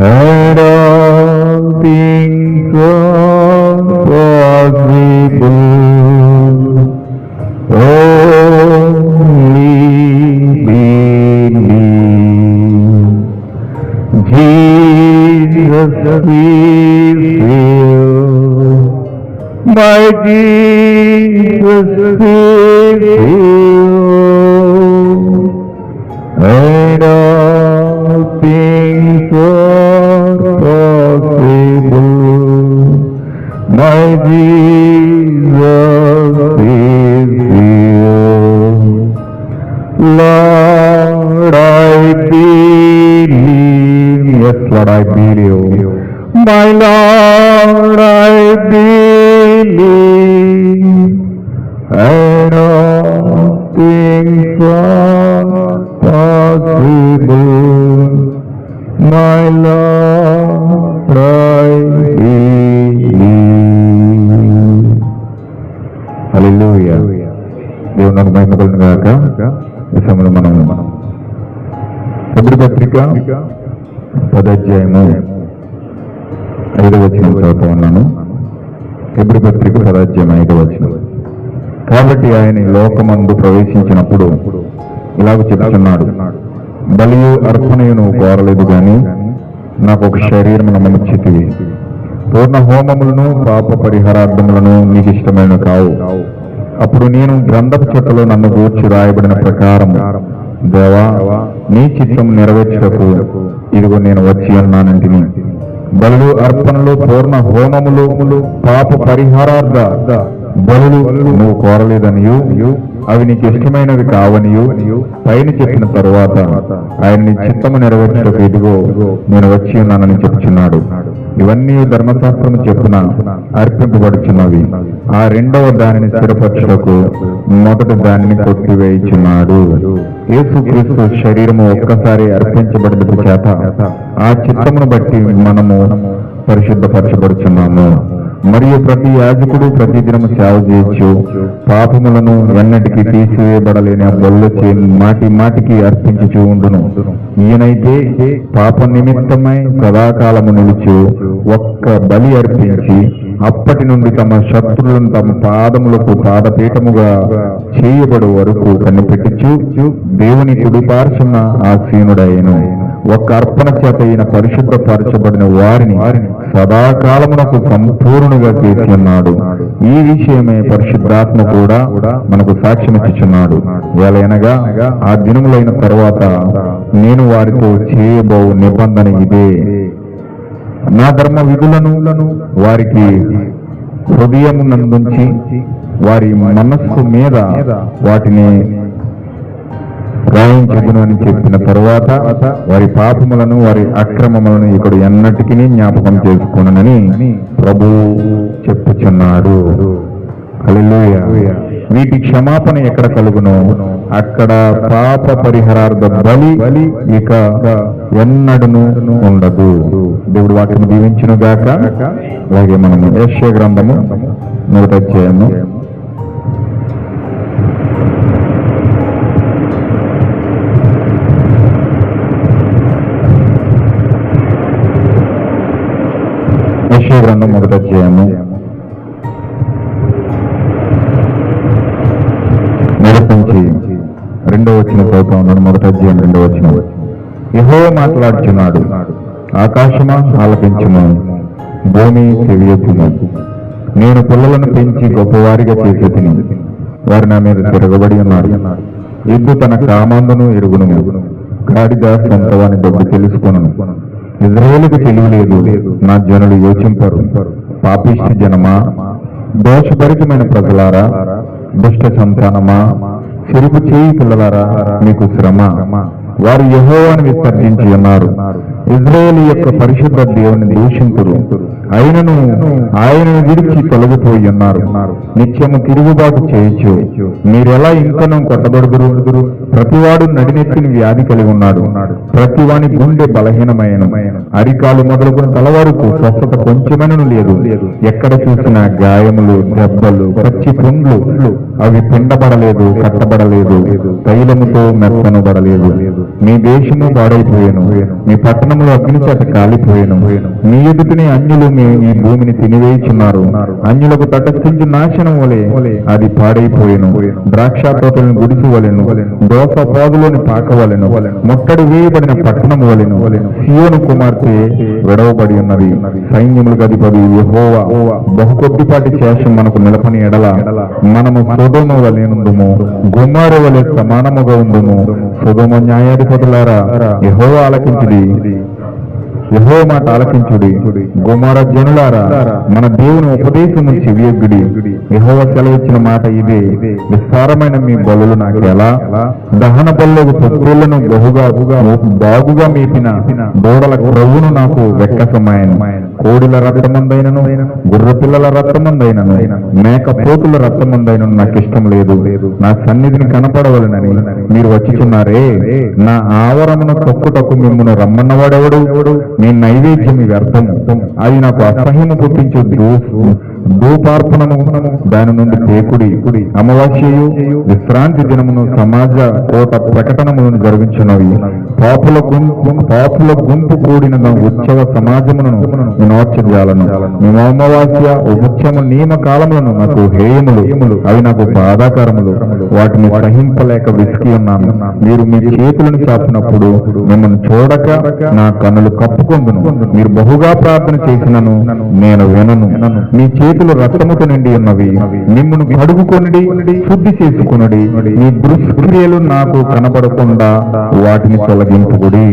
and all things are possible. Only believe. Jesus is here. My Jesus is here. And all things are possible. My Jesus is here. Lord, I believe. Yes, Lord, I believe. My Lord, I believe. And all things are possible. My Lord, I believe. Hallelujah. దేవుని మహిమ కలుగును గాక. ఈ సమయంలో మనం Hebrew పత్రిక 10వ అధ్యాయము 5వ వచనం చదువుతూ ఉన్నాను. హెబ్రీ పత్రిక 10వ అధ్యాయం 5వ వచనం. కాబట్టి ఆయన లోకమందు ప్రవేశించినప్పుడు ఇలాగ చెప్తున్నాడు, బలియు అర్పణయు నువ్వు కోరలేదు గాని నాకు ఒక శరీరమును నమ్మచ్చితివి. పూర్ణ హోమములను పాప పరిహారార్థములను నీకు ఇష్టమైన కావు. అప్పుడు నేను గ్రంథపు చెట్టులో నన్ను గూర్చి రాయబడిన ప్రకారం, దేవా నీ చిత్తం నెరవేర్చుటకు ఇదిగో నేను వచ్చి ఉన్నానంటిని. బలులు అర్పణలు పూర్ణ హోమములు పాప పరిహారార్థ బలులు నువ్వు కోరలేదనియు అవి నీకు ఇష్టమైనవి కావనియు పైన చెప్పిన తరువాత ఆయన నీ చిత్తము నెరవేర్చుటకు ఇదిగో నేను వచ్చి ఉన్నానని చెప్పుచున్నాడు. ఇవన్నీ ధర్మశాస్త్రము చెప్పున అర్పింపబడుచున్నవి. ఆ రెండవ దానిని స్థిరపరచుటకు మొదటి దానిని కొట్టివేయుచున్నాడు. యేసుక్రీస్తు శరీరము ఒక్కసారి అర్పించబడిన చేత ఆ చిత్తమును బట్టి మనము పరిశుద్ధపరచబడుచున్నాము. మరియు ప్రతి యాజకుడు ప్రతి దినము సేవ చేయొచ్చు. పాపములను ఎన్నటికీ తీసివేయబడలేని ఆ బొల్లొచ్చి మాటి మాటికి అర్పించుచూ ఉండును. ఈయనైతే పాప నిమిత్తమై సదాకాలము నిలుచు ఒక్క బలి అర్పించి అప్పటి నుండి తమ శత్రులను తమ పాదములకు పాదపీఠముగా చేయబడు వరకు కనిపెట్టుచు దేవుని కుడి పార్శ్వన ఆసీనుడైన ఒక్క అర్పణ చేత ఈయన పరిశుద్ధపరచబడిన వారిని సదాకాలమునకు సంపూర్ణుగా చేసి ఉన్నాడు. ఈ విషయమే పరిశుద్ధాత్మ కూడా మనకు సాక్ష్యమిచ్చుచున్నాడు. ఏలైనగా ఆ దినములైన తర్వాత నేను వారితో చేయబో నిబంధన ఇదే, నా ధర్మ విధులను వారికి హృదయమునందుంచి వారి మనస్సు మీద వాటిని రాయించదును అని చెప్పిన తరువాత వారి పాపములను వారి అక్రమములను ఇక్కడ ఎన్నటికీ జ్ఞాపకం చేసుకునని ప్రభువు చెప్పుచున్నాడు. హల్లెలూయా. వీటి క్షమాపణ ఎక్కడ కలుగునో అక్కడ పాప పరిహారార్థ బలి ఇక ఎన్నడను ఉండదు. దేవుడు వాక్యము దీవించును గాక. అలాగే మనము యెషయా గ్రంథము 1వ అధ్యాయము 1వ అధ్యాయము 2వ వచనం చదువుతా ఉన్నాను. 1వ అధ్యాయం 2వ వచనం. యెహోవా మాట్లాడుచున్నాడు, ఆకాశమా ఆలకించుము, భూమి చెవియొగ్గుము. నేను పిల్లలను పెంచి గొప్పవారిగా చేసేతిని, వారు నా మీద తిరగబడి ఉన్నారు. ఎద్దు తన కామందును ఎరుగును, గాడిద సొంతవాని దొడ్డు తెలుసుకొనును. ఇజ్రాయేలుకు తెలియలేదు, నా జనులు యోచింపరు. పాపిష్టి జనమా, దోషభరితమైన ప్రజలారా, దుష్ట సంతానమా, చెరుపు చేయి పిల్లలారా, మీకు శ్రమ. వారు యెహోవాను విసర్జించి ఉన్నారు. ఇశ్రాయేలు యొక్క పరిశుద్ధ దేవుని దూషింతురు, ఆయనను విడిచి తొలగిపోయి ఉన్నారు. నిత్యము తిరుగుబాటు చేయొచ్చు. మీరెలా ఇంకనూ కొట్టబడుదురు? ప్రతివాడు నడినెత్తిని వ్యాధి కలిగి ఉన్నాడు, ప్రతివాని గుండె బలహీనమైన, అరికాలు మొదలుకొని తల వరకు స్వస్థత కొంచెమైనను లేదు. ఎక్కడ చూసినా గాయములు, దెబ్బలు, పచ్చి పుండ్లు. అవి పిండబడలేదు, కట్టబడలేదు, తైలముతో మెత్తనబడలేదు. మీ దేశము పాడైపోయాను, మీ పట్టణములు అగ్ని చేత కాలిపోయాను. మీ ఎదుటిని అన్యులు ఈ భూమిని తినివేయుచున్నారు. అన్యులకు తటస్థించి నాశనం వలె అది పాడైపోయాను. ద్రాక్ష తోటలను గుడిసి వలెను, దోస పాదులోని పాకవలెను, ముట్టడి వేయబడిన పట్టణము వలెను. సియోను కుమార్తె విడవబడి ఉన్నది. సైన్యములకు అధిపతి యెహోవా బహుకొద్దిపాటి శేషం మనకు నిలపని ఎడల మనము సొదొమ వలెనుందుము, గొమొర్రా వలె సమానముగా ఉందుము. సొదొమ న్యాయాధిపతులారా, యెహోవా ఆలకించుడి, యెహోవా మాట ఆలకించుడి. గొమొర్రా జనులారా, మన దేవుని ఉపదేశము చెవియొగ్గుడి. యెహోవా సెలవిచ్చిన మాట ఇదే, విస్తారమైన మీ బలులు నాకెలా? దహన బలులకు పొట్టేళ్లను బాగుగా మేపిన దూడల క్రొవ్వును నాకు వెక్కసమాయను. కోడిల రక్తమందైనను, గుర్ర పిల్లల రక్తమందైనను, మేక పోతుల రక్తమందైనను నాకు ఇష్టం లేదు. నా సన్నిధిని కనపడవలనని మీరు వచ్చుచున్నారే. నా ఆవరమును తొక్కుటకు మిమ్మల్ని రమ్మన్నవాడెవడు? మీ నైవేద్యం వ్యర్థము, అది నాకు అసహ్యము పుట్టించు ధూపార్పణము. దాని నుండి తేకుడి. అమావాస్యయు విశ్రాంతి దినమును సమాజ కోట ప్రకటనములను జరిగించున్నవి. పాపుల గుంపు కూడిన ఉత్సవ సమాజమును నోర్చజాలను. మేము అమావాస్య, ఉపత్సవ నియమ కాలములను నాకు హేయములు, అవి నాకు బాధాకరములు. వాటిని సహింపలేక విసికి ఉన్నాను. మీరు మీ చేతులను చాపినప్పుడు మిమ్మల్ని చూడక నా కన్నులు కప్పుకొందును. మీరు బహుగా ప్రార్థన చేసినను నేను వినను. మీ చేతులు రక్తముతో నిండి ఉన్నవి. మిమ్మును కడుగుకొనిడి, శుద్ధి చేసుకొనుడి. మీ దుష్క్రియలు నాకు కనబడకుండా వాటిని తొలగింపుడి.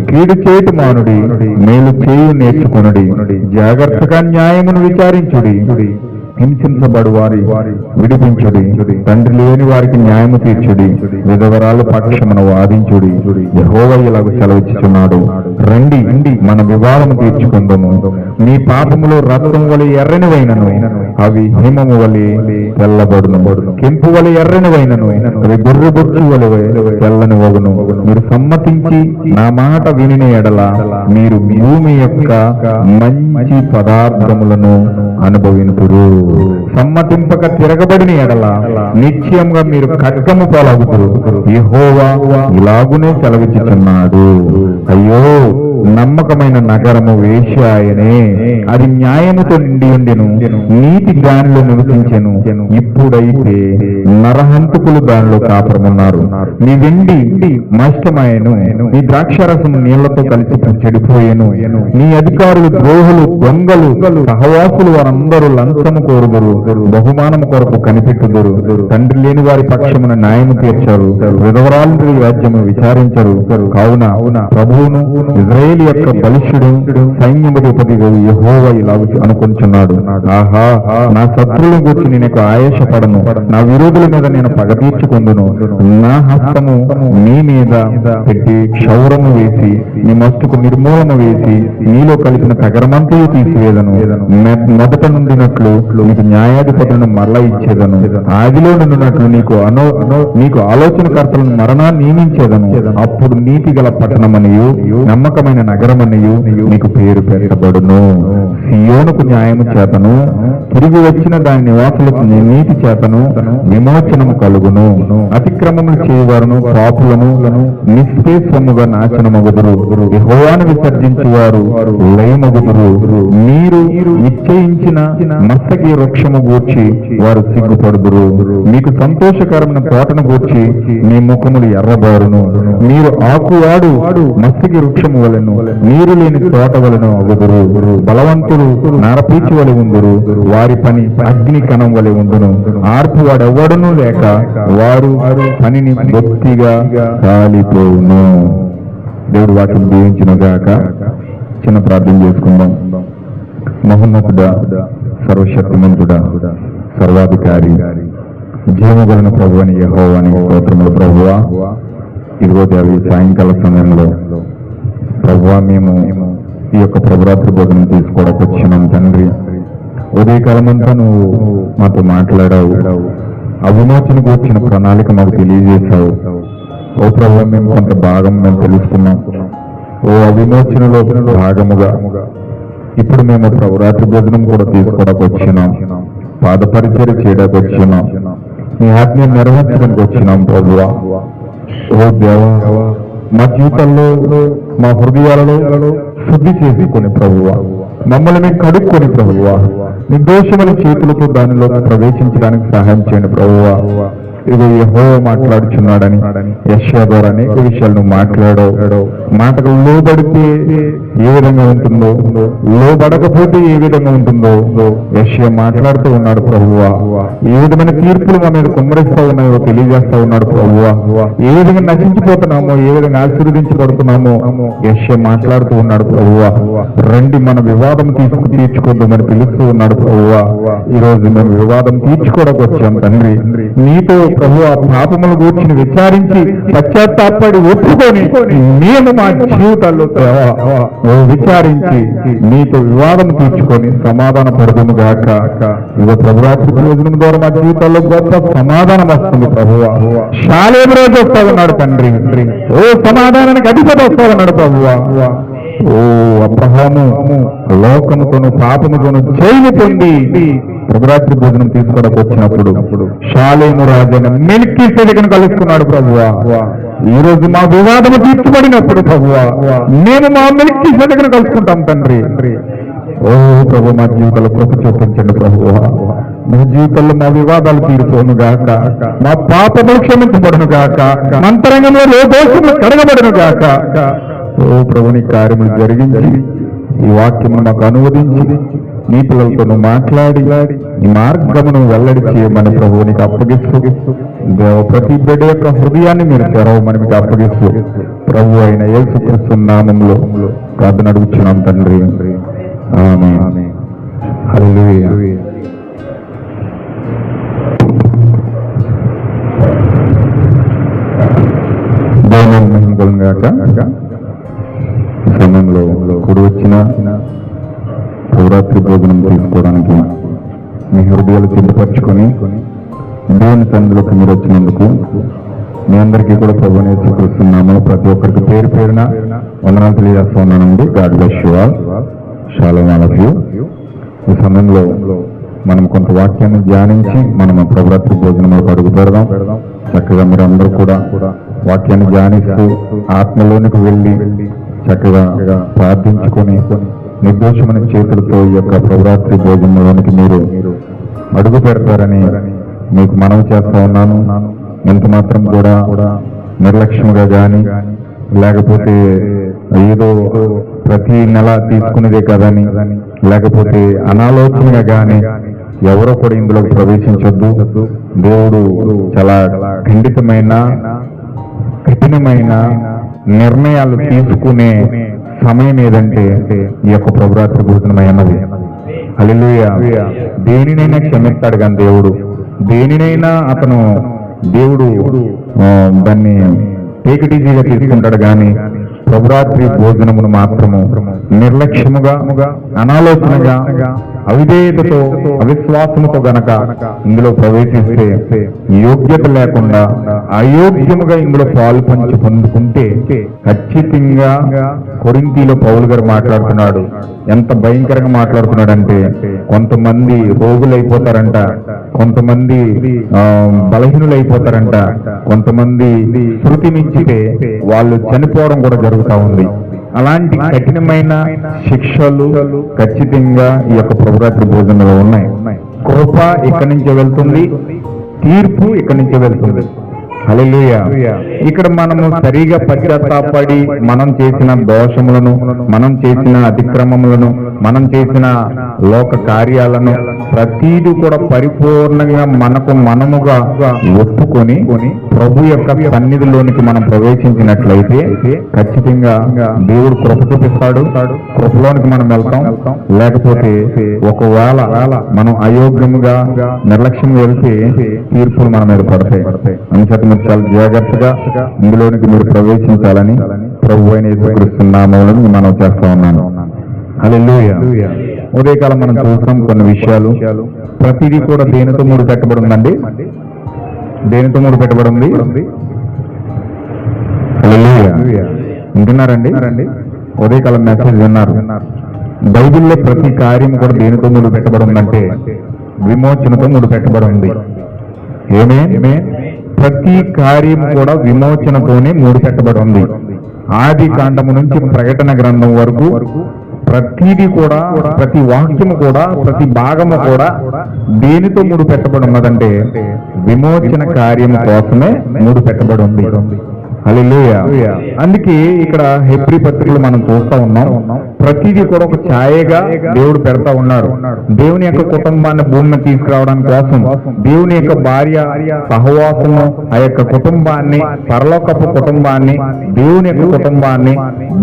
కీడు చేటు మానుడి, మేలు చేయు నేర్చుకొనుడి. జాగ్రత్తగా న్యాయమును విచారించుడి. హింసించబడు వారి విడిపించుడి. తండ్రి లేని వారికి న్యాయము తీర్చుడి. విధవరాలు పక్షమును వాదించుడి. యెహోవా ఇలాగు సెలవిచ్చుచున్నాడు, రండి, మన వివాదము తీర్చుకుందాము. నీ పాపములో రక్తం వలె ఎర్రనివైనను అవి హిమము వలె తెల్లబడును. కెంపు వలె ఎర్రనివైనను అవి గొర్రె బొచ్చు వలె తెల్లని వగును. మీరు సమ్మతించి నా మాట వినిన ఎడల మీరు భూమి యొక్క మంచి పదార్థములను అనుభవింతురు. సమ్మతింపక తిరగబడిన ఎడల నిశ్చయంగా మీరు ఖడ్గము పాలగుతారు. యెహోవా ఇలాగునే సెలవిచ్చుచున్నాడు. అయ్యో, నమ్మకమైన నగరము వేశ్యాయనే, అది న్యాయముతో నిండి ఉండెను, నీతి దానిలో నివసించెను. ఇప్పుడైతే నరహంతకులు దానిలో కాపురమున్నారు. నీ వెండి నష్టమాయను, నీ ద్రాక్షరసము నీళ్లతో కలిసి చెడిపోయెను. నీ అధికారులు ద్రోహులు, దొంగలు, సహవాసులు వారందరూ లంచము కోరుదురు, బహుమానము కొరకు కనిపెట్టుదురు. తండ్రి లేని వారి పక్షమున న్యాయము తీర్చరు, విధవరాలు రాజ్యము విచారించరు. కావున ప్రభువును ఇశ్రాయేలు యొక్క బలిష్ఠుడు సైన్యముధిపతి యెహోవా ఇలాగు అనుకుంటున్నాడు, ఆహా, నా శత్రువులను గురించి నేను ఆయాసపడను, నా విరోధుల మీద నేను పగ తీర్చుకొందును. నా హస్తము నీ మీద పెట్టి క్షౌరము వేసి నీ మస్తుకు నిర్మూలన వేసి నీలో కలిపిన తగరమంతయు తీసివేదను. మొదట నుండినట్లు నీకు న్యాయాధిపతులను మరలా ఇచ్చేదను. ఆదిలో నుండినట్లు నీకు ఆలోచనకర్తలను మరణా నియమించేదను. అప్పుడు నీతి గల పట్టణమనియు నమ్మకమైన నగరమనియు నీకు పేరు పెట్టబడును. సియోనుకు న్యాయము చేతను, తిరిగి వచ్చిన దాని నివాసులకు నీతి చేతను విమోచనము కలుగును. అతిక్రమములు చేయవారును పాపులను నిష్పేషముగా నాశనమగుదురు. యెహోవాను విసర్జించువారు లయమగుదురు. మీరు నిశ్చయించిన మస్తకి వృక్షము గూర్చి వారు సిగ్గుపడుదురు. మీకు సంతోషకరమైన తోటను గూర్చి మీ ముఖములు ఎర్రబారును. మీరు ఆకువాడు మస్తకి వృక్షము వలెను, నీరు లేని తోట వలెను అగుదురు. బలవంతులు నారపీచి వలె ఉందురు, వారి పని అగ్ని కణం వలె ఉండును. ఆర్పు వాడెవ్వడును లేక వారు పనిని బొత్తిగా కాలిపోవును. దేవుడు వాటిని దీవించును గాక. చిన్న ప్రార్థన చేసుకుందాం. మహోన్నతుడా, సర్వశక్తిమంతుడా, సర్వాధికారి, జీవగలన ప్రభువని యెహోవాని స్తోత్రములు. ప్రభువా, ఇదిగో దేవి సాయంకాల సమయంలో ప్రభువా మేము ఈ యొక్క ప్రభురాత్రి భోజనం తీసుకోవడానికి వచ్చినాం తండ్రి. ఉదయకాలమంతా నువ్వు మాతో మాట్లాడావు, ఆ విమోచనకు వచ్చిన ప్రణాళిక మాకు తెలియజేశావు. ఓ ప్రభువా మేము కొంత భాగం మేము తెలుసుకున్నాం. ఓ విమోచనలో భాగముగా ఇప్పుడు మేము ప్రభురాత్రి భోజనం కూడా తీసుకోవడానికి వచ్చినాం, పాద పరిచర్య చేయడానికి వచ్చినాం, నీ ఆజ్ఞను నెరవేర్చడానికి వచ్చినాం ప్రభువా. ఓ దేవా, మా జీవితంలో మా హృదయాలలో శుద్ధి చేసుకొని ప్రభువా, మమ్మల్ని మేము కడుక్కొని ప్రభువా, నిర్దోషమైన చేతులతో దానిలో ప్రవేశించడానికి సహాయం చేయండి ప్రభువా. ఇదిగో యెహోవా మాట్లాడుచున్నాడని యెషయా ద్వారా అనేక విషయాలు నువ్వు మాట్లాడావు. మాటకు లోబడితే ఏ విధంగా ఉంటుందో, లోబడకపోతే ఏ విధంగా ఉంటుందో యెషయా మాట్లాడుతూ ఉన్నాడు ప్రభువా. ఏ విధమైన తీర్పులు మా మీద కుమ్మరిస్తా ఉన్నాయో తెలియజేస్తా ఉన్నాడు ప్రభువా. ఏ విధంగా నశించిపోతున్నామో, ఏ విధంగా ఆశీర్వదించబడుతున్నామో యెషయా మాట్లాడుతూ ఉన్నాడు ప్రభువా. రండి మన వివాదం తీర్చుకోద్దామని పిలుస్తూ ఉన్నాడు ప్రభువా. ఈ రోజు మేము వివాదం తీర్చుకోవడానికి వచ్చాం తండ్రి. నీతో ప్రభువా పాపముల గురించి విచారించి పశ్చాత్తాపడి ఒప్పుకొని మేము మా జీవితాల్లో విచారించి నీతో వివాదం తీర్చుకొని సమాధాన పడదుము గాక. ఇక ప్రభురాత్రి భోజనం ద్వారా మా జీవితాల్లో గొప్ప సమాధానం వస్తుంది ప్రభువా. షాలేము రోజు వస్తా ఉన్నాడు తండ్రి. ఓ సమాధానానికి అధిపతి వస్తా ఉన్నాడు ప్రభువా. ఓ అబ్రహాము లోకముతోను పాపముతోను జైలు పొంది ప్రభురాత్రి భోజనం తీసుకోవడానికి వచ్చినప్పుడు షాలేము రాజైన మెల్కీసెదెకును కలుసుకున్నాడు ప్రభువా. ఈ రోజు మా వివాదము తీర్చబడినప్పుడు ప్రభువా మేము మా మెల్కీసెదెకును కలుసుకుంటాం తండ్రి. ఓ ప్రభు, మా జీవితంలో కృప చూపించండి ప్రభువా. మా జీవితంలో మా వివాదాలు తీరిపోను గాక, మా పాపములు క్షమించబడును గాక, అంతరంగంలో ఏ దోషములు కడగబడును గాక. ఓ ప్రభు, నీ కార్యములు జరిగించి ఈ వాక్యమును మాకు అనువదించి నీ పిల్లలతో నువ్వు మాట్లాడి ఈ మార్గమును వెల్లడి చేయమని ప్రభువు నీకు అప్పగిస్తూ, ప్రతి బిడ్డ యొక్క హృదయాన్ని మీరు తెరవమని మీకు అప్పగిస్తూ ప్రభు అయిన యేసుక్రీస్తు నామములో ప్రార్థన అడుగుచున్నాం తండ్రి. ఆమేన్. హల్లెలూయా. దేవుని మహిమ కలుగును గాక. సమయంలో కూడి వచ్చిన ప్రభురాత్రి భోజనం తీసుకోవడానికి మీ హృదయాలు సిద్ధపరచుకొని దేవుని సన్నిధిలోకి మీరు వచ్చినందుకు మీ అందరికీ కూడా ప్రభువుని యేసుక్రీస్తున్నాము. ప్రతి ఒక్కరికి పేరు పేరున వందనాలు తెలియజేస్తా ఉన్నానండి. God bless you all. Shalom all of you. ఈ సమయంలో మనం కొంత వాక్యాన్ని ధ్యానించి మనం ప్రభురాత్రి భోజనంలోకి అడుగు పెడదాం. చక్కగా మీరు అందరూ కూడా వాక్యాన్ని ధ్యానిస్తూ ఆత్మలోనికి వెళ్ళి చక్కగా ప్రార్థించుకొని నిర్దోషమైన చేతులతో ఈ యొక్క ప్రభురాత్రి భోజనంలోనికి మీరు అడుగు పెడతారని మీకు మనవి చేస్తా ఉన్నాను. ఎంత మాత్రం కూడా నిర్లక్ష్యంగా కానీ లేకపోతే ఏదో ప్రతి నెల తీసుకునేదే కదని లేకపోతే అనాలోచనగా కానీ ఎవరో కూడా ఇందులోకి ప్రవేశించొద్దు. దేవుడు చాలా ఖండితమైన కఠినమైన నిర్ణయాలు తీసుకునే సమయం ఏదంటే ఈ యొక్క ప్రభురాత్రి భోజనమైనది. హల్లెలూయా. దేనినైనా క్షమిస్తాడు కానీ దేనినైనా దేవుడు దాన్ని టేకిటీజీగా తీసుకుంటాడు కానీ ప్రభురాత్రి భోజనమును మాత్రము నిర్లక్ష్యముగా అనాలోచనగా అవిధేయతతో అవిశ్వాసముతో గనక ఇందులో ప్రవేశిస్తే యోగ్యత లేకుండా అయోగ్యముగా ఇందులో పాలు పంచి పొందుకుంటే ఖచ్చితంగా కొరింథీలో పౌలు గారు మాట్లాడుతున్నాడు. ఎంత భయంకరంగా మాట్లాడుతున్నాడంటే కొంతమంది రోగులైపోతారంట, కొంతమంది బలహీనులైపోతారంట, కొంతమంది శృతి మించితే వాళ్ళు చనిపోవడం కూడా జరుగుతూ ఉంది. అలాంటి కఠినమైన శిక్షలు ఖచ్చితంగా ఈ యొక్క ప్రభురాత్రి భోజనంలో ఉన్నాయి. కృప ఇక్కడి నుంచే వెళ్తుంది, తీర్పు ఇక్కడి నుంచే వెళ్తుంది. హల్లెలూయా. ఇక్కడ మనము సరిగా పశ్చాత్తాపడి మనం చేసిన దోషములను, మనం చేసిన అతిక్రమములను, మనం చేసిన లోక కార్యాలను ప్రతీది కూడా పరిపూర్ణంగా మనముగా ఒప్పుకొని ప్రభు యొక్క సన్నిధిలోనికి మనం ప్రవేశించినట్లయితే ఖచ్చితంగా దేవుడు కృప చూపిస్తాడు. కృపలోనికి మనం వెళ్తాం. లేకపోతే ఒకవేళ మనం అయోగ్యముగా నిర్లక్ష్యం వెళ్తే తీర్పులు మన మీద పడతాయి. అందుచేత చాలా జాగ్రత్తగా ఇందులోనికి మీరు ప్రవేశించాలని ప్రభు అయిన యేసుక్రీస్తు నామములో మనం చేస్తా ఉన్నాను. హల్లెలూయా. ఉదయకాలం మనం చూస్తాం కొన్ని విషయాలు. ప్రతిదీ కూడా దేనితో మూడు పెట్టబడి ఉందండి? దేనితో మూడు పెట్టబడి ఉంది? హల్లెలూయా. వింటున్నారండి? ఉదయకాలం మెసేజ్ విన్నారు. బైబిల్లో ప్రతి కార్యం కూడా దేనితో మూడు పెట్టబడి ఉందంటే విమోచనతో మూడు పెట్టబడి ఉంది. ఏమే ప్రతి కార్యం కూడా విమోచనతోనే మూడు పెట్టబడి ఉంది. ఆది కాండము నుంచి ప్రకటన గ్రంథం వరకు ప్రతిదీ కూడా, ప్రతి వాక్యము కూడా, ప్రతి భాగము కూడా దేనితో మూడు పెట్టబడి ఉన్నదంటే విమోచన కార్యము కోసమే మూడు పెట్టబడి ఉంది. హల్లెలూయా. అందుకే ఇక్కడ హెబ్రీ పత్రికలు మనం చూస్తా ఉన్నాం. ప్రతిదీ కూడా ఒక ఛాయగా దేవుడు పెడతా ఉన్నాడు. దేవుని యొక్క కుటుంబాన్ని భూమిని తీసుకురావడానికి కోసం, దేవుని యొక్క భార్య సహవాసము, ఆ యొక్క కుటుంబాన్ని, పరలోకపు కుటుంబాన్ని, దేవుని యొక్క కుటుంబాన్ని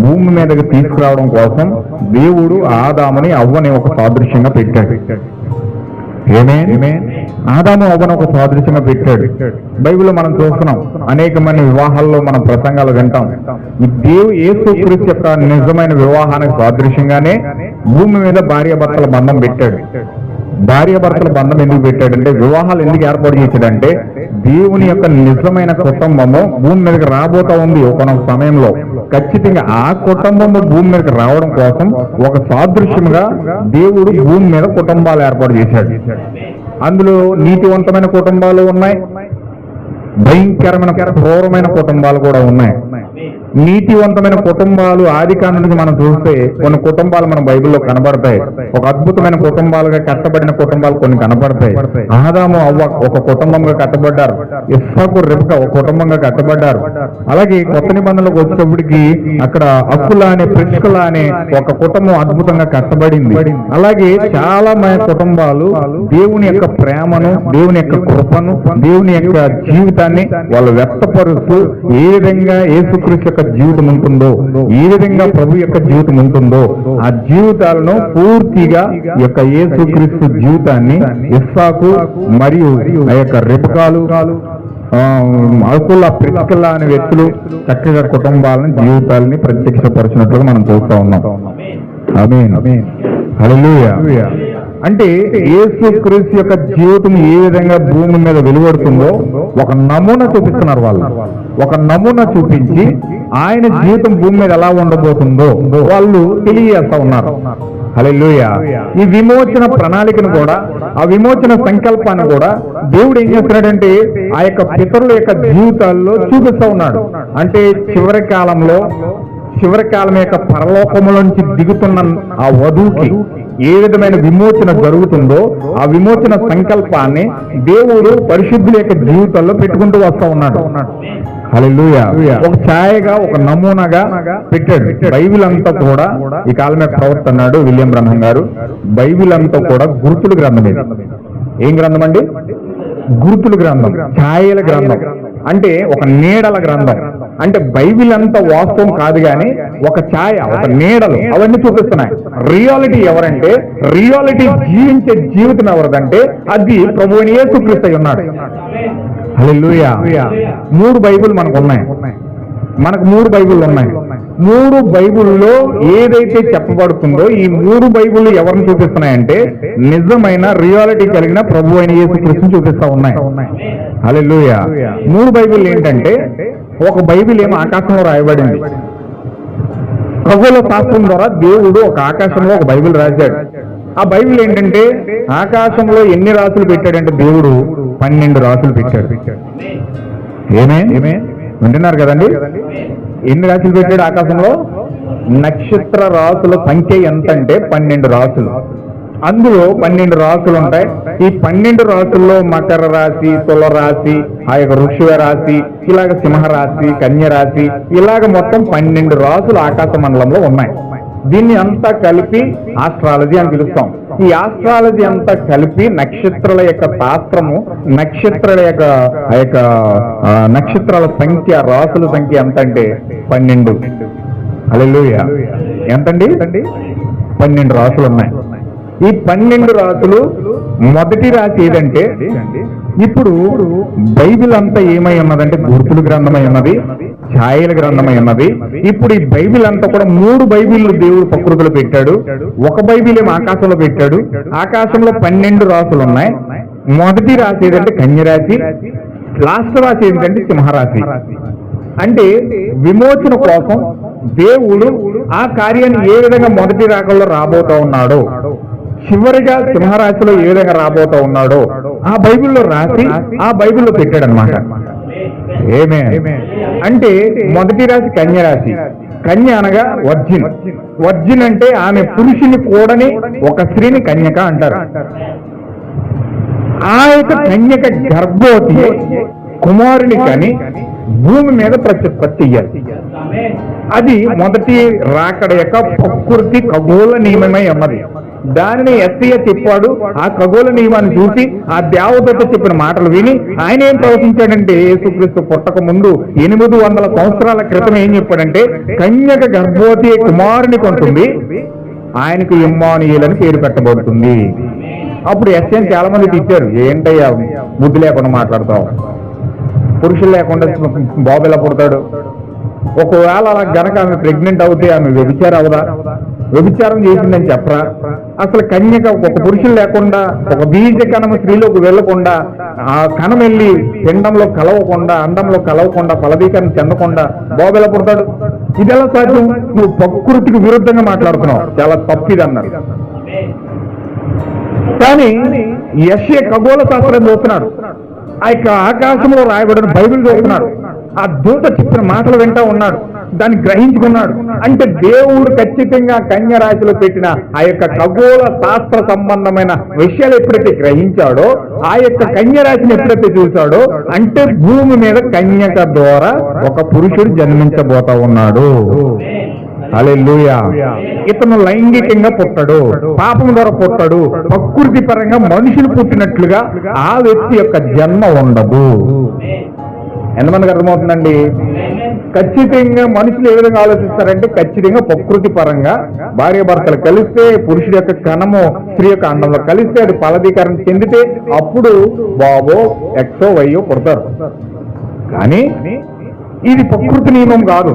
భూమి మీదకి తీసుకురావడం కోసం దేవుడు ఆదాముని అవ్వని ఒక సాదృశ్యంగా పెట్టాడు. ఆదాము అవ్వను ఒక సాదృశ్యంగా పెట్టాడు. బైబిల్లో మనం చూస్తున్నాం, అనేకమైన వివాహాల్లో మనం ప్రసంగాలు వింటాం. ఈ యేసుక్రీస్తు యొక్క నిజమైన వివాహానికి సాదృశ్యంగానే భూమి మీద భార్యాభర్తల బంధం పెట్టాడు. భార్యాభర్తల బంధం ఎందుకు పెట్టాడంటే, వివాహాలు ఎందుకు ఏర్పాటు చేశాడంటే, దేవుని యొక్క నిజమైన కుటుంబము భూమి మీదకి రాబోతా ఉంది ఒక సమయంలో. ఖచ్చితంగా ఆ కుటుంబము భూమి మీదకి రావడం కోసం ఒక సాదృశ్యంగా దేవుడు భూమి మీద కుటుంబాలు ఏర్పాటు చేశాడు. అందులో నీతివంతమైన కుటుంబాలు ఉన్నాయి, భయంకరమైన క్రూరమైన కుటుంబాలు కూడా ఉన్నాయి. నీతివంతమైన కుటుంబాలు ఆది కాండం నుంచి మనం చూస్తే కొన్ని కుటుంబాలు మన బైబిల్లో కనబడతాయి. ఒక అద్భుతమైన కుటుంబాలుగా కట్టబడిన కుటుంబాలు కొన్ని కనబడతాయి. ఆదాము అవ్వ ఒక కుటుంబంగా కట్టబడ్డారు. ఇస్సాకు రెబెకా ఒక కుటుంబంగా కట్టబడ్డారు. అలాగే కొత్త నిబంధనలకు వచ్చేటప్పటికి అక్కడ అక్కులా అనే ప్రిస్కిల్లా అనే ఒక కుటుంబం అద్భుతంగా కట్టబడింది. అలాగే చాలా కుటుంబాలు దేవుని యొక్క ప్రేమను, దేవుని యొక్క కృపను, దేవుని యొక్క జీవితాన్ని వాళ్ళు వ్యక్తపరుస్తూ ఏ విధంగా యేసుక్రీస్తు యొక్క జీవితం ఉంటుందో, ఏ విధంగా ప్రభు యొక్క జీవితం ఉంటుందో ఆ జీవితాలను పూర్తిగా యొక్క యేసుక్రీస్తు జీవితాన్ని ఇస్సాకు మరియు ఆ యొక్క రెబెకాలు, అకులా, ప్రిస్కిల్లా అనే వ్యక్తులు చక్కగా కుటుంబాలను, జీవితాలని ప్రత్యక్షపరిచినట్లుగా మనం చూస్తా ఉన్నాం. ఆమేన్. హల్లెలూయా. అంటే యేసుక్రీస్తు యొక్క జీవితం ఏ విధంగా భూమి మీద వెలువడుతుందో ఒక నమూనా చూపిస్తున్నారు వాళ్ళు. ఒక నమూనా చూపించి ఆయన జీవితం భూమి మీద ఎలా ఉండబోతుందో వాళ్ళు తెలియజేస్తా ఉన్నారు. హల్లెలూయా. ఈ విమోచన ప్రణాళికను కూడా, ఆ విమోచన సంకల్పాన్ని కూడా దేవుడు ఏం చేస్తున్నాడంటే ఆ యొక్క పితరుల యొక్క జీవితాల్లో చూపిస్తా ఉన్నాడు. అంటే చివరి కాలం యొక్క పరలోకములోంచి దిగుతున్న ఆ వధువుకి ఏ విధమైన విమోచన జరుగుతుందో ఆ విమోచన సంకల్పాన్ని దేవుడు పరిశుద్ధుల యొక్క జీవితాల్లో పెట్టుకుంటూ వస్తా ఉన్నాడు. హల్లెలూయా. ఒక ఛాయగా, ఒక నమూనాగా పెట్టాడు. బైబిల్ అంతా కూడా ఈ కాలమే ప్రవర్తన్నాడు విలియం బ్రహ్మం గారు. బైబిల్ అంతా కూడా గుర్తుల గ్రంథం. ఇది ఏం గ్రంథం అండి? గుర్తుల గ్రంథం, ఛాయల గ్రంథం. అంటే ఒక నీడల గ్రంథం. అంటే బైబిల్ అంతా వాస్తవం కాదు కానీ ఒక ఛాయ, ఒక నీడలు అవన్నీ చూపిస్తున్నాయి. రియాలిటీ ఎవరంటే, రియాలిటీ జీవించే జీవితం ఎవరిదంటే అది ప్రభువైన యేసుక్రీస్తు అయి ఉన్నాడు. హల్లెలూయా. 3 బైబిల్ మనకు ఉన్నాయి. మనకు 3 బైబిల్ ఉన్నాయి. 3 బైబిల్లో ఏదైతే చెప్పబడుతుందో ఈ 3 బైబిల్ ఎవరిని చూపిస్తున్నాయంటే నిజమైన రియాలిటీ కలిగిన ప్రభు అయిన యేసుక్రీస్తుని చూపిస్తా ఉన్నాయి. హల్లెలూయా. 3 బైబిల్ ఏంటంటే, ఒక బైబిల్ ఏమో ఆకాశంలో రాయబడింది. ఖగోళ శాస్త్రం ద్వారా దేవుడు ఒక ఆకాశంలో ఒక బైబిల్ రాశాడు. ఆ బైబిల్ ఏంటంటే ఆకాశంలో ఎన్ని రాసులు పెట్టాడంటే దేవుడు 12 రాసులు పెట్టాడు. ఏమే వింటున్నారు కదండి? ఎన్ని రాసులు పెట్టాడు ఆకాశంలో? నక్షత్ర రాసుల సంఖ్య ఎంత అంటే 12 రాసులు. అందులో 12 రాసులు ఉంటాయి. ఈ 12 రాసుల్లో మకర రాశి, తుల రాశి, ఆ యొక్క వృషభ రాశి, ఇలాగ సింహరాశి, కన్య రాశి, ఇలాగ మొత్తం 12 రాసులు ఆకాశ మండలంలో ఉన్నాయి. దీన్ని అంతా కలిపి ఆస్ట్రాలజీ అని పిలుస్తాం. ఈ ఆస్ట్రాలజీ అంతా కలిపి నక్షత్రాల యొక్క శాస్త్రము, నక్షత్రాల యొక్క నక్షత్రాల సంఖ్య, రాసుల సంఖ్య ఎంత అంటే 12. హల్లెలూయా. ఎంతండి? 12 రాసులు ఉన్నాయి. ఈ 12 రాసులు మొదటి రాశి ఏదంటే ఇప్పుడు బైబిల్ అంతా ఏమై ఉన్నదంటే గుర్తుల గ్రంథమై ఉన్నది, ఛాయల గ్రంథమై ఉన్నది. ఇప్పుడు ఈ బైబిల్ అంతా కూడా 3 బైబిళ్ళు దేవుడు ప్రకృతిలో పెట్టాడు. ఒక బైబిల్ ఏమో ఆకాశంలో పెట్టాడు. ఆకాశంలో 12 రాసులు ఉన్నాయి. మొదటి రాశి ఏంటంటే కన్యరాశి, లాస్ట్ రాశి ఏంటంటే సింహరాశి. అంటే విమోచన కోసం దేవుడు ఆ కార్యాన్ని ఏ విధంగా మొదటి రాకల్లో రాబోతా ఉన్నాడో, చివరిగా సింహరాశిలో ఏ విధంగా రాబోతా ఉన్నాడో ఆ బైబిల్లో రాసి ఆ బైబిల్లో పెట్టాడనమాట. ఏమే అంటే మొదటి రాశి కన్యరాశి. కన్య అనగా వర్జిన్. వర్జిన్ అంటే ఆమె పురుషుని కూడని ఒక స్త్రీని కన్యక అంటారు. ఆ యొక్క కన్యక గర్భవతి కుమారుని కానీ భూమి మీద ప్రత్యుత్పత్తి చెయ్యాలి. అది మొదటి రాకడ యొక్క ప్రకృతి ఖగోళ నియమమై ఉన్నది. దానిని ఎస్ఐ చెప్పాడు. ఆ ఖగోళ నియమాన్ని చూసి ఆ దేవదత్త చెప్పిన మాటలు విని ఆయన ఏం ప్రవచించాడంటే, యేసుక్రీస్తు పుట్టక ముందు 800 సంవత్సరాల క్రితం ఏం చెప్పాడంటే, కన్యక గర్భవతి కుమారుని కొంటుంది, ఆయనకు ఇమ్మానుయేలు అని పేరు పెట్టబడుతుంది. అప్పుడు ఎస్ఐ చాలా మంది తిట్టారు, ఏంటయ్యా బుద్ధి లేకుండా మాట్లాడతావు, పురుషులు లేకుండా బాబు ఎలా పుడతాడు, ఒకవేళ అలా గనక ఆమె ప్రెగ్నెంట్ అవుతే ఆమె వ్యభిచారం అవుదా, వ్యభిచారం చేసిందని చెప్పరా, అసలు కన్యక ఒక పురుషులు లేకుండా ఒక బీజ కణం స్త్రీలోకి వెళ్లకుండా ఆ కణం వెళ్ళి పిండంలో కలవకుండా అండంలో కలవకుండా ఫలదీకరణ చెందకుండా బాబు ఎలా పుడతాడు, ఇదెలా సాధ్యం, నువ్వు ప్రకృతికి విరుద్ధంగా మాట్లాడుతున్నావు, చాలా తప్పిది అన్నారు. కానీ యెషయా ఖగోళ శాస్త్రం చూస్తున్నాడు, ఆ యొక్క ఆకాశంలో రాయబడిన బైబిల్ చూస్తున్నాడు, ఆ దూత చెప్పిన మాటలు వింటా ఉన్నాడు, దాన్ని గ్రహించుకున్నాడు. అంటే దేవుడు ఖచ్చితంగా కన్య రాశిలో పెట్టిన ఆ యొక్క ఖగోళ శాస్త్ర సంబంధమైన విషయాలు ఎప్పుడైతే గ్రహించాడో, ఆ యొక్క కన్య రాశిని ఎప్పుడైతే చూశాడో, అంటే భూమి మీద కన్యక ద్వారా ఒక పురుషుడు జన్మించబోతా ఉన్నాడు. హల్లెలూయా. ఇతను లైంగికంగా పుట్టడు, పాపం ద్వారా పుట్టడు, ప్రకృతి పరంగా మనుషులు పుట్టినట్లుగా ఆ వ్యక్తి యొక్క జన్మ ఉండదు. ఎంతమందికి అర్థమవుతుందండి? ఖచ్చితంగా మనుషులు ఏ విధంగా ఆలోచిస్తారంటే, ఖచ్చితంగా ప్రకృతి పరంగా భార్యాభర్తలు కలిస్తే, పురుషుడి యొక్క కణము స్త్రీ యొక్క అండంలో కలిస్తే అది ఫలదీకరణ చెందితే అప్పుడు బాబో ఎక్సో వయ్యో పుడతారు. కానీ ఇది ప్రకృతి నియమం కాదు.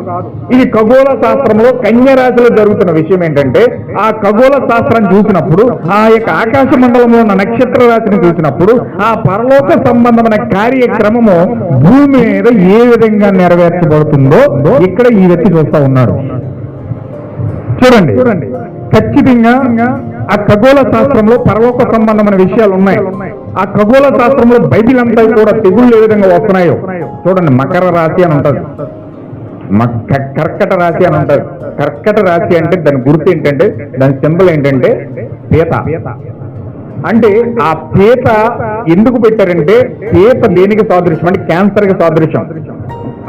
ఇది ఖగోళ శాస్త్రంలో కన్యరాశిలో జరుగుతున్న విషయం ఏంటంటే, ఆ ఖగోళ శాస్త్రాన్ని చూసినప్పుడు, ఆ యొక్క ఆకాశ మండలంలో ఉన్న నక్షత్ర రాశిని చూసినప్పుడు, ఆ పరలోక సంబంధమైన కార్యక్రమము భూమి మీద ఏ విధంగా నెరవేర్చబడుతుందో ఇక్కడ ఈ వ్యక్తి చూస్తా ఉన్నాడు. చూడండి, ఖచ్చితంగా ఆ ఖగోళ శాస్త్రంలో పరలోక సంబంధమైన విషయాలు ఉన్నాయి. ఆ ఖగోళ శాస్త్రంలో బైబిల్ అంతా కూడా తెగుళ్ళు ఏ విధంగా వస్తున్నాయో చూడండి. మకర రాశి అని ఉంటుంది, కర్కట రాశి అని ఉంటుంది. కర్కట రాశి అంటే దాని గుర్తు ఏంటంటే, దాని సింబల్ ఏంటంటే పీత. అంటే ఆ పీత ఎందుకు పెట్టారంటే, పీత దేనికి సాదృశ్యం అంటే క్యాన్సర్ కి సాదృశ్యం.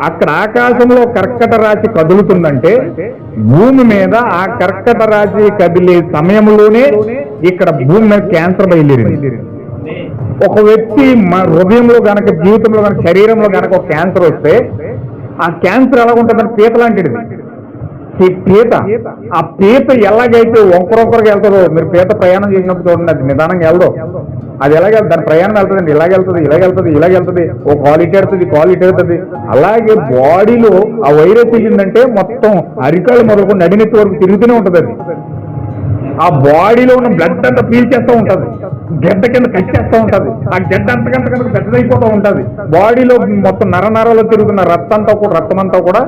అక్కడ ఆకాశంలో కర్కట రాశి కదులుతుందంటే భూమి మీద ఆ కర్కట రాశి కదిలే సమయంలోనే ఇక్కడ భూమి మీద క్యాన్సర్ బయలుదేరింది. ఒక వ్యక్తి హృదయంలో గనక, జీవితంలో గనక, శరీరంలో గనక ఒక క్యాన్సర్ వస్తే ఆ క్యాన్సర్ ఎలా ఉంటుందని పీత లాంటిది. పీత, ఆ పీత ఎలాగైతే ఒక్కరొక్కరికి వెళ్తుందో, మీరు పీత ప్రయాణం చేసినప్పుడు చూడండి, అది నిదానంగా వెళ్దో, అది ఎలాగెళ్తుంది, దాని ప్రయాణం వెళ్తుందండి, ఇలాగెళ్తుంది, ఇలాగెళ్తుంది, ఒక క్వాలిటీ వెళ్తుంది. అలాగే బాడీలో ఆ వైరస్ వెళ్ళిందంటే మొత్తం అరికాలు మొదలుకొని నడినెత్తి వరకు తిరుగుతూనే ఉంటుంది. అది ఆ బాడీలో ఉన్న బ్లడ్ అంతా పీల్చేస్తూ ఉంటుంది, గడ్డ కింద కట్టేస్తూ ఉంటుంది, ఆ గడ్డ అంతకంత పెద్దదైపోతూ ఉంటుంది. బాడీలో మొత్తం నరనరాలు తిరుగుతున్న రక్తం అంతా కూడా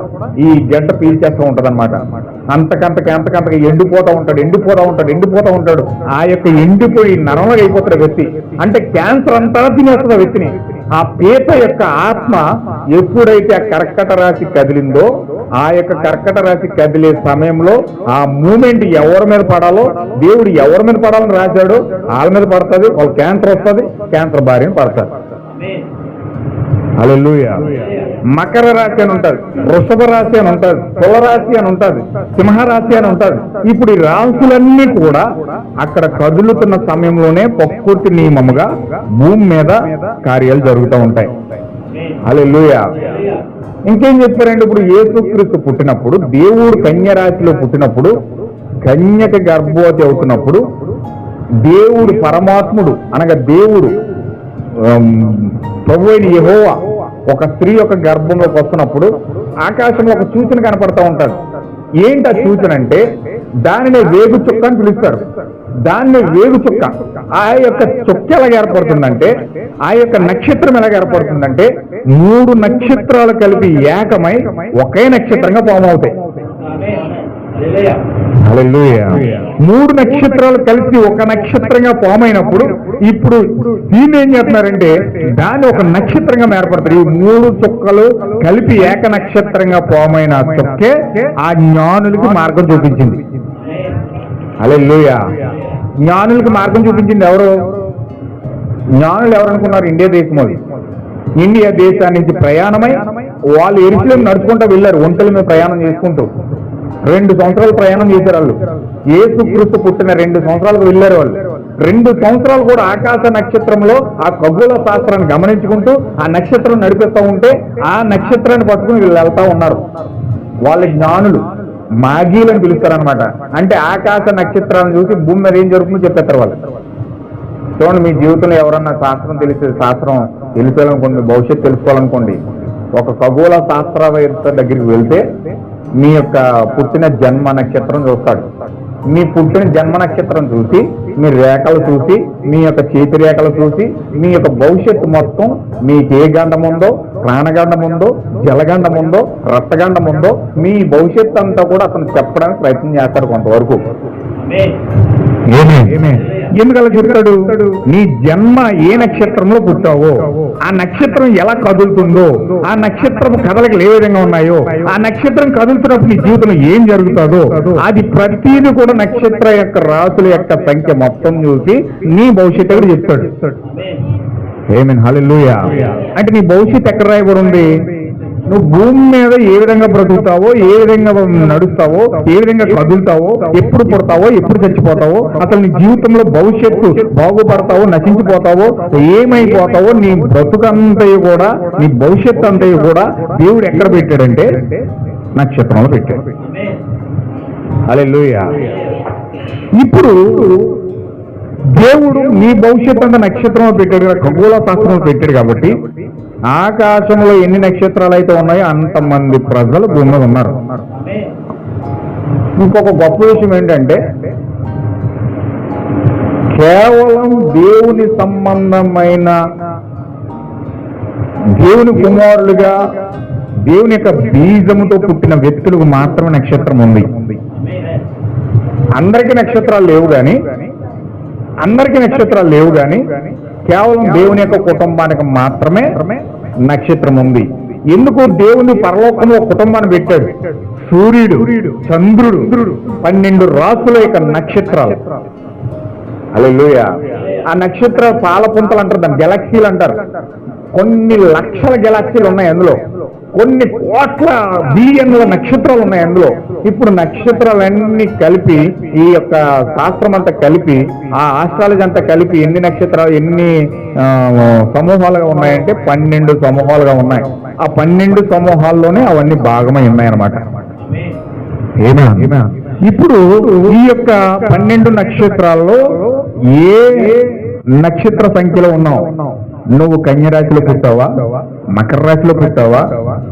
ఈ గడ్డ పీల్చేస్తూ ఉంటది అనమాట. అంతకంతకి ఎండిపోతూ ఉంటాడు. ఆ యొక్క ఎండిపోయి నరంలో అయిపోతాడు వ్యక్తి. అంటే క్యాన్సర్ అంతా తినేస్తుంది వ్యక్తిని. ఆ పీత యొక్క ఆత్మ ఎప్పుడైతే ఆ కర్కట రాశి కదిలిందో, ఆ యొక్క కర్కట రాశి కదిలే సమయంలో ఆ మూమెంట్ ఎవరి మీద పడాలో, దేవుడు ఎవరి మీద పడాలని రాశాడో వాళ్ళ మీద పడుతుంది. వాళ్ళు క్యాన్సర్ వస్తుంది, క్యాన్సర్ బారిన పడతారు. హల్లెలూయా. మకర రాశి అని ఉంటుంది, వృషభ రాశి అని ఉంటుంది, తులరాశి అని ఉంటుంది, సింహరాశి అని ఉంటుంది. ఇప్పుడు ఈ రాశులన్నీ కూడా అక్కడ కదులుతున్న సమయంలోనే ప్రకృతి నియమముగా భూమి మీద కార్యాలు జరుగుతూ ఉంటాయి. హల్లెలూయా. ఇంకేం చెప్పారంటే, ఇప్పుడు యేసుక్రీస్తు పుట్టినప్పుడు, దేవుడు కన్య రాశిలో పుట్టినప్పుడు, కన్యక గర్భవతి అవుతున్నప్పుడు, దేవుడు పరమాత్ముడు అనగా దేవుడు ప్రభు అయిన యెహోవా ఒక స్త్రీ యొక్క గర్భంలోకి వస్తున్నప్పుడు ఆకాశంలో ఒక సూచన కనపడతా ఉంటాడు. ఏంటి ఆ సూచన అంటే దానిని వేగు చుక్క అని పిలుస్తారు. దాన్ని వేగు చుక్క. ఆ యొక్క చుక్క ఎలాగ ఏర్పడుతుందంటే, ఆ యొక్క నక్షత్రం ఎలాగ ఏర్పడుతుందంటే 3 నక్షత్రాలు కలిపి ఏకమై ఒకే నక్షత్రంగా ఫామ్ అవుతాయి. హల్లెలూయా. 3 నక్షత్రాలు కలిసి ఒక నక్షత్రంగా ఫామ్ అయినప్పుడు ఇప్పుడు దీన్ని ఏం చేస్తున్నారంటే దాన్ని ఒక నక్షత్రంగా ఏర్పడతారు. ఈ 3 చుక్కలు కలిపి ఏక నక్షత్రంగా ఫామ్ అయిన చుక్కే ఆ జ్ఞానులకి మార్గం చూపించింది. హల్లెలూయా. జ్ఞానులకి మార్గం చూపించింది ఎవరు? జ్ఞానులు ఎవరనుకున్నారు? ఇండియా దేశం. అది ఇండియా దేశాన్ని నుంచి ప్రయాణమై వాళ్ళు ఎరుసలేం నడుచుకుంటూ వెళ్ళారు. ఒంటెల మీద ప్రయాణం చేసుకుంటూ 2 సంవత్సరాలు ప్రయాణం చేశారు వాళ్ళు. యేసుక్రీస్తు పుట్టిన 2 సంవత్సరాలకు వెళ్ళారు వాళ్ళు. 2 సంవత్సరాలు కూడా ఆకాశ నక్షత్రంలో ఆ ఖగోళ శాస్త్రాన్ని గమనించుకుంటూ ఆ నక్షత్రం నడిపిస్తూ ఉంటే ఆ నక్షత్రాన్ని పట్టుకుని వీళ్ళు వెళ్తా ఉన్నారు. వాళ్ళ జ్ఞానులు మాగీలని పిలుస్తారనమాట. అంటే ఆకాశ నక్షత్రాలను చూసి భూమి మీద ఏం జరుగుతుందో చెప్పేస్తారు వాళ్ళు. చూడండి, మీ జీవితంలో ఎవరన్నా శాస్త్రం తెలుసుకోవాలనుకోండి, మీ భవిష్యత్తు తెలుసుకోవాలనుకోండి, ఒక ఖగోళ శాస్త్రవేత్త దగ్గరికి వెళ్తే మీ యొక్క పుట్టిన జన్మ నక్షత్రం చూస్తాడు. మీ పుట్టిన జన్మ నక్షత్రం చూసి, మీ రేఖలు చూసి, మీ యొక్క చేతి రేఖలు చూసి, మీ యొక్క భవిష్యత్తు మొత్తం మీకు ఏ గండం ఉందో, ప్రాణగండం ఉందో, జలగండం ఉందో, రక్తగండం ఉందో, మీ భవిష్యత్తు అంతా కూడా అతను చెప్పడానికి ప్రయత్నం చేస్తాడు కొంతవరకు. ఎందుకలా చెప్తాడు? నీ జన్మ ఏ నక్షత్రంలో పుట్టావో, ఆ నక్షత్రం ఎలా కదులుతుందో, ఆ నక్షత్రం కదలికలు ఏ విధంగా ఉన్నాయో, ఆ నక్షత్రం కదులుతున్నప్పుడు నీ జీవితంలో ఏం జరుగుతుందో, అది ప్రతిదీ కూడా నక్షత్ర యొక్క రాసుల యొక్క సంఖ్య మొత్తం చూసి నీ భవిష్యత్తు కూడా చెప్తాడు. ఆమేన్. హల్లెలూయా. అంటే నీ భవిష్యత్తు ఎక్కడ రాయబడి ఉంది? నువ్వు భూమి మీద ఏ విధంగా బ్రతుకుతావో, ఏ విధంగా నడుస్తావో, ఏ విధంగా కదులుతావో, ఎప్పుడు పుడతావో, ఎప్పుడు చచ్చిపోతావో, అసలు నీ జీవితంలో భవిష్యత్తు బాగుపడతావో, నశించిపోతావో, ఏమైపోతావో, నీ బ్రతుకంతయు కూడా, నీ భవిష్యత్తు అంతయు కూడా దేవుడు ఎక్కడ పెట్టాడంటే నక్షత్రంలో పెట్టాడు. హల్లెలూయా. ఇప్పుడు దేవుడు నీ భవిష్యత్తు అంతా నక్షత్రంలో పెట్టాడు, ఖగోళ శాస్త్రంలో పెట్టాడు. కాబట్టి ఆకాశంలో ఎన్ని నక్షత్రాలు అయితే ఉన్నాయో అంతమంది ప్రజలు భూమి మీద ఉన్నారు. ఇంకొక గొప్ప విషయం ఏంటంటే కేవలం దేవుని సంబంధమైన దేవుని కుమారులుగా దేవుని యొక్క బీజముతో పుట్టిన వ్యక్తులకు మాత్రమే నక్షత్రం ఉంది. అందరికీ నక్షత్రాలు లేవు కానీ కేవలం దేవుని యొక్క కుటుంబానికి మాత్రమే నక్షత్రం ఉంది. ఎందుకు? దేవుని పరలోకంలో కుటుంబాన్ని పెట్టాడు. సూర్యుడు, చంద్రుడు, 12 రాసుల యొక్క నక్షత్రాలు. హల్లెలూయా. ఆ నక్షత్ర పాలపుంతలు అంటారు, దాన్ని గెలాక్సీలు అంటారు. కొన్ని లక్షల గెలాక్సీలు ఉన్నాయి అందులో, కొన్ని కోట్ల బిలియన్ల నక్షత్రాలు ఉన్నాయి అందులో. ఇప్పుడు నక్షత్రాలన్నీ కలిపి ఈ యొక్క శాస్త్రం అంతా కలిపి, ఆ ఆస్ట్రాలజీ అంతా కలిపి ఎన్ని నక్షత్రాలు, ఎన్ని సమూహాలుగా ఉన్నాయంటే 12 సమూహాలుగా ఉన్నాయి. ఆ 12 సమూహాల్లోనే అవన్నీ భాగమై ఉన్నాయన్నమాట. ఇప్పుడు ఈ యొక్క 12 నక్షత్రాల్లో ఏ నక్షత్ర సంఖ్యలో ఉన్నావు? నువ్వు కన్యరాశిలో పుట్టావా, మకర రాశిలో పుట్టావా,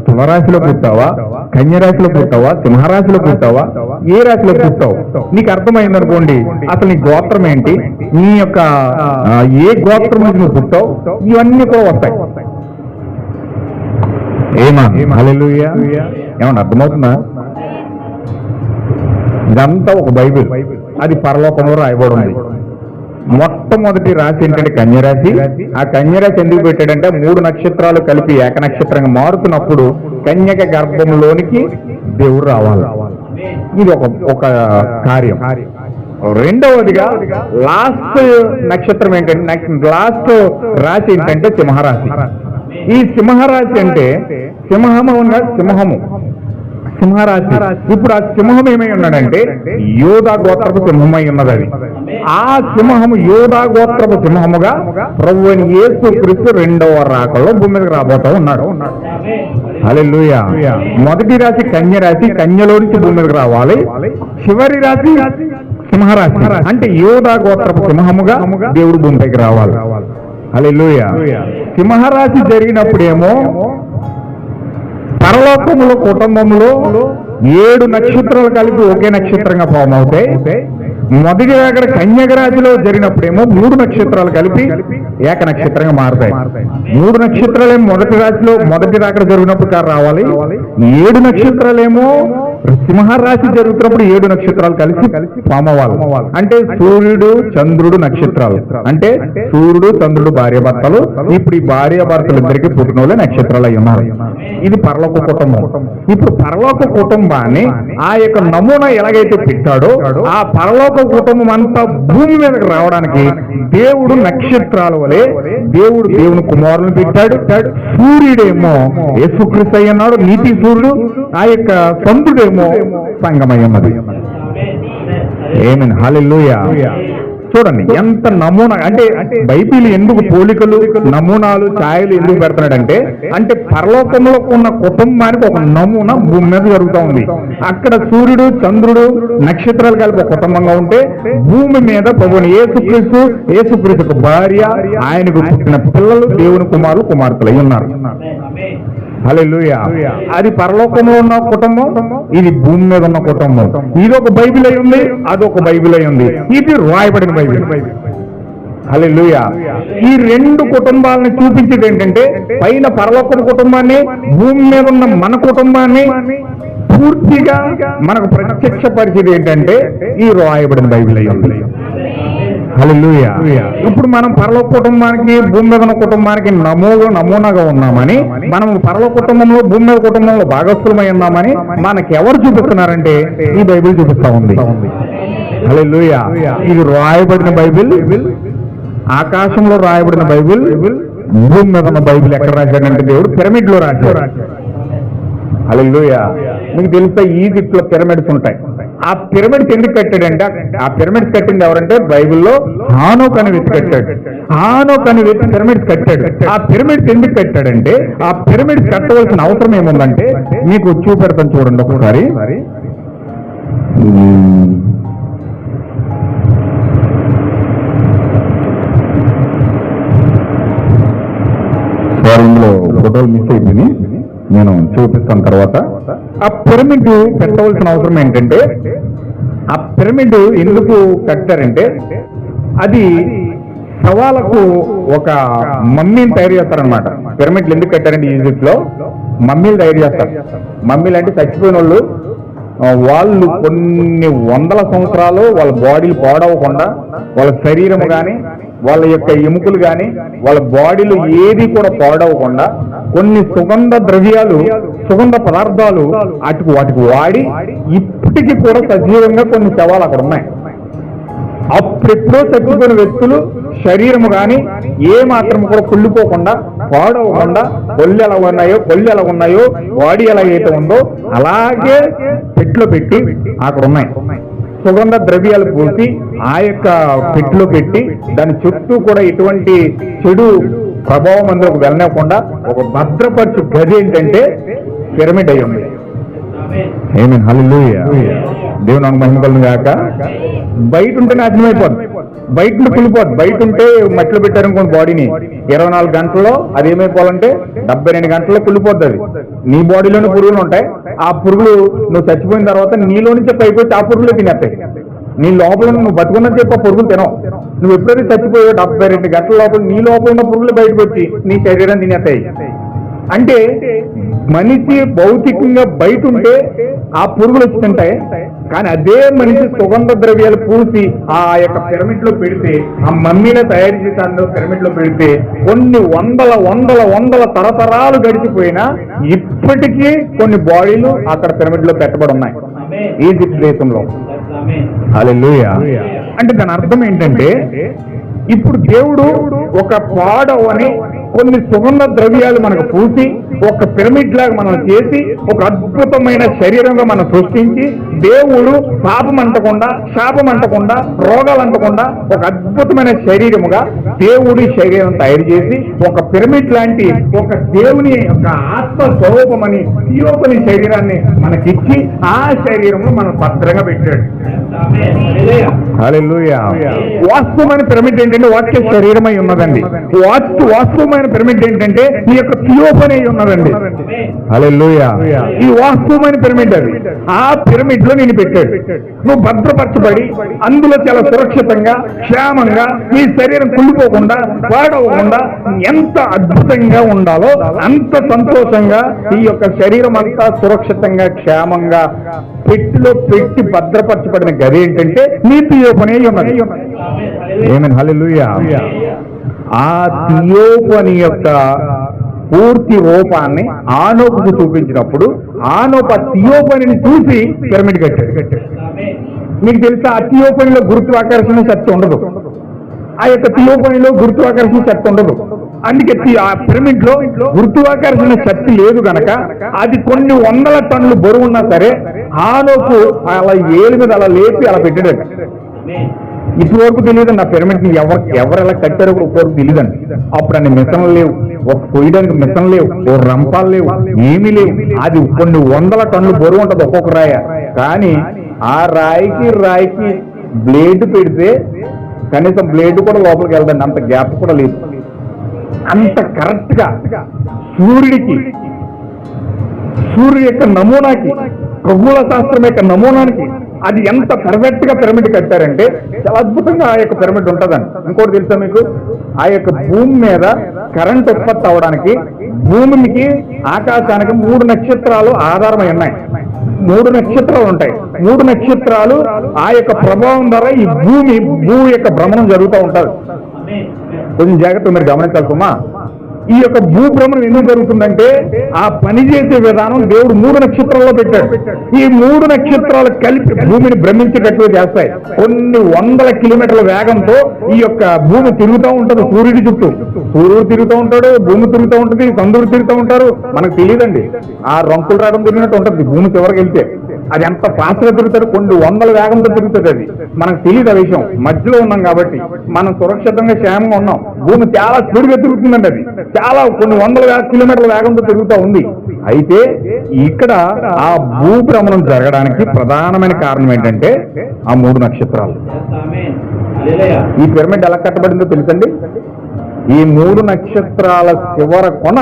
తులరాశిలో పుట్టావా, కన్యరాశిలో పుట్టావా, సింహరాశిలో పుట్టావా, ఏ రాశిలో పుట్టావు? నీకు అర్థమైంది అనుకోండి, అసలు నీ గోత్రం ఏంటి, నీ యొక్క ఏ గోత్రం నుంచి నువ్వు పుట్టావు, ఇవన్నీ కూడా వస్తాయి. హల్లెలూయా. ఏమన్నా అర్థమవుతుందా? ఇదంతా ఒక బైబిల్, అది పరలోకంలో రాయబడి ఉంది. మొట్టమొదటి రాశి ఏంటంటే కన్యరాశి. ఆ కన్యరాశి ఎందుకు పెట్టాడంటే 3 నక్షత్రాలు కలిపి ఏక నక్షత్రంగా మారుతున్నప్పుడు కన్యక గర్భంలోనికి దేవుడు రావాలి. ఇది ఒక కార్యం. రెండవదిగా లాస్ట్ నక్షత్రం ఏంటంటే, లాస్ట్ రాశి ఏంటంటే సింహరాశి. ఈ సింహరాశి అంటే సింహరాశి. ఇప్పుడు ఆ సింహం ఏమై ఉన్నాడంటే యోధా గోత్రపు సింహమై ఉన్నది. అది ఆ సింహము యోధా గోత్రపు సింహముగా ప్రభువైన యేసుక్రీస్తు 2వ రాకల్లో భూమి మీదకి రాబోతా ఉన్నాడు. హల్లెలూయా. మొదటి రాశి కన్యరాశి, కన్యలో నుంచి భూమి మీదకి రావాలి. చివరి రాశి సింహరాశి, అంటే యోధా గోత్రపు సింహముగా దేవుడు భూమిపైకి రావాలి. హల్లెలూయా. సింహరాశి జరిగినప్పుడేమో పరలోకములో కుటుంబంలో 7 నక్షత్రాలు కలిపి ఒకే నక్షత్రంగా ఫామ్ అవుతాయి. మొదటి రాకడ కన్యక రాశిలో జరిగినప్పుడేమో 3 నక్షత్రాలు కలిపి ఏక నక్షత్రంగా మారుతాయి. 3 నక్షత్రాలేమో మొదటి రాకడ జరిగినప్పుడు రావాలి. 7 నక్షత్రాలేమో సింహరాశి జరుగుతున్నప్పుడు 7 నక్షత్రాలు కలిసి ఫామ్ అవ్వాలి. అంటే సూర్యుడు చంద్రుడు నక్షత్రాలు, అంటే సూర్యుడు చంద్రుడు భార్యాభర్తలు. ఇప్పుడు ఈ భార్యాభర్తలు ఇద్దరికి పుట్టినోళ్ళే నక్షత్రాలు అయి ఉన్నారు. ఇది పరలోక కుటుంబం. ఇప్పుడు పరలోక కుటుంబాన్ని ఆ యొక్క నమూనా ఎలాగైతే పెట్టాడో ఆ పరలోక కుటుంబం అంతా భూమి మీదకి రావడానికి దేవుడు నక్షత్రాల వలె దేవుని కుమారులను పెట్టాడు. సూర్యుడేమో యేసుక్రీస్తు అయి ఉన్నాడు, నీతి సూర్యుడు. ఆ యొక్క చంద్రుడేమో సంగమై ఉన్నది. ఆమేన్, హల్లెలూయా. చూడండి ఎంత నమూనా. అంటే బైబిల్ ఎందుకు పోలికలు, నమూనాలు, ఛాయలు ఎందుకు పెడుతున్నాడంటే అంటే పరలోకంలో ఉన్న కుటుంబానికి ఒక నమూనా భూమి మీద జరుగుతూ ఉంది. అక్కడ సూర్యుడు చంద్రుడు నక్షత్రాలు కలిపి ఒక కుటుంబంగా ఉంటే భూమి మీద ప్రభువుని యేసుక్రీస్తుకు భార్య, ఆయనకు పుట్టిన పిల్లలు దేవుని కుమారులు కుమార్తెలు అయి ఉన్నారు. హల్లెలూయా. అది పరలోకంలో ఉన్న కుటుంబం, ఇది భూమి మీద ఉన్న కుటుంబం. ఇది ఒక బైబిల్ అయి ఉంది, అదొక బైబిల్ అయి ఉంది. ఇది రాయబడిన బైబిల్. హల్లెలూయా. ఈ 2 కుటుంబాలను చూపించేది ఏంటంటే పైన పరలోక కుటుంబాన్ని, భూమి మీద ఉన్న మన కుటుంబాన్ని పూర్తిగా మనకు ప్రత్యక్షపరిచేది ఏంటంటే ఈ రాయబడిన బైబిల్ అయి ఉంది. హల్లెలూయా. ఇప్పుడు మనం పరలోక కుటుంబానికి భూమి మీద ఉన్న కుటుంబానికి నమూనాగా ఉన్నామని, మనం పరలోక కుటుంబంలో భూమి మీద కుటుంబంలో భాగస్థులమై ఉన్నామని మనకి ఎవరు చూపిస్తున్నారంటే ఈ బైబిల్ చూపిస్తా ఉంది. హల్లెలూయా. ఇది రాయబడిన బైబిల్, ఆకాశంలో రాయబడిన బైబిల్. భూమి మీద ఉన్న బైబిల్ ఎక్కడ రాశాడంటే దేవుడు పిరమిడ్ లో రాశాడు. హల్లెలూయా. మీకు తెలుసా ఈజిప్ట్ లో పిరమిడ్స్ ఉంటాయి. ఆ పిరమిడ్స్ ఎందుకు కట్టాడంటే ఆ పిరమిడ్స్ కట్టింది ఎవరంటే బైబిల్లో హానోక్ అనే వ్యక్తి కట్టాడు. హానోక్ అనే వ్యక్తి పిరమిడ్స్ కట్టాడు. ఆ పిరమిడ్స్ ఎందుకు కట్టాడంటే ఆ పిరమిడ్స్ కట్టవలసిన అవసరం ఏముందంటే మీకు చూపెడతాను చూడండి ఒకసారి. ఇందులో ఫోటోలు మిస్ అయిపోయి నేను చూపిస్తాను తర్వాత. ఆ పిరమిడ్ పెట్టవలసిన అవసరం ఏంటంటే ఆ పిరమిడ్ ఎందుకు కట్టారంటే అది శవాలకు ఒక మమ్మీని తయారు చేస్తారనమాట. పిరమిడ్లు ఎందుకు కట్టారంటే ఈజిప్ట్ లో మమ్మీలు తయారు చేస్తారు. మమ్మీలు అంటే చచ్చిపోయిన వాళ్ళు కొన్ని వందల సంవత్సరాలు వాళ్ళ బాడీలు పాడవకుండా, వాళ్ళ శరీరం కానీ వాళ్ళ యొక్క ఎముకలు కానీ వాళ్ళ బాడీలు ఏది కూడా పాడవకుండా కొన్ని సుగంధ ద్రవ్యాలు, సుగంధ పదార్థాలు వాటికి వాడి ఇప్పటికీ కూడా సజీవంగా కొన్ని శవాలు అక్కడ ఉన్నాయి. అప్పుడెప్పుడో చచ్చిపోయిన వ్యక్తులు శరీరము కానీ ఏ మాత్రం కూడా కుళ్ళిపోకుండా, పాడవకుండా, కొల్లు ఎలా ఉన్నాయో బాడీ ఎలాగైతే ఉందో అలాగే పెట్టులో పెట్టి అక్కడ ఉన్నాయి. సుగంధ ద్రవ్యాలు పూసి ఆ యొక్క పెట్టులో పెట్టి దాని చుట్టూ కూడా ఎటువంటి చెడు ప్రభావం అందులోకి వెళ్ళనివ్వకుండా ఒక భద్రపరచు గది ఏంటంటే పిరమిడ్ అయి ఉంది. ఆమేన్, హల్లెలూయా. దేవుని మహిమ కలుగును గాక. బయట ఉంటే నాశనమైపోద్ది, బయట ఉంటే కుళ్ళిపోద్ది. బయట ఉంటే మట్టిలో పెట్టారనుకోండి బాడీని 24 గంటల్లో అది ఏమైపోవాలంటే 72 గంటల్లో కుళ్ళిపోద్ది. అది నీ బాడీలోనే పురుగులు ఉంటాయి. ఆ పురుగులు నువ్వు చచ్చిపోయిన తర్వాత నీలో నుంచి పైకి వచ్చి ఆ పురుగులు తినేస్తాయి. నీ లోపల నువ్వు బతుకున్నది చెప్పి ఆ పురుగులు తినవు. నువ్వు ఎప్పుడైతే చచ్చిపోయావు 72 గంటల లోపల నీ లోపల ఉన్న పురుగులు బయటకు వచ్చి నీ శరీరం తినేస్తాయి. అంటే మనిషి భౌతికంగా బయట ఉంటే ఆ పురుగులు వచ్చి తింటాయి. కానీ అదే మనిషి సుగంధ ద్రవ్యాలు పూసి ఆ యొక్క పిరమిడ్ లో పెడితే, ఆ మమ్మీలో తయారు చేసి అందులో పిరమిడ్ లో పెడితే కొన్ని వందల తరతరాలు గడిచిపోయినా ఇప్పటికీ కొన్ని బాడీలు అక్కడ పిరమిడ్ లో పెట్టబడి ఉన్నాయి ఈజిప్ట్ దేశంలో. హల్లెలూయా. అంటే దాని అర్థం ఏంటంటే ఇప్పుడు దేవుడు ఒక పాడవని కొన్ని సుగంధ ద్రవ్యాలు మనకు పూసి ఒక పిరమిడ్ లాగా మనం చేసి ఒక అద్భుతమైన శరీరంగా మనం సృష్టించి దేవుడు పాపం అంటకుండా శాపం అంటకుండా రోగాలు అంటకుండా ఒక అద్భుతమైన శరీరముగా దేవుడి శరీరం తయారు చేసి ఒక పిరమిడ్ లాంటి ఒక దేవుని యొక్క ఆత్మ స్వరూపమని థియోపని శరీరాన్ని మనకిచ్చి ఆ శరీరంలో మనం భద్రంగా పెట్టాడు. హల్లెలూయా. వాస్తవమైన పిరమిడ్ ఏంటంటే వాక్య శరీరమై ఉన్నదండి. వాస్తవమైన పిరమిడ్ ఏంటంటే ఈ యొక్క థియోపని ఉన్నదండి. హల్లెలూయా. ఈ వాస్తవమైన పిరమిడ్ అది. ఆ పిరమిడ్ లో నేను పెట్టాడు. నువ్వు భద్రపరచబడి అందులో చాలా సురక్షితంగా క్షేమంగా ఈ శరీరం కుళ్ళిపోకుండా పాడవకుండా ఎంత అద్భుతంగా ఉండాలో అంత సంతోషంగా ఈ యొక్క శరీరం అంతా సురక్షితంగా క్షేమంగా పెట్టిలో పెట్టి భద్రపరచబడిన గది ఏంటంటే నీ థియోపని ఉన్నది. ఆమేన్. హల్లెలూయా. ఆ థియోపని యొక్క పూర్తి రూపాన్ని ఆనోపుకు చూపించినప్పుడు ఆనోపు ఆ థియోపనిని చూసి పిరమిడ్ కట్టాడు. మీకు తెలుసా ఆ థియోపనిలో గురుత్వాకర్షణ శక్తి ఉండదు. ఆ యొక్క థియోపనిలో గురుత్వాకర్షణ శక్తి ఉండదు. అందుకే ఆ పిరమిడ్ లో గురుత్వాకర్షణ శక్తి లేదు గనక అది కొన్ని వందల టన్నులు బరువు ఉన్నా సరే ఆనోపు అలా ఏలు మీద అలా లేపి అలా పెట్టాడు. ఇప్పటి వరకు తెలియదండి ఆ పిరమిడ్ ఎవరు ఎలా కట్టారో వరకు తెలియదండి. అప్పుడు అన్ని మిషన్లు లేవు, ఒక పోయడానికి మిషన్ లేవు, ఓ రంపాలు లేవు, ఏమీ లేవు. అది కొన్ని వందల టన్నులు బరువు ఉంటుంది ఒక్కొక్క రాయ. కానీ ఆ రాయికి బ్లేడ్ పెడితే కనీసం బ్లేడ్ కూడా లోపలికి వెళ్దండి, అంత గ్యాప్ కూడా లేదు. అంత కరెక్ట్ గా సూర్యుడి యొక్క నమూనాకి ఖగోళ శాస్త్రం యొక్క నమూనానికి అది ఎంత పర్ఫెక్ట్ గా పిరమిడ్ కట్టారంటే చాలా అద్భుతంగా ఆ యొక్క పిరమిడ్ ఉంటుందండి. ఇంకోటి తెలుసా మీకు, ఆ యొక్క భూమి మీద కరెంట్ ఉత్పత్తి అవడానికి భూమికి ఆకాశానికి 3 నక్షత్రాలు ఆధారమై ఉన్నాయి. 3 నక్షత్రాలు ఉంటాయి. 3 నక్షత్రాలు ఆ యొక్క ప్రభావం ద్వారా ఈ భూమి యొక్క భ్రమణం జరుగుతూ ఉంటుంది. కొంచెం జాగ్రత్తగా మీరు గమనించాల్సమ్మా. ఈ యొక్క భూభ్రమణం ఎందుకు జరుగుతుందంటే ఆ పనిచేసే విధానం దేవుడు 3 నక్షత్రాల్లో పెట్టాడు. ఈ 3 నక్షత్రాలు కలిపి భూమిని భ్రమించేటట్లు చేస్తాయి. కొన్ని వందల కిలోమీటర్ల వేగంతో ఈ యొక్క భూమి తిరుగుతూ ఉంటుంది. సూర్యుడి చుట్టూ సూర్యుడు తిరుగుతూ ఉంటాడు, భూమి తిరుగుతూ ఉంటుంది, చంద్రుడు తిరుగుతూ ఉంటారు. మనకు తెలియదండి. ఆ రంకులు రావడం తిరిగినట్టు ఉంటుంది. భూమి చివరికి వెళ్తే అది ఎంత ఫాస్ట్ గా తిరుగుతాడు, కొన్ని వందల వేగంతో తిరుగుతుంది. అది మనకు తెలియదు ఆ విషయం. మధ్యలో ఉన్నాం కాబట్టి మనం సురక్షితంగా క్షేమంగా ఉన్నాం. భూమి చాలా స్పీడ్గా తిరుగుతుందండి. అది చాలా కొన్ని వందల కిలోమీటర్ల వేగంతో తిరుగుతూ ఉంది. అయితే ఇక్కడ ఆ భూభ్రమణం జరగడానికి ప్రధానమైన కారణం ఏంటంటే ఆ 3 నక్షత్రాలు. ఈ పిరమిడ్ ఎలా కట్టబడిందో తెలుసండి. ఈ 3 నక్షత్రాల చివర కొన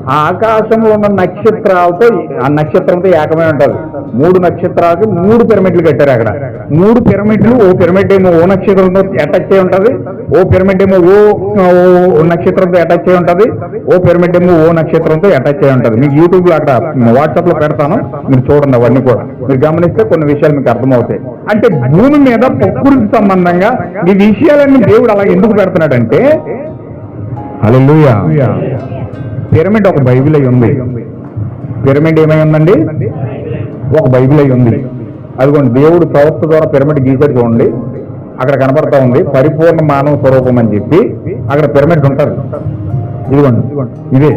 ఆ ఆకాశంలో ఉన్న నక్షత్రాలతో ఆ నక్షత్రంతో ఏకమై ఉంటుంది. 3 నక్షత్రాలకి 3 పిరమిడ్లు కట్టారు. అక్కడ 3 పిరమిడ్లు, ఓ పిరమిడ్ ఏమో ఓ నక్షత్రంతో అటాచ్ అయి ఉంటుంది, ఓ పిరమిడ్ ఏమో ఓ నక్షత్రంతో అటాచ్ అయి ఉంటుంది, ఓ పిరమిడ్ ఏమో ఓ నక్షత్రంతో అటాచ్ అయి ఉంటుంది. మీకు యూట్యూబ్ లో అక్కడ వాట్సాప్ లో పెడతాను, మీరు చూడండి. అవన్నీ కూడా మీరు గమనిస్తే కొన్ని విషయాలు మీకు అర్థమవుతాయి. అంటే భూమి మీద ప్రకృతి సంబంధంగా ఈ విషయాలన్నీ దేవుడు అలా ఎందుకు పెడుతున్నాడంటే, హల్లెలూయా, పిరమిడ్ ఒక బైబిల్ అయి ఉంది. పిరమిడ్ ఏమై ఉందండి? ఒక బైబిల్ అయి ఉంది. అదిగోండి, దేవుడు ప్రవక్త ద్వారా పిరమిడ్ గీసాడు చూడండి, అక్కడ కనపడతా ఉంది పరిపూర్ణ మానవ స్వరూపం అని చెప్పి. అక్కడ పిరమిడ్ ఉంటుంది. ఇదిగోండి, ఇదే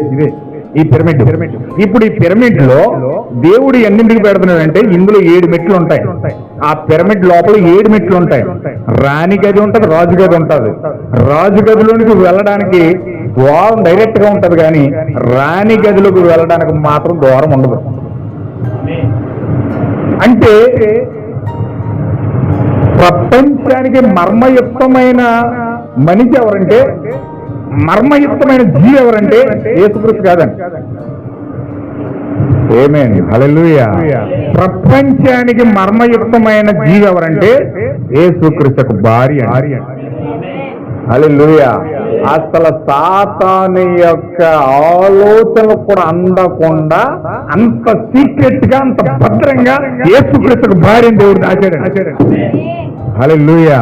ఈ పిరమిడ్. ఇప్పుడు ఈ పిరమిడ్ లో దేవుడు ఎన్నింటికి పెడుతున్నాడంటే ఇందులో 7 మెట్లు ఉంటాయి. ఆ పిరమిడ్ లోపల 7 మెట్లు ఉంటాయి. రాణి గది ఉంటుంది, రాజు గది ఉంటుంది. రాజు గదిలోనికి వెళ్ళడానికి ద్వారం డైరెక్ట్ గా ఉంటది, కానీ రాణి గదిలోకి వెళ్ళడానికి మాత్రం ద్వారం ఉండదు. అంటే ప్రపంచానికి మర్మయుక్తమైన మనిషి ఎవరంటే, మర్మయుక్తమైన జీవి ఎవరంటే యేసుక్రీస్తు కాదండి. ఆమేన్, హల్లెలూయా. ప్రపంచానికి మర్మయుక్తమైన జీవి ఎవరంటే యేసుక్రీస్తుకు భార్య. హల్లెలూయా. అసలు సాతాను యొక్క ఆలోచనలు కూడా అందకుండా అంత సీక్రెట్ గా అంత భద్రంగా యేసుక్రీస్తుకు భార్యను దేవుడు దాచాడు. హల్లెలూయా.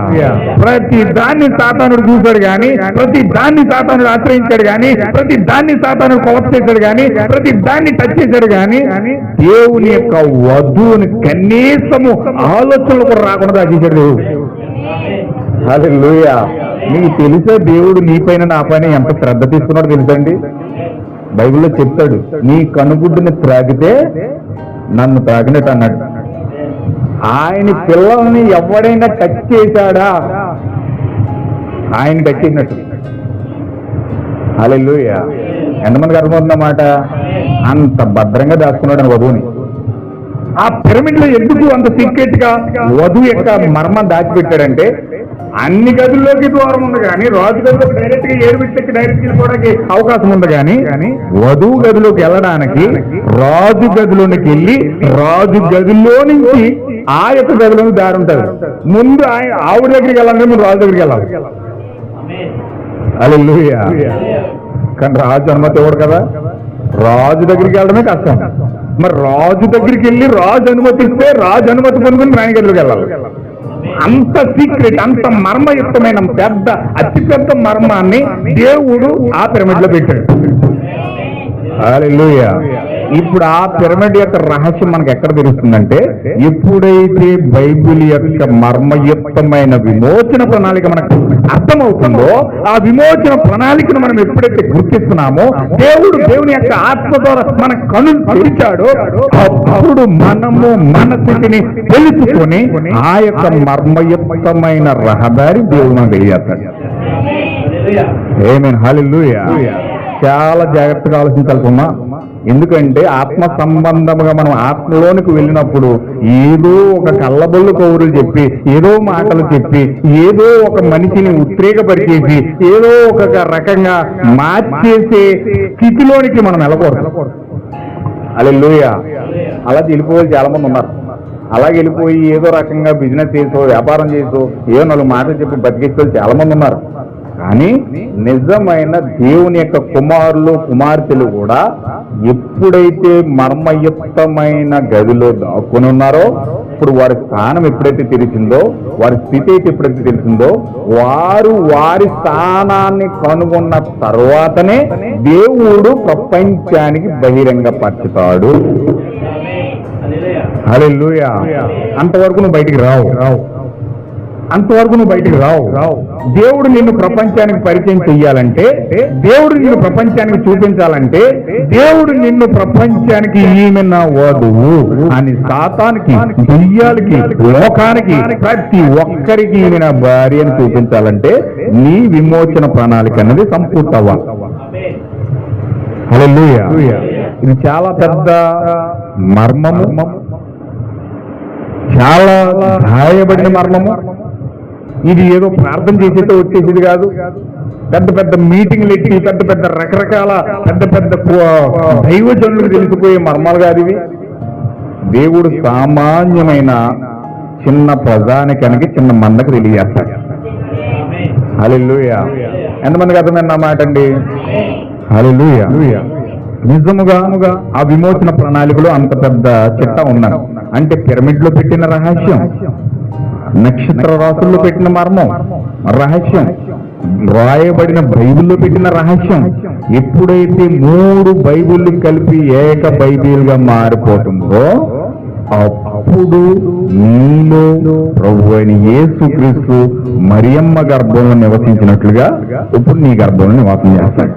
ప్రతి దాన్ని సాతానుడు చూశాడు కానీ, ప్రతి దాన్ని సాతానుడు ఆశ్రయించాడు కానీ, ప్రతి దాన్ని సాతానుడు కొలత చేశాడు కానీ, ప్రతి దాన్ని టచ్ చేశాడు కానీ దేవుని యొక్క వధువుని కనీసము ఆలోచనలు కూడా రాకుండా దాచేశాడు దేవుడు. హల్లెలూయా. నీకు తెలుసా దేవుడు నీ పైన నా పైన ఎంత శ్రద్ధ తీసుకున్నాడో తెలుసండి? బైబిల్లో చెప్తాడు, నీ కనుగుడ్డుని త్రాగితే నన్ను త్రాగినట్టు అన్నాడు. ఆయన పిల్లల్ని ఎవడైనా టచ్ చేశాడా? ఆయన టచ్ చేసినట్టు. హల్లెలూయా. ఎంతమందికి అర్థమవుతుందన్నమాట? అంత భద్రంగా దాచుకున్నాడు అని వధువుని. ఆ పిరమిడ్ లో ఎందుకు అంత సీక్రెట్ గా వధువు యొక్క మర్మం దాచిపెట్టాడంటే, అన్ని గదుల్లోకి ద్వారం ఉంది కానీ రాజు గదిలో డైరెక్ట్ గా ఏడుబెట్టి డైరెక్ట్ వెళ్ళిపోవడానికి అవకాశం ఉంది కానీ వధువు గదిలోకి వెళ్ళడానికి రాజు గదిలోనికి వెళ్ళి రాజు గదిలో నుంచి ఆ యొక్క గదిలోకి దారి ఉంటుంది. ముందు ఆవిడ దగ్గరికి వెళ్ళాలంటే ముందు రాజు దగ్గరికి వెళ్ళాలి. హల్లెలూయా. కానీ రాజు అనుమతి ఇవ్వడు కదా, రాజు దగ్గరికి వెళ్ళడమే కష్టం. మరి రాజు దగ్గరికి వెళ్ళి రాజు అనుమతిస్తే రాజు అనుమతి పొందుకుని రాణి గదిలోకి వెళ్ళాలి. అంత సీక్రెట్, అంత మర్మయుక్తమైన అతిపెద్ద మర్మాన్ని దేవుడు ఆ పిరమిడ్ లో పెట్టాడు. హల్లెలూయా. ఇప్పుడు ఆ పిరమిడ్ యొక్క రహస్యం మనకు ఎక్కడ తెలుస్తుందంటే, ఎప్పుడైతే బైబిల్ యొక్క మర్మయుక్తమైన విమోచన ప్రణాళిక మనకు అర్థమవుతుందో, ఆ విమోచన ప్రణాళికను మనం ఎప్పుడైతే గుర్తిస్తున్నామో, దేవుని యొక్క ఆత్మ ద్వారా మన కనులు తెరిచాడో, అప్పుడు మనము మన స్థితిని తెలుసుకొని ఆ యొక్క మర్మయుక్తమైన రహదారి దేవుడు మనకు తెలియజేస్తాడు. ఆమేన్. హల్లెలూయా. చాలా జాగ్రత్తగా ఆలోచించాల్సిన, ఎందుకంటే ఆత్మ సంబంధముగా మనం ఆత్మలోనికి వెళ్ళినప్పుడు ఏదో ఒక కళ్ళబొల్లు కౌరులు చెప్పి, ఏదో మాటలు చెప్పి, ఏదో ఒక మనిషిని ఉద్రేకపరిచేసి, ఏదో ఒక రకంగా మార్చేసే స్థితిలోనికి మనం వెళ్ళకూడదు. హల్లెలూయా. అలా వెళ్ళిపోవాలి చాలా మంది ఉన్నారు. అలాగే వెళ్ళిపోయి ఏదో రకంగా బిజినెస్ చేసో వ్యాపారం చేసో ఏదో 4 మాటలు చెప్పి బతికేసే చాలా మంది ఉన్నారు. కానీ నిజమైన దేవుని యొక్క కుమారులు కుమార్తెలు కూడా ఎప్పుడైతే మర్మయుక్తమైన గదిలో దాక్కుని ఉన్నారో, ఇప్పుడు వారి స్థానం ఎప్పుడైతే తెలిసిందో, వారి స్థితి అయితే ఎప్పుడైతే తెలిసిందో, వారు వారి స్థానాన్ని కనుగొన్న తర్వాతనే దేవుడు ప్రపంచానికి బహిరంగపరుచుతాడు. హల్లెలూయా. అంతవరకు నువ్వు బయటికి రావు. దేవుడు నిన్ను ప్రపంచానికి పరిచయం చెయ్యాలంటే, దేవుడు నిన్ను ప్రపంచానికి చూపించాలంటే, దేవుడు నిన్ను ప్రపంచానికి ఈమె నా వధువు అని సాతానికి, దెయ్యాలకి, లోకానికి, ప్రతి ఒక్కరికి ఈమె నా భార్య అని చూపించాలంటే నీ విమోచన ప్రణాళిక అనేది సంపూర్తి అవ్వాలి. హల్లెలూయా. ఇది చాలా పెద్ద మర్మము, చాలా గాయపడిన మర్మము. ఇది ఏదో ప్రార్థన చేసేతో వచ్చేసేది కాదు. పెద్ద పెద్ద మీటింగ్లు ఎట్టి పెద్ద రకరకాల పెద్ద దైవజనులకు తెలిసిపోయే మర్మాలు కాదు ఇవి. దేవుడు సామాన్యమైన చిన్న ప్రజానికానికి, చిన్న మందకు తెలియజేస్తాడు. హల్లెలూయా. ఎంతమందికి అర్థమైన మాట అండి? హల్లెలూయా. నిజముగా ఆ విమోచన ప్రణాళికలో అంత పెద్ద చిట్టా ఉన్నాను అంటే, పిరమిడ్ లో పెట్టిన రహస్యం, నక్షత్ర రాసుల్లో పెట్టిన మర్మం రహస్యం, రాయబడిన బైబిల్లో పెట్టిన రహస్యం, ఎప్పుడైతే 3 బైబిళ్ళు కలిపి ఏక బైబిల్ గా మారిపోతుందో, అప్పుడు నీలో ప్రభువైన యేసుక్రీస్తు మరియమ్మ గర్భంలో నివసించినట్లుగా ఇప్పుడు నీ గర్భంలో నివాసం చేస్తాడు.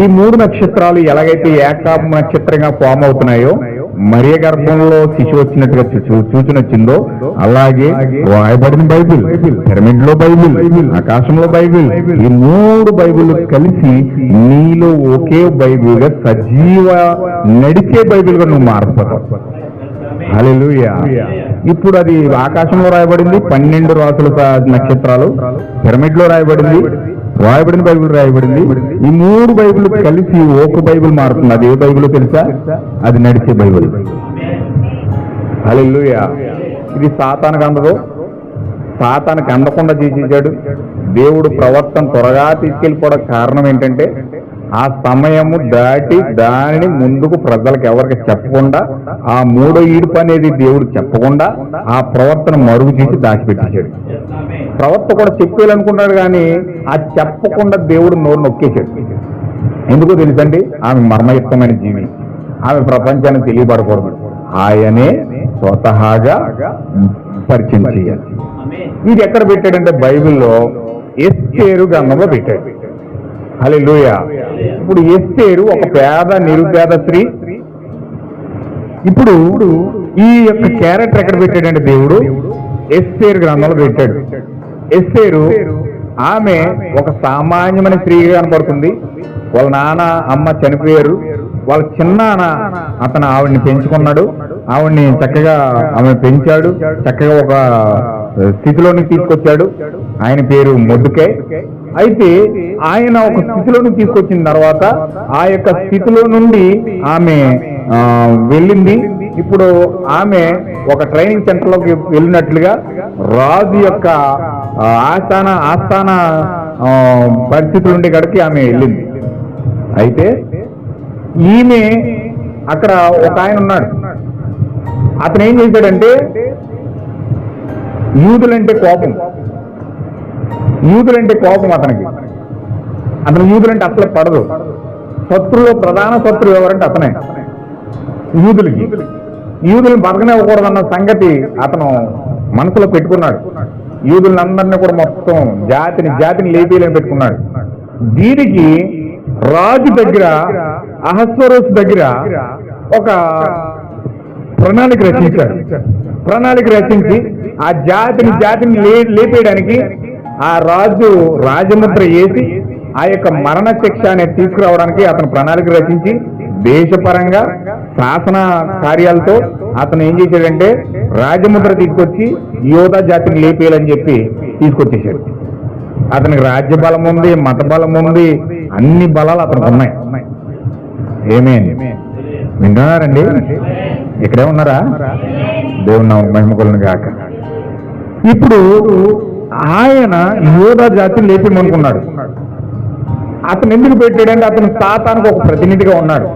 ఈ 3 నక్షత్రాలు ఎలాగైతే ఏక నక్షత్రంగా ఫామ్ అవుతున్నాయో, మరియ గర్భంలో శిశువు వచ్చినట్టుగా సూచన వచ్చిందో, అలాగే రాయబడిన బైబిల్, పిరమిడ్ లో బైబిల్, ఆకాశంలో బైబిల్, ఈ 3 బైబిల్ కలిసి నీలో ఒకే బైబిల్ గా సజీవ నడిచే బైబిల్ గా నువ్వు మారిపోతావు. హల్లెలూయా. ఇప్పుడు అది ఆకాశంలో రాయబడింది 12 రాసుల నక్షత్రాలు, పిరమిడ్ లో రాయబడింది బైబిల్ రాయబడింది. ఈ 3 బైబిల్ కలిసి ఒక బైబిల్ మారుతుంది. అది ఏ బైబిల్ తెలుసా? అది నడిచే బైబిల్. హల్లెలూయా. ఇది సాతానుకు అందదు, సాతానుకు అందకుండా చేసేసాడు. దేవుడు ప్రవర్తన త్వరగా తీసుకెళ్ళిపోవడం కారణం ఏంటంటే, ఆ సమయము దాటి దానిని ముందుకు ప్రజలకు ఎవరికి చెప్పకుండా, ఆ 3వ ఈడుపు అనేది దేవుడు చెప్పకుండా ఆ ప్రవర్తన మరుగు చేసి దాచిపెట్టేశాడు. ప్రవర్త కూడా చెప్పేయాలనుకున్నాడు కానీ ఆ చెప్పకుండా దేవుడు నోరు నొక్కేశాడు. ఎందుకో తెలుసండి? ఆమె మర్మయుక్తమైన జీవి, ఆమె ప్రపంచానికి తెలియబడకూడదు, ఆయనే స్వతహాగా పరిచయం చేయాలి. ఇది ఎక్కడ పెట్టాడంటే బైబిల్లో ఎస్తేరు గ్రంథంలో పెట్టాడు. హల్లెలూయా. ఇప్పుడు ఎస్తేరు ఒక పేద నిరుపేద స్త్రీ. ఇప్పుడు ఈ యొక్క క్యారెక్టర్ ఎక్కడ పెట్టాడంటే దేవుడు ఎస్తేరు గ్రంథంలో పెట్టాడు. ఎస్తేరు ఆమె ఒక సామాన్యమైన స్త్రీగా కనపడుతుంది. వాళ్ళ నాన్న అమ్మ చనిపోయారు. వాళ్ళ చిన్నాన్న అతను ఆవిడ్ని పెంచుకున్నాడు. ఆవిడ్ని చక్కగా ఆమె పెంచాడు. చక్కగా ఒక స్థితిలోనికి తీసుకొచ్చాడు. ఆయన పేరు మొర్దెకై. అయితే ఆయన ఒక స్థితిలోనికి తీసుకొచ్చిన తర్వాత ఆ యొక్క స్థితిలో నుండి ఆమె వెళ్ళింది. ఇప్పుడు ఆమె ఒక ట్రైనింగ్ సెంటర్లోకి వెళ్ళినట్లుగా రాజు యొక్క ఆస్థాన పరిస్థితుల నుండి గడికి ఆమె వెళ్ళింది. అయితే ఈమె అక్కడ ఒక ఆయన ఉన్నాడు. అతను ఏం చేశాడంటే యూదులంటే కోపం అతనికి. అతను యూదులంటే అసలు పడదు. శత్రువులో ప్రధాన శత్రువు ఎవరంటే అతనే. యూదులను బతకనివ్వకూడదన్న సంగతి అతను మనసులో పెట్టుకున్నాడు. యూదులందరినీ కూడా మొత్తం జాతిని లేపేయాలని పెట్టుకున్నాడు. దీనికి రాజు దగ్గర అహస్వరోషు దగ్గర ఒక ప్రణాళిక రచించి ఆ జాతిని లేపేయడానికి ఆ రాజు రాజముద్ర వేసి ఆ యొక్క మరణ శిక్ష అనేది తీసుకురావడానికి అతను ప్రణాళిక రచించి దేశపరంగా శాసన కార్యాలతో అతను ఏం చేశాడంటే రాజముద్ర తీసుకొచ్చి యోధా జాతిని లేపేయాలని చెప్పి తీసుకొచ్చేసాడు. అతనికి రాజ్య బలం ఉంది, మత బలం ఉంది, అన్ని బలాలు అతనికి ఉన్నాయి. వింటున్నారండి? ఇక్కడే ఉన్నారా? దేవుని నామమున మహిమ కలుగును గాక. ఇప్పుడు ఆయన యోధా జాతిని లేపేయమనుకున్నాడు. అతను ఎందుకు పెట్టాడంటే అతను సాతానుకు ఒక ప్రతినిధిగా ఉన్నాడు.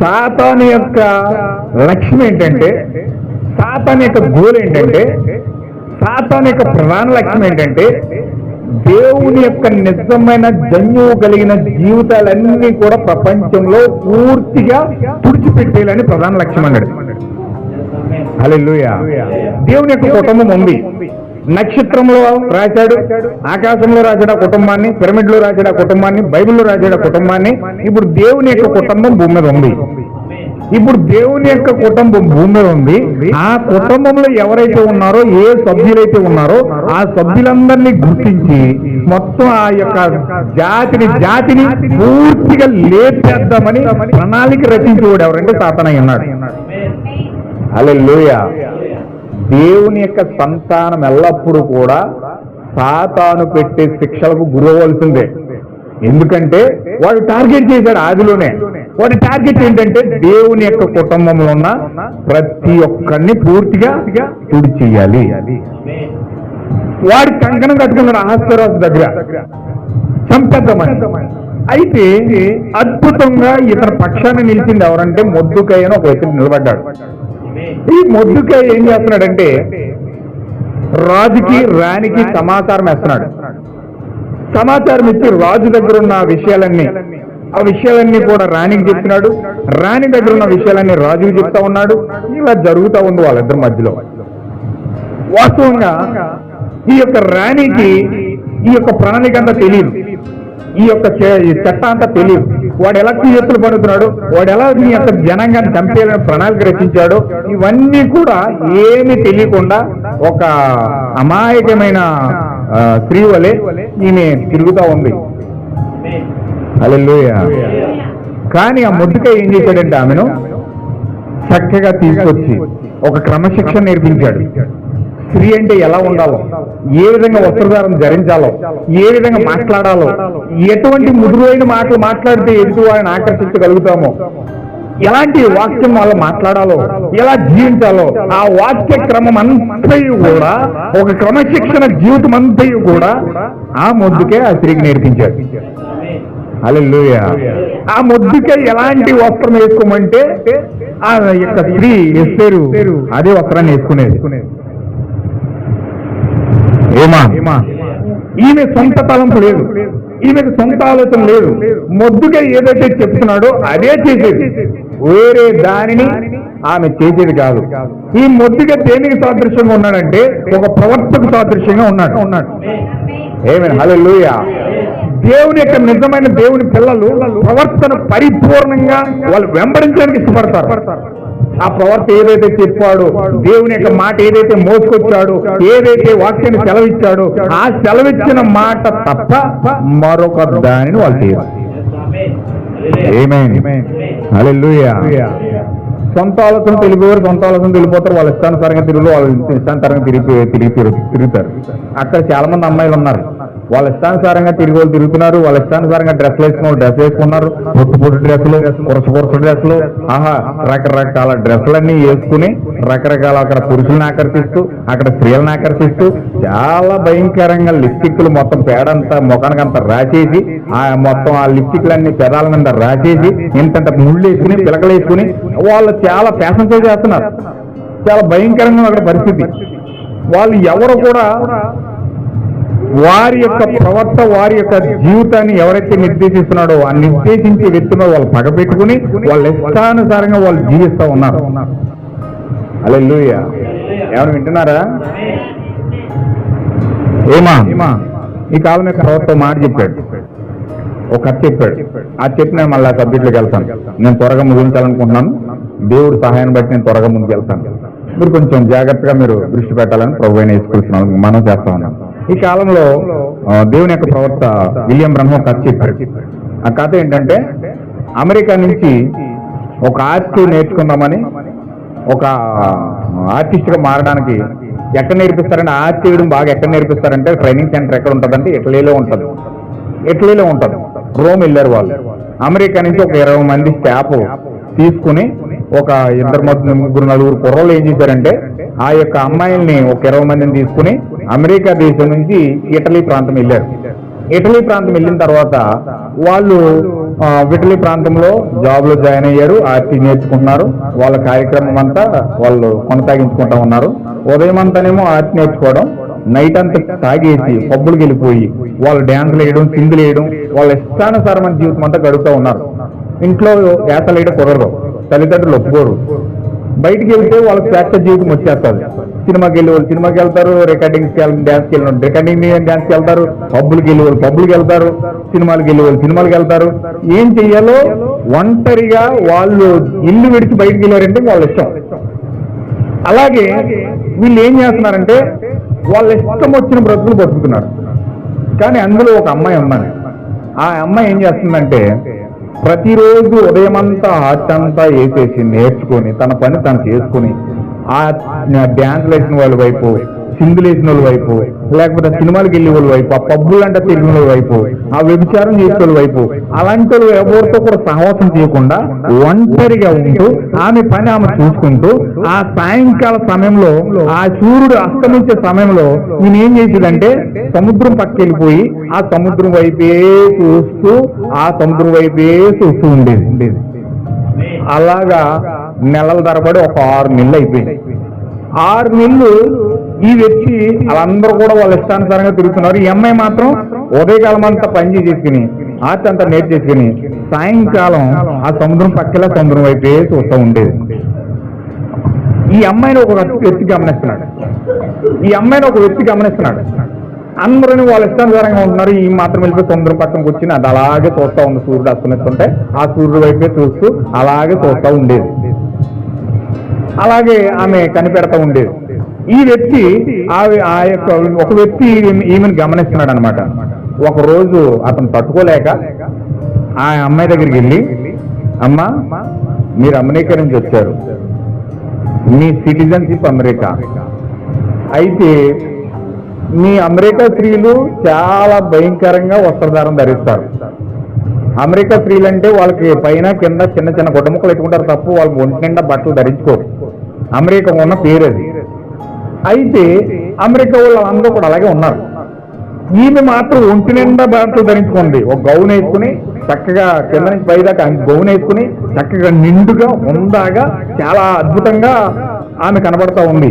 సాతాను యొక్క లక్ష్యం ఏంటంటే, సాతాను యొక్క గోల్ ఏంటంటే, సాతాను యొక్క ప్రధాన లక్ష్యం ఏంటంటే దేవుని యొక్క నిజమైన జన్యువు కలిగిన జీవితాలన్నీ కూడా ప్రపంచంలో పూర్తిగా తుడిచిపెట్టేయాలని ప్రధాన లక్ష్యం అన్నాడు. హల్లెలూయా. దేవుని యొక్క కుటుంబం ఉంది. నక్షత్రంలో రాశాడు, ఆకాశంలో రాశాడు ఆ కుటుంబాన్ని, పిరమిడ్లో రాశాడు ఆ కుటుంబాన్ని, బైబిల్లో రాశాడు ఆ కుటుంబాన్ని. ఇప్పుడు దేవుని యొక్క కుటుంబం భూమి మీద ఉంది. ఇప్పుడు దేవుని యొక్క కుటుంబం భూమి మీద ఉంది. ఆ కుటుంబంలో ఎవరైతే ఉన్నారో, ఏ సభ్యులైతే ఉన్నారో ఆ సభ్యులందరినీ గుర్తించి మొత్తం ఆ యొక్క జాతిని పూర్తిగా లేపేద్దామని ప్రణాళిక రచించేవాడు ఎవరంటే సాతాను ఉన్నాడు. హల్లెలూయా. దేవుని యొక్క సంతానం ఎల్లప్పుడూ కూడా సాతాను పెట్టే శిక్షలకు గురవలసిందే. ఎందుకంటే వాడు టార్గెట్ చేశాడు ఆదిలోనే. వాడి టార్గెట్ ఏంటంటే దేవుని యొక్క కుటుంబంలో ఉన్న ప్రతి ఒక్కరిని పూర్తిగా తుడి చేయాలి. వాడి కంకణం కట్టుకున్నాడు అహస్వరోషు దగ్గర, చంపేద్దామని. అయితే అద్భుతంగా ఇతని పక్షాన్ని నిలిచింది ఎవరంటే మొర్దెకై అని ఒక వ్యక్తి నిలబడ్డాడు. ఈ మొర్దెకై ఏం చేస్తున్నాడంటే రాజుకి రాణికి సమాచారం వేస్తున్నాడు. సమాచారం ఇచ్చి రాజు దగ్గర ఉన్న ఆ విషయాలన్నీ కూడా రాణికి చెప్తున్నాడు. రాణి దగ్గర ఉన్న విషయాలన్నీ రాజుకి చెప్తా ఉన్నాడు. ఇలా జరుగుతూ ఉంది వాళ్ళిద్దరి మధ్యలో. వాస్తవంగా ఈ యొక్క రాణికి ఈ యొక్క ప్రణాళిక అంతా తెలియదు, ఈ యొక్క చట్టం అంతా తెలియదు. వాడు ఎలా చేతులు పడుతున్నాడు, వాడు ఎలా ఈ యొక్క జనాంగాన్ని చంపేయాలని ప్రణాళిక రచించాడు, ఇవన్నీ కూడా ఏమీ తెలియకుండా ఒక అమాయకమైన స్త్రీ వలె ఈమె తిరుగుతూ ఉంది. హల్లెలూయా. కానీ ఆ మొర్దెకై ఏం చేశాడంటే ఆమెను చక్కగా తీసుకొచ్చి ఒక క్రమశిక్షణ నేర్పించాడు. స్త్రీ అంటే ఎలా ఉండాలో, ఏ విధంగా వస్త్రధారం ధరించాలో, ఏ విధంగా మాట్లాడాలో, ఎటువంటి ముదురైన మాటలు మాట్లాడితే ఎదుటి వారిని ఆకర్షించగలుగుతామో, ఎలాంటి వాక్యం వాళ్ళు మాట్లాడాలో, ఎలా జీవించాలో, ఆ వాక్య క్రమం అంతయు కూడా, ఒక క్రమశిక్షణ జీవితం అంతయు కూడా ఆ మొర్దెకై ఆ స్త్రీకి నేర్పించాడు. హల్లెలూయా. ఆ మొర్దెకై ఎలాంటి వస్త్రం వేసుకోమంటే ఆ యొక్క స్త్రీ ఎస్తేరు అదే వస్త్రాన్ని వేసుకునేది. ఏమా ఈమె సొంత తలంపు లేదు, ఈమెకు సొంత ఆలోచన లేదు. మొద్దుగా ఏదైతే చెప్తున్నాడో అదే చేసేది, వేరే దానిని ఆమె చేసేది కాదు. ఈ మొద్దుగా దేనికి సాదృశ్యంగా ఉన్నాడంటే ఒక ప్రవర్తకు సాదృశ్యంగా ఉన్నాడు. ఏమైనా హల్లెలూయా. దేవుని యొక్క నిజమైన దేవుని పిల్లలు ప్రవర్తన పరిపూర్ణంగా వాళ్ళు వెంబడించడానికి ఇష్టపడతారు. ఆ ప్రవర్త ఏదైతే చెప్పాడో, దేవుని యొక్క మాట ఏదైతే మోసుకొచ్చాడో, ఏదైతే వాక్యాన్ని సెలవిచ్చాడో, ఆ సెలవిచ్చిన మాట తప్ప మరొక దానిని వాళ్ళు చేయరు. ఆమేన్. హల్లెలూయా. సొంత ఆలోచన తెలిపేవారు సొంత ఆలోచన తెలిపోతారు, వాళ్ళ ఇష్టానుసారంగా తిరుగులు, వాళ్ళ ఇష్టానుసారంగా తిరుగుతారు. అక్కడ చాలా మంది అమ్మాయిలు ఉన్నారు, వాళ్ళ ఇష్టానుసారంగా తిరిగి వాళ్ళు తిరుగుతున్నారు, వాళ్ళ ఇష్టానుసారంగా డ్రెస్లు వేసుకున్న డ్రెస్ వేసుకున్నారు, పొట్టు డ్రెస్సులు, కొరస డ్రెస్సులు, రకరకాల డ్రెస్సులన్నీ వేసుకుని రకరకాల అక్కడ పురుషులను ఆకర్షిస్తూ, అక్కడ స్త్రీలను ఆకర్షిస్తూ చాలా భయంకరంగా లిప్స్టిక్లు మొత్తం పేడంతా ముఖానికంతా రాసేసి, ఆ మొత్తం ఆ లిప్స్టిక్లన్నీ పెదాల మీద రాసేసి ఇంతంత ముళ్ళు వేసుకుని పిలకలు వేసుకుని వాళ్ళు చాలా ఫ్యాషన్ షో చేస్తున్నారు. చాలా భయంకరంగా అక్కడ పరిస్థితి. వాళ్ళు ఎవరు కూడా వారి యొక్క ప్రవర్త, వారి యొక్క జీవితాన్ని ఎవరైతే నిర్దేశిస్తున్నాడో ఆ నిర్దేశించే వ్యక్తిని వాళ్ళు పగబెట్టుకుని వాళ్ళ ఇష్టానుసారంగా వాళ్ళు జీవిస్తూ ఉన్నారు. హల్లెలూయా. ఏమైనా వింటున్నారా? ఏమా ఈ కాలం యొక్క ప్రవర్త మాట చెప్పాడు, ఒక కథ చెప్పాడు. ఆ చెప్పి నేను మళ్ళీ సబ్జెక్టులోకి వెళ్తాను. నేను త్వరగా ముగించాలనుకుంటున్నాను. దేవుడు సహాయాన్ని బట్టి నేను త్వరగా ముందుకు వెళ్తాను. మీరు కొంచెం జాగ్రత్తగా మీరు దృష్టి పెట్టాలని ప్రభువైన యేసుక్రీస్తునామమున మనం చేస్తా ఉన్నాం. ఈ కాలంలో దేవుని యొక్క ప్రవర్త విలియం బ్రహ్మ కథ చెప్పాడు. ఆ కథ ఏంటంటే, అమెరికా నుంచి ఒక ఆర్ట్ నేర్చుకుందామని, ఒక ఆర్టిస్ట్గా మారడానికి ఎక్కడ నేర్పిస్తారంటే, ఆర్ట్ చేయడం బాగా ఎక్కడ నేర్పిస్తారంటే ట్రైనింగ్ సెంటర్ ఎక్కడ ఉంటుందంటే ఇటలీలో ఉంటుంది. రోమ్ వెళ్ళారు వాళ్ళు. అమెరికా నుంచి ఒక 20 మంది స్టాఫ్ తీసుకుని ఒక 2 ముగ్గురు నలుగురు కుర్రలు ఏం చేశారంటే, ఆ యొక్క అమ్మాయిల్ని ఒక 20 మందిని తీసుకుని అమెరికా దేశం నుంచి ఇటలీ ప్రాంతం వెళ్ళారు. ఇటలీ ప్రాంతం వెళ్ళిన తర్వాత వాళ్ళు ఇటలీ ప్రాంతంలో జాబ్లో జాయిన్ అయ్యారు, ఆర్టీ నేర్చుకుంటున్నారు. వాళ్ళ కార్యక్రమం అంతా వాళ్ళు కొనసాగించుకుంటా ఉన్నారు. ఉదయం అంతానేమో ఆర్టీ నేర్చుకోవడం, నైట్ అంతా తాగేసి పబ్బులకు వెళ్ళిపోయి వాళ్ళు డ్యాన్సులు వేయడం, సింగులు వేయడం, వాళ్ళ ఇష్టానుసారమైన జీవితం అంతా గడుపుతూ ఉన్నారు. ఇంట్లో వేసలు వేయడం కుదరదు, తల్లిదండ్రులు ఒప్పుకోరు. బయటికి వెళ్తే వాళ్ళకి స్వేచ్ఛ జీవితం వచ్చేస్తుంది. సినిమాకి వెళ్ళి వాళ్ళు సినిమాకి వెళ్తారు, రికార్డింగ్స్కి డ్యాన్స్కి వెళ్ళిన రికార్డింగ్ డ్యాన్స్కి వెళ్తారు, పబ్బులకి వెళ్ళి వాళ్ళు పబ్బులకి వెళ్తారు, సినిమాలకు వెళ్ళి వాళ్ళు సినిమాలకు వెళ్తారు. ఏం చెయ్యాలో ఒంటరిగా వాళ్ళు ఇల్లు విడిచి బయటికి వెళ్ళారంటే వాళ్ళ ఇష్టం. అలాగే వీళ్ళు ఏం చేస్తున్నారంటే వాళ్ళ ఇష్టం వచ్చిన బ్రతుకులు బతుకుతున్నారు. కానీ అందులో ఒక అమ్మాయి ఉందని, ఆ అమ్మాయి ఏం చేస్తుందంటే ప్రతిరోజు ఉదయం అంతా ఆర్ట్ అంతా వేసేసి నేర్చుకొని తన పని తను చేసుకుని ఆ డ్యాన్స్ వేసిన వాళ్ళ వైపు, సింగిల్ వేసిన వాళ్ళ వైపు, లేకపోతే సినిమాలకు వెళ్ళే వాళ్ళ వైపు, ఆ పబ్బులంటే తిరిగిన వాళ్ళ వైపు, ఆ వ్యభిచారం చేసే వాళ్ళ వైపు, అలాంటి వాళ్ళు ఎవరితో కూడా సహవాసం చేయకుండా ఒంటరిగా ఉంటూ ఆమె పని ఆమె చూసుకుంటూ ఆ సాయంకాల సమయంలో, ఆ సూర్యుడు అస్తమించే సమయంలో ఈయన ఏం చేసేదంటే సముద్రం పక్కకెళ్ళిపోయి ఆ సముద్రం వైపే చూస్తూ ఉండేది. అలాగా నెలల తరబడి ఒక 6 నెలలు అయిపోయింది. 6 నెలలు ఈ వ్యక్తి వాళ్ళందరూ కూడా వాళ్ళ ఇష్టానుసారంగా తిరుగుతున్నారు. ఈ అమ్మాయి మాత్రం ఉదయకాలం అంతా పని చేసుకుని ఆర్ట్ అంతా నేర్చేసుకుని సాయంకాలం ఆ సముద్రం పక్కల సముద్రం వైపే చూస్తూ ఉండేది. ఈ అమ్మాయిని ఒక వ్యక్తి గమనిస్తున్నాడు. అందరూ వాళ్ళ ఇష్టానుసారంగా ఉంటున్నారు. ఈ మాత్రం వెళ్ళిపోయి సముద్రం పక్కనకు వచ్చి అది అలాగే చూస్తూ ఉంది. సూర్యుడు అస్తమిస్తుంటే ఆ సూర్యుడు వైపే చూస్తూ అలాగే చూస్తూ ఉండేది. అలాగే ఆమె కనిపెడతా ఉండేది. ఈ వ్యక్తి ఆ యొక్క ఒక వ్యక్తి ఈమెను గమనిస్తున్నాడు అనమాట. ఒక రోజు అతను తట్టుకోలేక ఆ అమ్మాయి దగ్గరికి వెళ్ళి, అమ్మా మీరు అమెరికా నుంచి వచ్చారు, మీ సిటిజన్షిప్ అమెరికా, అయితే మీ అమెరికా స్త్రీలు చాలా భయంకరంగా వస్త్రధారం ధరిస్తారు. అమెరికా స్త్రీలు అంటే వాళ్ళకి పైన కింద చిన్న చిన్న గుడ్డముక్కలు ఎత్తుకుంటారు తప్ప వాళ్ళకి ఒంటి నిండా బట్టలు ధరించుకోరు. అమెరికా ఉన్న పేరు అది. అయితే అమెరికా వాళ్ళు అందరూ కూడా అలాగే ఉన్నారు. ఈమె మాత్రం ఒంటి నిండా బట్టలు ధరించుకుంది. ఒక గౌన్ వేసుకుని చక్కగా కింద నుంచి పైదాకా గౌన్ వేసుకుని చక్కగా నిండుగా ఉందాగా చాలా అద్భుతంగా ఆమె కనబడతా ఉంది.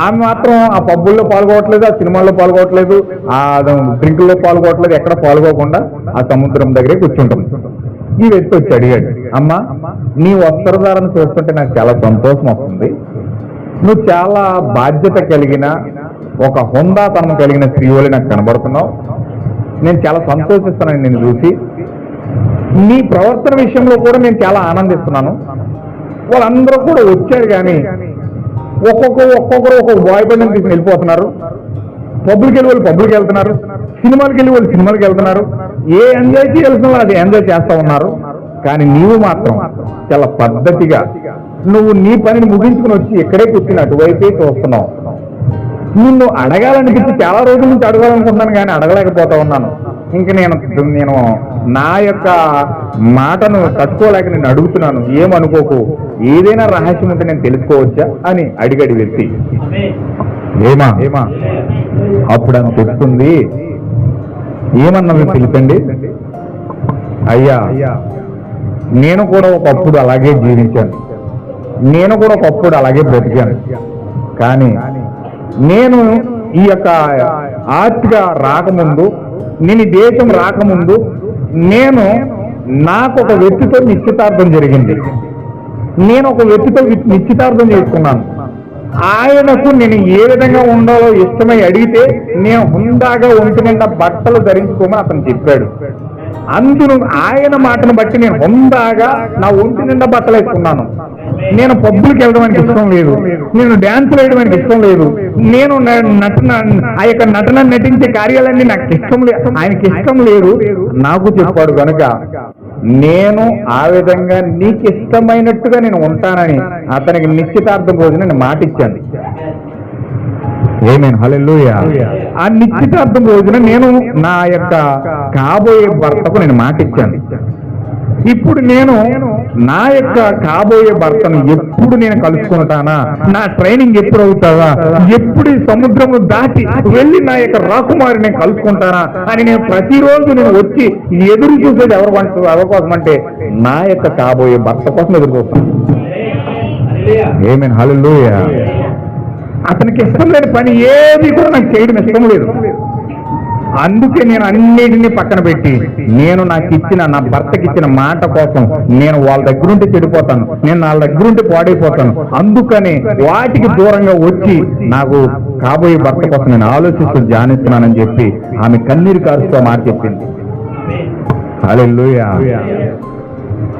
ఆమె మాత్రం ఆ పబ్బుల్లో పాల్గొనట్లేదు, ఆ సినిమాల్లో పాల్గొనట్లేదు, ఆ డ్రింకుల్లో పాల్గొనట్లేదు, ఎక్కడ పాల్గొకుండా ఆ సముద్రం దగ్గరే కూర్చుంటుంది. ఈ వ్యక్తి వచ్చి అడిగాడు, అమ్మా నీ వస్త్రధారణ చూస్తుంటే నాకు చాలా సంతోషం వస్తుంది, నువ్వు చాలా బాధ్యత కలిగిన ఒక హుందాతనం కలిగిన స్త్రీవోలి నాకు కనబడుతున్నావు, నేను చాలా సంతోషిస్తున్నాను నేను చూసి, నీ ప్రవర్తన విషయంలో కూడా నేను చాలా ఆనందిస్తున్నాను. వాళ్ళందరూ కూడా వచ్చారు కానీ ఒక్కొక్కరు ఒక్కొక్క బాయ్ ఫ్రెండ్ని తీసుకుని వెళ్ళిపోతున్నారు, పబ్లిక్ వెళ్ళి వాళ్ళు పబ్లిక్ వెళ్తున్నారు, సినిమాలకు వెళ్ళి వాళ్ళు సినిమాలకు వెళ్తున్నారు, ఏ ఎంజాయ్కి వెళ్తున్నా అది ఎంజాయ్ చేస్తా ఉన్నారు. కానీ నీవు మాత్రం చాలా పద్ధతిగా నువ్వు నీ పనిని ముగించుకుని వచ్చి ఇక్కడే కూర్చుని అటువైపే చూస్తున్నావు. నిన్ను అడగాలనిపించి చాలా రోజుల నుంచి అడగాలనుకుంటున్నాను కానీ అడగలేకపోతా ఉన్నాను. ఇంక నేను నా యొక్క మాటను తట్టుకోలేక నేను అడుగుతున్నాను, ఏమనుకోకు, ఏదైనా రహస్యం ఉంటే నేను తెలుసుకోవచ్చా అని అడిగడి వ్యక్తి. ఏమా అప్పుడు ఆమె చెప్తుంది, ఏమన్నా మీరు పిలిచండి. అయ్యా నేను కూడా ఒకప్పుడు అలాగే జీవించాను, నేను కూడా ఒకప్పుడు అలాగే బ్రతికాను, కానీ నేను ఈ యొక్క ఆర్ట్గా రాకముందు, నేను ఈ దేశం రాకముందు నేను నాకు ఒక వ్యక్తితో నిశ్చితార్థం జరిగింది, నేను ఒక వ్యక్తితో నిశ్చితార్థం చేసుకున్నాను. ఆయనకు నేను ఏ విధంగా ఉండాలో ఇష్టమై అడిగితే నేను హుందాగా ఒంటి నిండా బట్టలు ధరించుకోమని అతను చెప్పాడు. అందును ఆయన మాటను బట్టి నేను హుందాగా నా ఒంటి నిండా బట్టలు వేసుకున్నాను. నేను పబ్బులకు వెళ్ళడానికి ఇష్టం లేదు, నేను డ్యాన్సులు వేయడానికి ఇష్టం లేదు, నేను ఆ యొక్క నటన నటించే కార్యాలన్నీ నాకు ఇష్టం లేదు, ఆయనకి ఇష్టం లేదు. నాకు చెప్పాడు కనుక నేను ఆ విధంగా నీకు ఇష్టమైనట్టుగా నేను ఉంటానని అతనికి నిశ్చితార్థం రోజున నేను మాట ఇచ్చాను. ఆమేన్, హల్లెలూయా. ఆ నిశ్చితార్థం రోజున నేను నా యొక్క కాబోయే భర్తకు నేను మాట ఇచ్చాను. ఇప్పుడు నేను నా యొక్క కాబోయే భర్తను ఎప్పుడు నేను కలుసుకుంటానా, నా ట్రైనింగ్ ఎప్పుడు అవుతావా, ఎప్పుడు ఈ సముద్రము దాటి వెళ్ళి నా యొక్క రాకుమారి నేను కలుసుకుంటానా అని నేను ప్రతిరోజు నేను వచ్చి ఎదురు చూసేది ఎవరి కోసం అంటే నా యొక్క కాబోయే భర్త కోసం ఎదురు చూస్తాను. ఆమేన్, హల్లెలూయా. అతనికి ఇష్టం లేని పని ఏది కూడా నాకు చేయడం ఇష్టం లేదు. అందుకే నేను అన్నిటినీ పక్కన పెట్టి నేను నాకు ఇచ్చిన నా భర్తకి ఇచ్చిన మాట కోసం నేను వాళ్ళ దగ్గర ఉంటే చెడిపోతాను, నేను వాళ్ళ దగ్గర ఉంటే పాడైపోతాను. అందుకని వాటికి దూరంగా వచ్చి నాకు కాబోయే భర్త కోసం నేను ఆలోచిస్తూ ధ్యానిస్తున్నానని చెప్పి ఆమె కన్నీరు కారుస్తూ మాట చెప్పింది. హల్లెలూయా.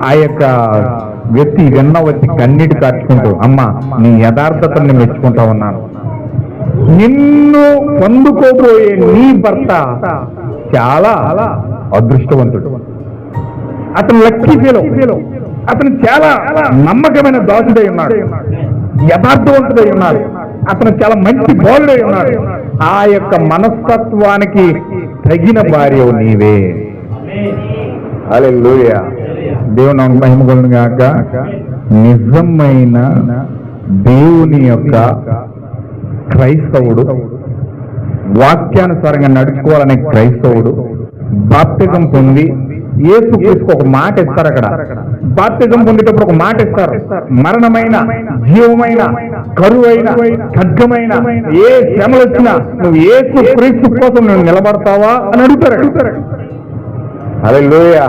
ఆ యొక్క వ్యక్తి విన్న వచ్చి కన్నీటి కార్చుకుంటూ, అమ్మా నీ యథార్థతను నేను మెచ్చుకుంటా ఉన్నాను, నిన్ను పొందుకోబోయే నీ భర్త చాలా అదృష్టవంతుడు, అతను లక్కీ ఫెలో, అతను చాలా నమ్మకమైన దాసుడై ఉన్నాడు, యథార్థవంతుడై ఉన్నాడు, అతను చాలా మంచి బాలుడై ఉన్నాడు. ఆ యొక్క మనస్తత్వానికి తగిన భార్య నీవే. హల్లెలూయా. దేవుని నామమునకు మహిమ కలుగును గాక. నిజమైన దేవుని యొక్క క్రైస్తవుడు, వాక్యానుసారంగా నడుచుకోవాలనే క్రైస్తవుడు బాప్తిజం పొంది యేసుక్రీస్తుకు ఒక మాట ఇస్తారు. అక్కడ బాప్తిజం పొందేటప్పుడు ఒక మాట ఇస్తారు, మరణమైన, జీవమైన, కరువైన, ఖడ్గమైన ఏ శ్రమలు వచ్చినా నువ్వు యేసుక్రీస్తు కోసం నువ్వు నిలబడతావా అని అడుగుతారు. హల్లెలూయా.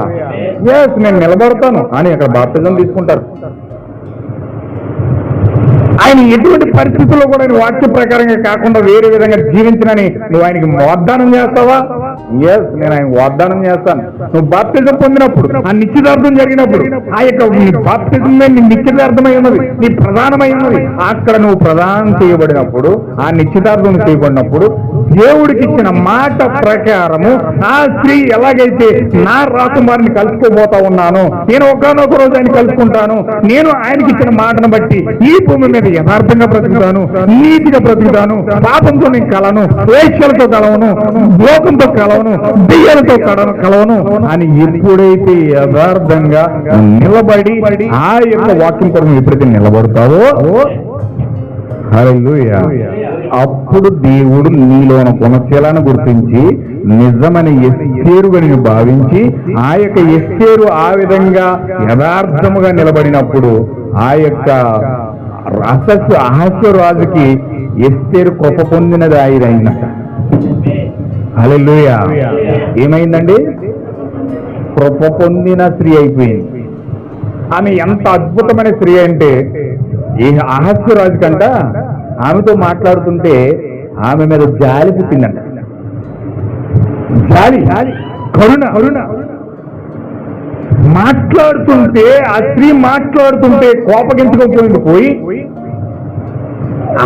yes నేను నిలబడతాను అని అక్కడ బాప్తిజం తీసుకుంటారు. ఆయన ఎటువంటి పరిస్థితుల్లో కూడా ఆయన వాక్య ప్రకారంగా కాకుండా వేరే విధంగా జీవించనని నువ్వు ఆయనకి వాగ్దానం చేస్తావా? ఎస్ నేను ఆయన వాగ్దానం చేస్తాను. నువ్వు బాప్తిజం పొందినప్పుడు, ఆ నిశ్చితార్థం జరిగినప్పుడు, ఆ యొక్క నీ బాప్తిజమే నీ నిశ్చితార్థమై ఉన్నది, నీ ప్రధానమై ఉన్నది. అక్కడ నువ్వు ప్రదానం చేయబడినప్పుడు, ఆ నిశ్చితార్థం చేయబడినప్పుడు దేవుడికి ఇచ్చిన మాట ప్రకారము ఆ స్త్రీ ఎలాగైతే నా రాకుమారిని కలుసుకోబోతా ఉన్నాను, నేను ఒకనొక రోజు ఆయన కలుసుకుంటాను, నేను ఆయనకి ఇచ్చిన మాటను బట్టి ఈ భూమి మీద యథార్థంగా బ్రతుకుతాను, నీతిగా బ్రతుకుతాను, పాపంతో నేను కలను, వేశ్యలతో కలవను, లోకంతో కలవను, దెయ్యాలతో కలవను అని ఎప్పుడైతే యథార్థంగా నిలబడి ఆ యొక్క వాక్యం కొరకు ఎప్పుడైతే నిలబడతావో హల్లెలూయా, అప్పుడు దేవుడు నీలోన గుణశీలాన్ని గుర్తించి నిజమైన ఎస్తేరుగా నేను భావించి ఆ యొక్క ఎస్తేరు ఆ విధంగా యథార్థముగా నిలబడినప్పుడు ఆ యొక్క అహస్వరాజుకి ఎస్తేరు కృప పొందినది ఆయనట. హల్లెలూయా. ఏమైందండి? కృప పొందిన స్త్రీ అయిపోయింది. ఆమె ఎంత అద్భుతమైన స్త్రీ అంటే ఈ అహస్వరాజు కంట ఆమెతో మాట్లాడుతుంటే ఆమె మీద జాలి పుట్టిందంట. జాలి, కరుణ. మాట్లాడుతుంటే ఆ స్త్రీ మాట్లాడుతుంటే కోపగించుకోపోయి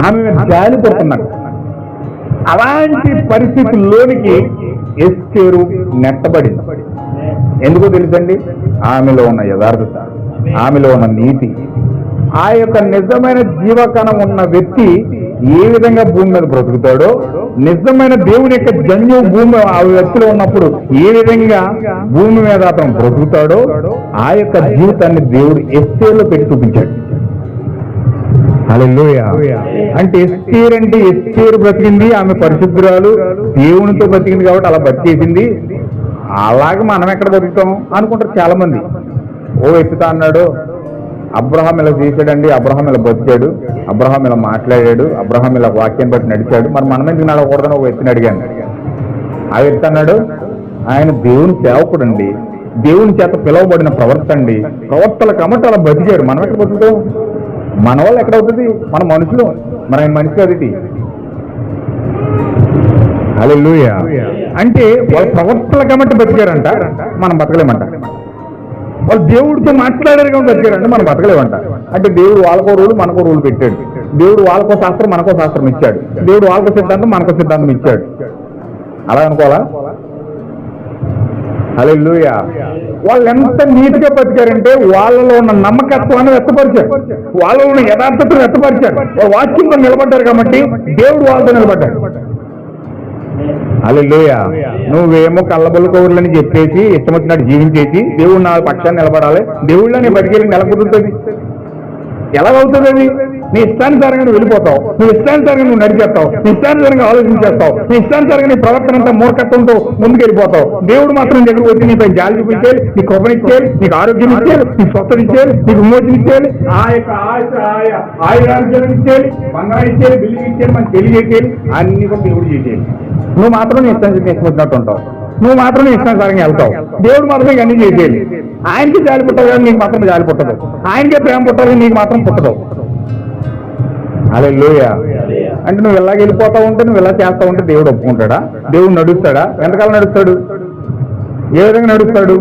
ఆమె మీద జాలి పుడుతున్నాడు. అలాంటి పరిస్థితుల్లోనికి ఎస్తేరు నెట్టబడింది. ఎందుకో తెలుసండి? ఆమెలో ఉన్న యథార్థత, ఆమెలో ఉన్న నీతి. ఆ యొక్క నిజమైన జీవకణం ఉన్న వ్యక్తి ఏ విధంగా భూమి మీద బ్రతుకుతాడో, నిజమైన దేవుని యొక్క జన్యు భూమి ఆ వ్యక్తిలో ఉన్నప్పుడు ఏ విధంగా భూమి మీద అతను బ్రతుకుతాడో ఆ యొక్క జీవితాన్ని దేవుడు ఎస్తేరులో పెట్టి చూపించాడు. హల్లెలూయా. అంటే ఎస్తేరు బ్రతికింది, ఆమె పరిశుద్ధురాలు, దేవునితో బ్రతికింది కాబట్టి అలా బతికేసింది. అలాగే మనం ఎక్కడ బతుకుతాం అనుకుంటారు చాలా మంది. ఓ ఎత్తుతా అన్నాడు, అబ్రహాం ఇలా చేశాడండి, అబ్రహాం ఇలా బతికాడు, అబ్రహాం ఇలా మాట్లాడాడు, అబ్రహాం ఇలా వాక్యం బట్టి నడిచాడు, మరి మనం ఎందుకు నడవకూడదని ఒక వ్యక్తిని అడిగాను. ఆ వ్యక్తి అన్నాడు, ఆయన దేవుని సేవకుడు అండి, దేవుని చేత పిలువబడిన ప్రవర్త అండి, ప్రవర్తల కాబట్టి అలా బతికాడు. మనం ఎక్కడ బతుకుతాం? మన వాళ్ళు ఎక్కడ అవుతుంది? మన మనుషులు, మన ఆయన మనిషి అది. హల్లెలూయా. అంటే వాళ్ళ ప్రవర్తన కాబట్టి బతికారంట, మనం బతకలేమంట. వాళ్ళు దేవుడితో మాట్లాడారు కాబట్టి బతికారంట, మనం బతకలేమంట. అంటే దేవుడు వాళ్ళకో రూలు మనకో రూలు పెట్టాడు. దేవుడు వాళ్ళకో శాస్త్రం మనకో శాస్త్రం ఇచ్చాడు. దేవుడు వాళ్ళకో సిద్ధాంతం మనకో సిద్ధాంతం ఇచ్చాడు. అలా అనుకోవాలా? హల్లెలూయా. వాళ్ళు ఎంత నీతిగా బతికారంటే వాళ్ళలో ఉన్న నమ్మకత్వాన్ని వ్యక్తపరిచారు, వాళ్ళలో ఉన్న యథార్థతను వ్యక్తపరిచారు. వాళ్ళు వాక్యంతో నిలబడ్డారు కాబట్టి దేవుడు వాళ్ళతో నిలబడ్డాడు. హల్లెలూయా. నువ్వేమో కళ్ళబొల్లు కౌరులని చెప్పేసి ఇష్టం వచ్చినట్టు జీవించేసి దేవుడు నా పక్షాన్ని నిలబడాలి, దేవుళ్ళ నీ బతికేళ్ళకి నెల కుదురుతుంది. ఎలాగవుతుంది అది? నీ ఇష్టానుసారంగా నువ్వు వెళ్ళిపోతావు, నీ ఇష్టానుసారంగా నువ్వు నడిచేస్తావు, నీ ఇష్టానుసారంగా ఆలోచించేస్తావు, నీ ఇష్టానుసారంగా నీ ప్రవర్తన అంతా మూర్ఖత్వంతో ముందుకు వెళ్ళిపోతావు. దేవుడు మాత్రం దగ్గరకు వచ్చి నీపై జాలి చూపించేయాలి, నీ కృపనిచ్చేయాలి, నీకు ఆరోగ్యం ఇచ్చేయాలి, నీకు స్వస్థత ఇచ్చేయాలి, నీకు విమోచన ఇచ్చేయాలి, ఆ యొక్క ఆయురారోగ్యాలను ఇచ్చేయాలి, బంగారం ఇచ్చేయాలి, బిల్డింగ్ ఇచ్చేయాలి, మనకు తెలియజేయాలి. అన్ని కూడా దేవుడు చేసేయాలి. నువ్వు మాత్రం నీ ఇష్టానికి తీసుకొచ్చినట్టు ఉంటావు, నువ్వు మాత్రం నీ ఇష్టానుసారంగా వెళ్తావు. దేవుడు మాత్రం ఇవన్నీ చేసేయాలి. ఆయనకి జాలి పుట్టదు కానీ నీకు మాత్రం జాలి పుట్టదు, ఆయనకే ప్రేమ పుట్టాలి నీకు మాత్రం పుట్టదు. హల్లెలూయా. అంటే నువ్వు ఇలా వెళ్ళిపోతా ఉంటే, నువ్వు ఇలా చేస్తా ఉంటే దేవుడు ఒప్పుకుంటాడా? దేవుడు నడుస్తాడా? ఎంతకాలం నడుస్తాడు? ఏ విధంగా నడుస్తాడు?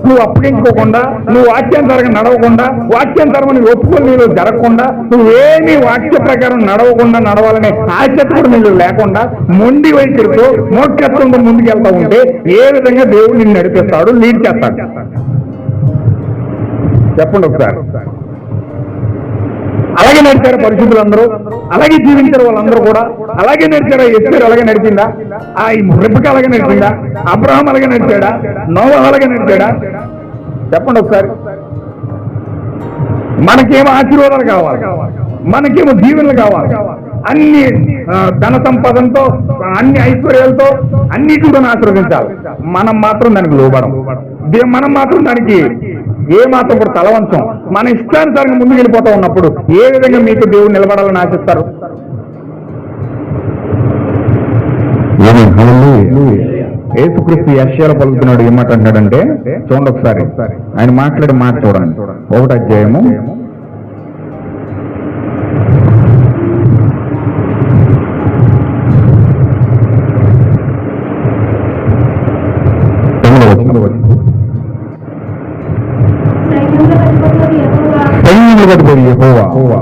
నువ్వు అప్పగించుకోకుండా, నువ్వు వాక్యానుసారంగా నడవకుండా, వాక్యానుసారం నువ్వు ఒప్పుకొని నీలో జరగకుండా, నువ్వేమీ వాక్య ప్రకారం నడవకుండా నడవాలనే ఆసక్తి కూడా నీళ్ళు లేకుండా మొండి వైఖరితో మూర్ఖత్వంతో ముందుకు వెళ్తా ఉంటే ఏ విధంగా దేవుడు నిన్ను నడిపిస్తాడు, లీడ్ చేస్తాడు? చెప్పండి ఒకసారి. అలాగే నడిచారు పరిశుద్ధులందరూ, అలాగే జీవించారు వాళ్ళందరూ కూడా. అలాగే నడిచారా? ఎస్తేరు అలాగే నడిచిందా? ఆ రిబెకా అలాగే నడిచిందా? అబ్రహాం అలాగే నడిచాడా? నోవహు అలాగే నడిచాడా? చెప్పండి ఒకసారి. మనకేమో ఆశీర్వాదాలు కావాలి, మనకేమో దీవెనలు కావాలి, అన్ని ధన సంపదంతో, అన్ని ఐశ్వర్యాలతో అన్నిటితో ఆశీర్వదించాలి. మనం మాత్రం దానికి లోబడం, మనం మాత్రం దానికి ఏ మాత్రం కూడా తలవంచం. మన ఇష్టానుసారంగా ముందుకు వెళ్ళిపోతా ఉన్నప్పుడు ఏ విధంగా మీకు దేవుడు నిలబడాలని ఆశిస్తారు? యేసుక్రీస్తు యెషయాలో పలుకుతున్నాడు. ఏమాట అంటాడంటే చూడండి ఒకసారి, ఆయన మాట్లాడే మాట చూడండి. 1వ అధ్యాయము 9వ వచనం. సైన్యములగడుపడి యెహోవా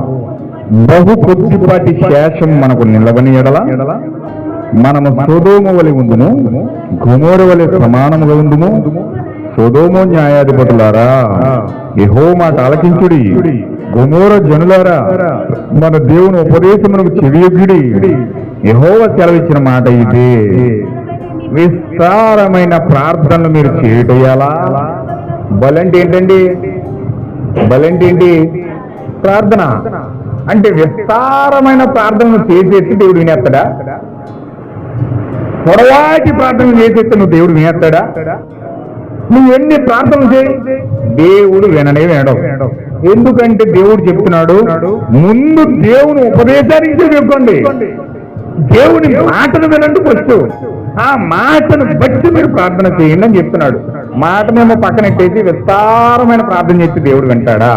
బహు కొద్దిపాటి శేషం మనకు నిలవని ఎడల మనము సొదొమ వలె ఉందుము, గొమొర వలె సమానముగా ఉందుము. సొదొమ న్యాయాధిపతులారా యెహోవా మాట ఆలకించుడి, గొమొర జనులారా మన దేవుని ఉపదేశమునకు చెవియొగ్గుడి. యెహోవా సెలవిచ్చిన మాట ఇదే, విస్తారమైన ప్రార్థనలు మీరు చేయటయాలా. బలంటే ఏంటండి? బలంటే ఏంటి? ప్రార్థన అంటే విస్తారమైన ప్రార్థనలు చేసేసి దేవుడు వినేస్తాడా? పొడవాటి ప్రార్థనలు చేసేస్తే నువ్వు దేవుడు వినేస్తాడా? నువ్వు ఎన్ని ప్రార్థనలు చేయి, దేవుడు విననే వినడం. ఎందుకంటే దేవుడు చెప్తున్నాడు, ముందు దేవుని ఉపదేశానికి చెప్పుకోండి, దేవుని మాటను వినండి ఫస్ట్, ఆ మాటను బట్టి మీరు ప్రార్థన చేయండి అని చెప్తున్నాడు. మాటనేమో పక్కనెట్టేసి విస్తారమైన ప్రార్థన చేసి దేవుడు వింటాడా?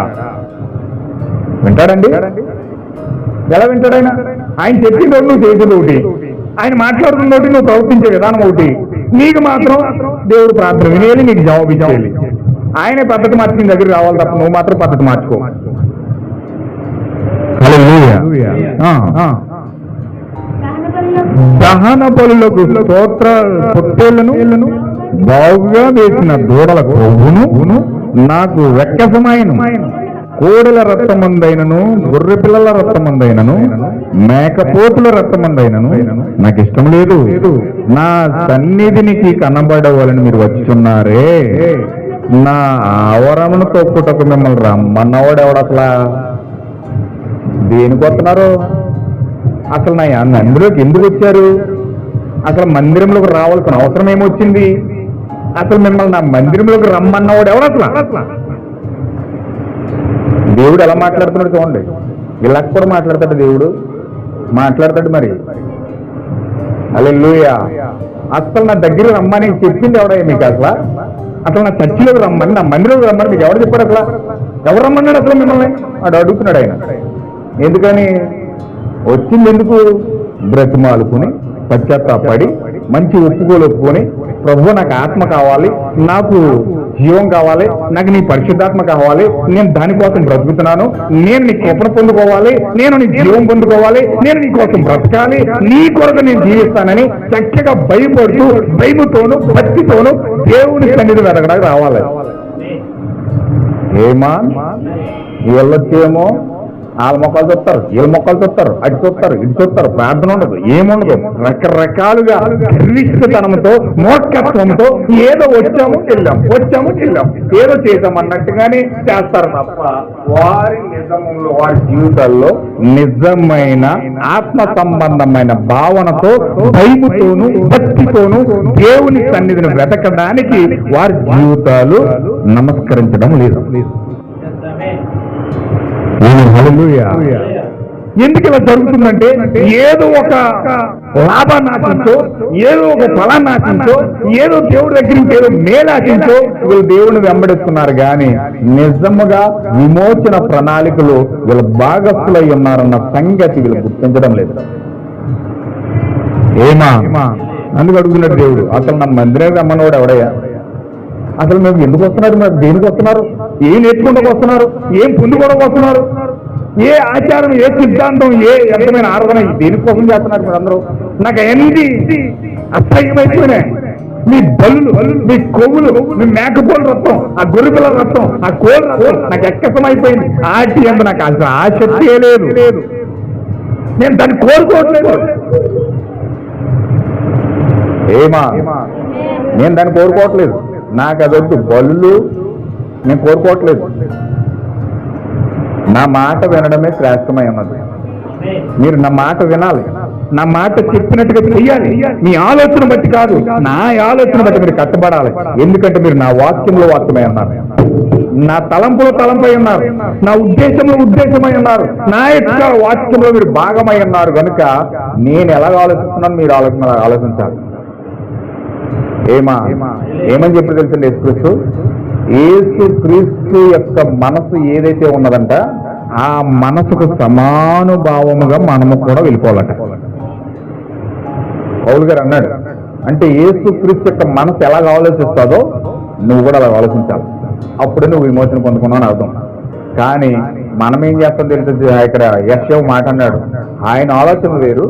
వింటాడండి? ఎలా వింటాడు ఆయన? ఆయన చెప్పింది ఒకటి, నువ్వు చేసేది ఒకటి, ఆయన మాట్లాడుతున్న ఒకటి, నువ్వు ప్రవర్తించే విధానం ఒకటి. నీకు మాత్రం దేవుడు ప్రార్థన వినేయాలి, నీకు జవాబు ఇచ్చేయాలి. ఆయనే పద్ధతి మార్చి నీ దగ్గర రావాలి తప్ప నువ్వు మాత్రం పద్ధతి మార్చుకో. దహన బలులకు స్తోత్ర పొట్టేళ్లను బాగుగా వేసిన దూడల కొవ్వును నాకు వెక్కసమైన కోడెల రక్తమందైనను, గొర్రె పిల్లల రక్తమందైనను, మేకపోతుల రక్తమందైనను నాకు ఇష్టం లేదు. నా సన్నిధినికి కనబడవాలని మీరు వచ్చున్నారే, నా ఆవరణను తొక్కుటకు మిమ్మల్ని రమ్మన్నవాడు ఎవడు? అసలు దేనికి వస్తున్నారు? అసలు నా అందులోకి ఎందుకు వచ్చారు? అసలు మందిరంలోకి రావాల్సిన అవసరం ఏమొచ్చింది? అసలు మిమ్మల్ని నా మందిరంలోకి రమ్మన్నవాడు ఎవరు? అసలు దేవుడు ఎలా మాట్లాడుతున్నాడు చూడండి. ఇలా కూడా మాట్లాడతాడు దేవుడు, మాట్లాడతాడు. మరి హల్లెలూయా. అసలు నా దగ్గర రమ్మని చెప్పింది ఎవడ మీకు? అసలు నా చర్చిలోకి రమ్మని, నా మందిరంలోకి రమ్మని మీకు ఎవరు చెప్పాడు? అసలు ఎవరు రమ్మన్నాడు అసలు మిమ్మల్ని? వాడు అడుగుతున్నాడు ఆయన. ఎందుకని వచ్చింది? ఎందుకు? బ్రతిమాలుకుని పశ్చాత్తాపడి మంచి ఒప్పుకొని, ప్రభు నాకు ఆత్మ కావాలి, నాకు జీవం కావాలి, నాకు నీ పరిశుద్ధాత్మ కావాలి, నేను దానికోసం బ్రతుకుతున్నాను, నేను నీ కృపను పొందుకోవాలి, నేను నీ జీవం పొందుకోవాలి, నేను నీ కోసం బ్రతకాలి, నీ కొరకు నేను జీవిస్తానని చక్కగా భయపడుతూ, భయముతోను భక్తితోను దేవుని సన్నిధి వెతకడానికి రావాలి. ఏమా వెళ్ళొచ్చేమో వాళ్ళ మొక్కలు చూస్తారు, వీళ్ళ మొక్కలు చూస్తారు, అటు చూస్తారు, ఇటు చూస్తారు, ప్రార్థన ఉండదు, ఏముండదు. రకరకాలుగా గర్విష్ఠతనంతో, మోక్షత్వంతో ఏదో వచ్చాము చెల్లాం, ఏదో చేసాం అన్నట్టుగానే చేస్తారు తప్ప వారి నిజంలో, వారి జీవితాల్లో నిజమైన ఆత్మ సంబంధమైన భావనతో, భయముతోను భక్తితోను దేవుని సన్నిధిని వెతకడానికి వారి జీవితాలు నమస్కరించడం లేదు. ఎందుకు ఇలా జరుగుతుందంటే, ఏదో ఒక లాభాన్ని ఆశించో, ఏదో ఒక ఫలాన్ని ఆశించో, ఏదో దేవుడి దగ్గర నుంచి ఏదో మేలాశించో వీళ్ళు దేవుడిని వెంబడిస్తున్నారు. కానీ నిజముగా విమోచన ప్రణాళికలు వీళ్ళు భాగస్థులై ఉన్నారన్న సంగతి వీళ్ళు గుర్తించడం లేదు. ఏమా అందుకు అడుగుతున్నాడు దేవుడు, అసలు నా మందిరం రమ్మన్నవాడు ఎవడయ్యా? అసలు మేము ఎందుకు వస్తున్నారు? మరి దేనికి వస్తున్నారు? ఏం నేర్చుకుంటూ వస్తున్నారు? ఏం పొందుకోవడానికి వస్తున్నారు? ఏ ఆచారం, ఏ సిద్ధాంతం, ఏ ఎంతమైన ఆరాధన దేనికోసం చేస్తున్నారు మీరు అందరూ? నాకు అన్ని అసహ్యమైపోయినాయి. మీ బలులు, మీ కొవ్వులు, మీ మేకపోల రక్తం, ఆ గొర్రె పిల్లల రక్తం, ఆ కోళ్ళ రక్తం నాకు ఎక్కసమైపోయింది. ఆటి అంత నాకు అసలు ఆసక్తే లేదు. నేను దాన్ని కోరుకోవట్లేదు. ఏమా నేను దాన్ని కోరుకోవట్లేదు. నాకు అదొద్దు. బలులు నేను కోరుకోవట్లేదు. నా మాట వినడమే శ్రేష్టమై ఉన్నది. మీరు నా మాట వినాలి, నా మాట చెప్పినట్టుగా చెయ్యాలి. మీ ఆలోచన బట్టి కాదు, నా ఆలోచన బట్టి మీరు కట్టబడాలి. ఎందుకంటే మీరు నా వాక్యంలో వాక్యమై ఉన్నారు, నా తలంపులో తలంపై ఉన్నారు, నా ఉద్దేశంలో ఉద్దేశమై ఉన్నారు, నా యొక్క వాక్యంలో మీరు భాగమై ఉన్నారు. కనుక నేను ఎలాగ ఆలోచిస్తున్నాను మీరు ఆలోచించాలి. ఏమని చెప్పి తెలుసండి యేసుక్రీస్తు యొక్క మనసు ఏదైతే ఉన్నదంట, ఆ మనసుకు సమానుభావముగా మనము కూడా వెళ్ళిపోవాలట. పౌలు గారు అన్నాడు, అంటే యేసుక్రీస్తు యొక్క మనసు ఎలాగ ఆలోచిస్తుందో నువ్వు కూడా అలా ఆలోచించాలి. అప్పుడే నువ్వు విమోచన పొందుకున్నావు అని అర్థం. కానీ మనం ఏం చేస్తాం తెలుసు, ఇక్కడ యెషయా మాట అన్నాడు, ఆయన ఆలోచన వేరు,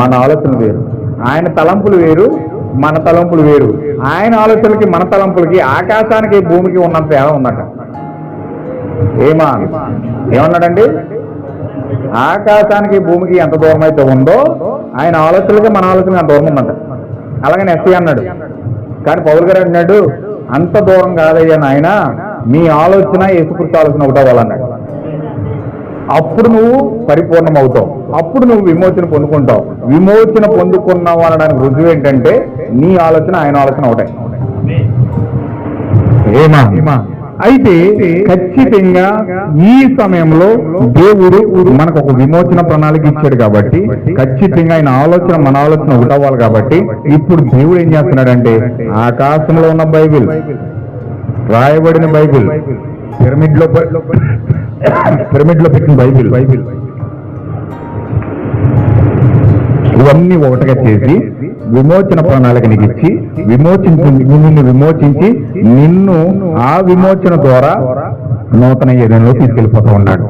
మన ఆలోచన వేరు. ఆయన తలంపులు వేరు, మన తలంపులు వేరు. ఆయన ఆలోచనలకి మన తలంపులకి, ఆకాశానికి భూమికి ఉన్నంత తేడా ఉందట. ఏమన్నాడండి? ఆకాశానికి భూమికి ఎంత దూరం అయితే ఉందో ఆయన ఆలోచనలకి మన ఆలోచనకి అంత దూరం ఉందంట. అలాగని ఎస్ఐ అన్నాడు. కానీ పౌలు గారు అన్నాడు, అంత దూరం కాదయ్యా నాయన, మీ ఆలోచన యేసుక్రీస్తు ఆలోచన ఒకటో వాళ్ళన్నాడు. అప్పుడు నువ్వు పరిపూర్ణం అవుతావు, అప్పుడు నువ్వు విమోచన పొందుకుంటావు. విమోచన పొందుకున్నావు అనడానికి రుజువు ఏంటంటే నీ ఆలోచన ఆయన ఆలోచన ఒకటే. ఏమా అయితే ఖచ్చితంగా ఈ సమయంలో దేవుడు మనకు ఒక విమోచన ప్రణాళిక ఇచ్చాడు కాబట్టి ఖచ్చితంగా ఆయన ఆలోచన మన ఆలోచన ఒకటవ్వాలి కాబట్టి ఇప్పుడు దేవుడు ఏం చేస్తున్నాడంటే ఆకాశంలో ఉన్న బైబిల్, రాయబడిన బైబిల్, పిరమిడ్ లో పెట్టిన బైబిల్ ఇవన్నీ ఒకటిగా చేసి విమోచన ప్రణాళిక నీకు ఇచ్చి నిన్ను విమోచించి నిన్ను ఆ విమోచన ద్వారా నూతన ఏదైనా తీసుకెళ్లిపోతూ ఉన్నాడు.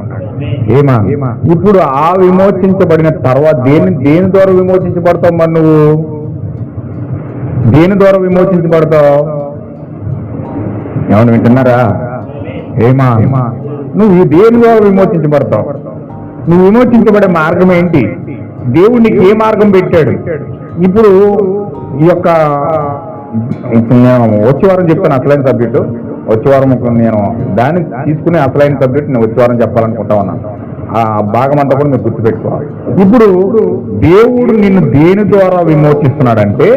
ఇప్పుడు ఆ విమోచించబడిన తర్వాత దేని ద్వారా విమోచించబడతావు? మరి నువ్వు దేని ద్వారా విమోచించబడతావు? ఏమన్నా వింటున్నారా? నువ్వు దేని ద్వారా విమోచించబడతావు? నువ్వు విమోచించబడే మార్గం ఏంటి? దేవుడు నీకు ఏ మార్గం పెట్టాడు? ఇప్పుడు ఈ యొక్క నేను వచ్చే వారం చెప్తాను అసలైన సబ్జెక్టు. వచ్చే వారం నేను దాన్ని తీసుకునే అసలైన సబ్జెక్ట్ నేను వచ్చే వారం చెప్పాలనుకుంటా ఉన్నాను. ఆ భాగం అంతా కూడా మీరు గుర్తుపెట్టుకోవాలి. ఇప్పుడు దేవుడు నిన్ను దేని ద్వారా విమోచిస్తున్నాడంటే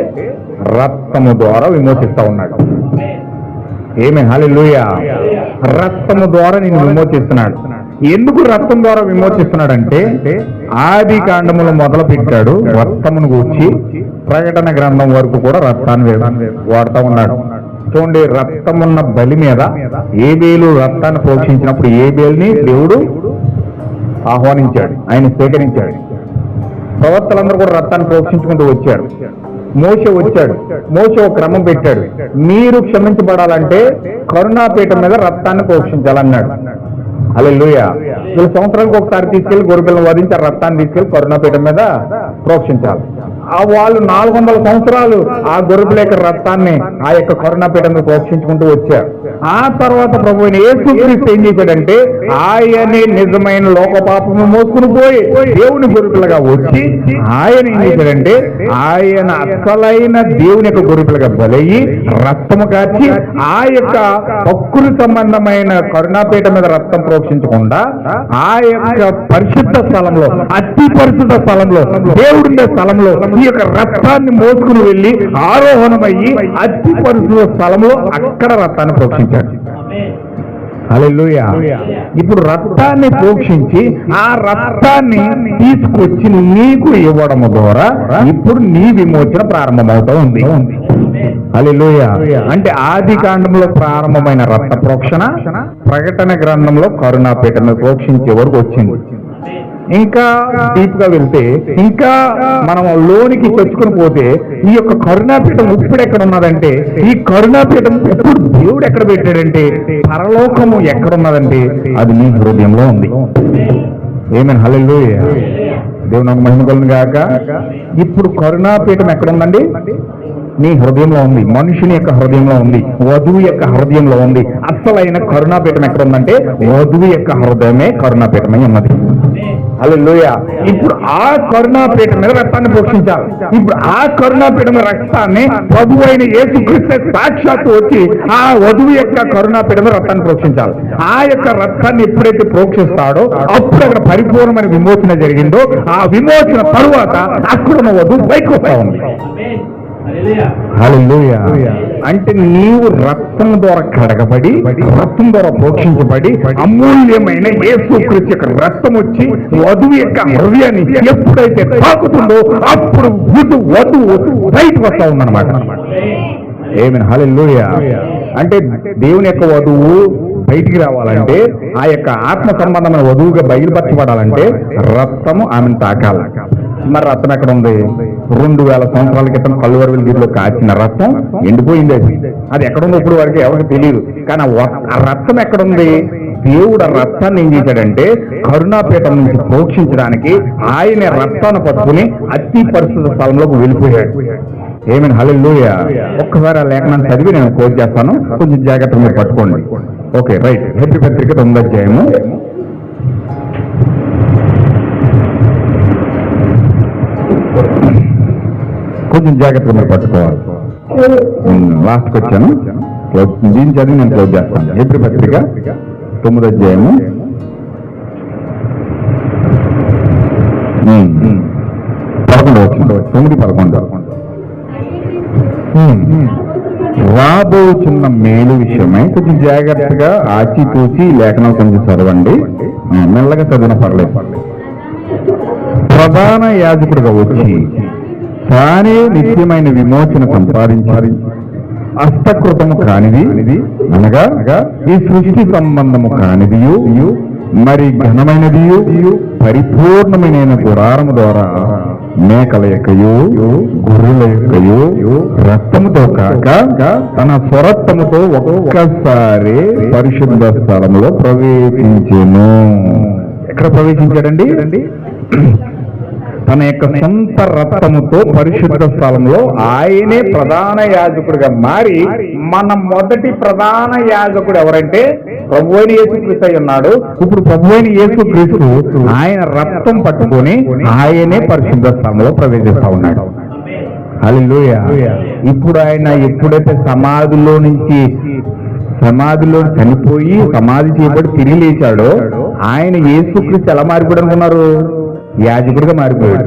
రక్తము ద్వారా విమోచిస్తా ఉన్నాడు. హల్లెలూయా. రక్తము ద్వారా నిన్ను విమోచిస్తున్నాడు. ఎందుకు రక్తం ద్వారా విమోచిస్తున్నాడంటే ఆది కాండములు మొదలు పెట్టాడు రక్తమును గూర్చి ప్రకటన గ్రంథం వరకు కూడా రక్తాన్ని వాడుతూ ఉన్నాడు. చూడండి, రక్తమున్న బలి మీద ఏబేలు రక్తాన్ని ప్రోక్షించినప్పుడు ఏబేల్ని దేవుడు ఆహ్వానించాడు, ఆయన స్వీకరించాడు. ప్రవక్తలందరూ కూడా రక్తాన్ని ప్రోక్షించుకుంటూ వచ్చారు. మోషే వచ్చాడు. మోషే ఒక క్రమం పెట్టాడు, మీరు క్షమించబడాలంటే కరుణాపీఠం మీద రక్తాన్ని ప్రోక్షించాలన్నాడు. హల్లెలూయా. 2 సంవత్సరాలకు ఒకసారి తీసుకెళ్లి గొర్రెలను వధించి ఆ రక్తాన్ని తీసుకెళ్లి కరుణాపీఠం మీద ప్రోక్షించాలి. వాళ్ళు 400 సంవత్సరాలు ఆ గొర్రెల యొక్క రక్తాన్ని ఆ యొక్క కరుణాపీఠం మీద ప్రోక్షించుకుంటూ వచ్చారు. ఆ తర్వాత ప్రభు యేసుక్రీస్తు ఏం చేశాడంటే ఆయనే నిజమైన లోక పాపము మోసుకుని పోయి దేవుని గొర్రెలుగా వచ్చి ఆయన ఏం చేశాడంటే ఆయన అసలైన దేవుని యొక్క గొర్రెలుగా బలయ్యి రక్తము కాచి ఆ యొక్క ప్రకృతి సంబంధమైన కరుణాపీఠం మీద రక్తం ప్రోక్షించకుండా ఆ యొక్క పరిశుద్ధ స్థలంలో, అతి పరిశుద్ధ స్థలంలో, దేవుడుండే స్థలంలో ఈ యొక్క రక్తాన్ని మోసుకుని వెళ్లి ఆరోహణమయ్యి అతి పరిశుద్ధ స్థలంలో అక్కడ రక్తాన్ని ప్రోక్షించాడు. హల్లెలూయా. ఇప్పుడు రక్తాన్ని ప్రోక్షించి ఆ రక్తాన్ని తీసుకొచ్చి నీకు ఇవ్వడం ద్వారా ఇప్పుడు నీ విమోచన ప్రారంభమవుతూ ఉంది. హల్లెలూయా. అంటే ఆది కాండంలో ప్రారంభమైన రక్త ప్రోక్షణ ప్రకటన గ్రంథంలో కరుణాపీఠం ప్రోక్షించే వరకు వచ్చింది. ఇంకా డీప్ గా వెళ్తే ఇంకా మనం లోనికి తెచ్చుకుని పోతే ఈ యొక్క కరుణాపీఠం ఇప్పుడు ఎక్కడ ఉన్నదంటే ఈ కరుణాపీఠం ఎప్పుడు దేవుడు ఎక్కడ పెట్టాడంటే పరలోకము ఎక్కడున్నదంటే అది నీ హృదయంలో ఉంది. హల్లెలూయా. దేవుని మహిమ కలుగును గాక. ఇప్పుడు కరుణాపీఠం ఎక్కడ ఉందండి? నీ హృదయంలో ఉంది. మనుషుని యొక్క హృదయంలో ఉంది. వధువు యొక్క హృదయంలో ఉంది. అసలైన కరుణాపీఠం ఎక్కడ ఉందంటే వధువు యొక్క హృదయమే కరుణాపీఠమై ఉన్నది. హల్లెలూయా. ఇప్పుడు ఆ కరుణాపీఠం మీద రక్తాన్ని ప్రోక్షించాలి. ఇప్పుడు ఆ కరుణాపీఠం రక్తాన్ని వధువు అయిన యేసుక్రీస్తు సాక్షాత్తు వచ్చి ఆ వధువు యొక్క కరుణాపీఠం మీద రక్తాన్ని ప్రోక్షించాలి. ఆ యొక్క రక్తాన్ని ఎప్పుడైతే ప్రోక్షిస్తాడో అప్పుడు అక్కడ పరిపూర్ణమైన విమోచన జరిగిందో ఆ విమోచన తరువాత అక్కడున్న వధువు బయటకు వస్తా ఉంది. హల్లెలూయా. అంటే నీవు రక్తం ద్వారా కడగబడి రక్తం ద్వారా పోషించబడి అమూల్యమైన యేసుక్రీస్తు యొక్క రక్తం వచ్చి వధువు యొక్క హృదయాన్ని ఎప్పుడైతే తాకుతుందో అప్పుడు వధువు బయటకు వస్తా ఉందన్నమాట. హల్లెలూయా. అంటే దేవుని యొక్క వధువు బయటికి రావాలంటే ఆ యొక్క ఆత్మ సంబంధమైన వధువుగా బయలుపరచబడాలంటే రక్తము ఆమెను తాకాలి. మరి రక్తం ఎక్కడ ఉంది? 2000 సంవత్సరాల క్రితం కల్వరి నీటిలో కాచిన రక్తం ఎండిపోయింది. అది ఎక్కడుందో ఇప్పుడు వరకు ఎవరికి తెలియదు. కానీ ఆ రక్తం ఎక్కడుంది? దేవుడు ఆ రక్తాన్ని ఏం చేశాడంటే కరుణాపీఠం నుంచి ప్రోక్షించడానికి ఆయన రక్తాన్ని పట్టుకుని అతి పరిశుద్ధ స్థలంలోకి వెళ్ళిపోయాడు. హల్లెలూయా. ఒక్కసారి ఆ లేఖనాన్ని చదివి నేను కోట్ చేస్తాను, కొంచెం జాగ్రత్తగా మీరు పట్టుకోండి. Okay, right. హెబ్రీ పత్రిక 9వ అధ్యాయము కొంచెం జాగ్రత్తగా మీరు పట్టుకోవాలి. లాస్ట్కి వచ్చాను, దీన్ని చదివి నేను క్లోజ్ చేస్తాను. హెబ్రీ పత్రిక 9వ అధ్యాయము 11 వచ్చింది. 9:11. రాబోతున్న మేలు విషయమై కొంచెం జాగ్రత్తగా ఆచితూచి లేఖనం కొంచెం చదవండి. మెల్లగా చదివిన పర్లేదు. ప్రధాన యాజకుడిగా వచ్చి తానే నిత్యమైన విమోచన సంపాదించాలి. హస్తకృతము కానిది అనగా ఈ సృష్టి సంబంధము కానిదియు మరి ఘనమైనదియు పరిపూర్ణమైన గుడారము ద్వారా మేకల యొక్కయు గొర్రెల యొక్కయు రక్తముతో కాక తన స్వరక్తముతో ఒక్కసారి పరిశుద్ధ స్థలములో ప్రవేశించెను. ఎక్కడ ప్రవేశించాడండి? తన యొక్క సొంత రక్తముతో పరిశుద్ధ స్థలంలో ఆయనే ప్రధాన యాజకుడిగా మారి, మన మొదటి ప్రధాన యాజకుడు ఎవరంటే ప్రభువైన యేసుక్రీస్తు అయి ఉన్నాడు. ఇప్పుడు ప్రభువైన యేసుక్రీస్తు ఆయన రక్తం పట్టుకొని ఆయనే పరిశుద్ధ స్థలంలో ప్రవేశిస్తా ఉన్నాడు. హల్లెలూయా. ఇప్పుడు ఆయన ఎప్పుడైతే సమాధిలో చనిపోయి సమాధి చేయబడి తిరిగి లేచాడో, ఆయన యేసుక్రీస్తు ఎలా మారిపోయాడు అనుకున్నారు? యాజకుడిగా మారిపోయాడు.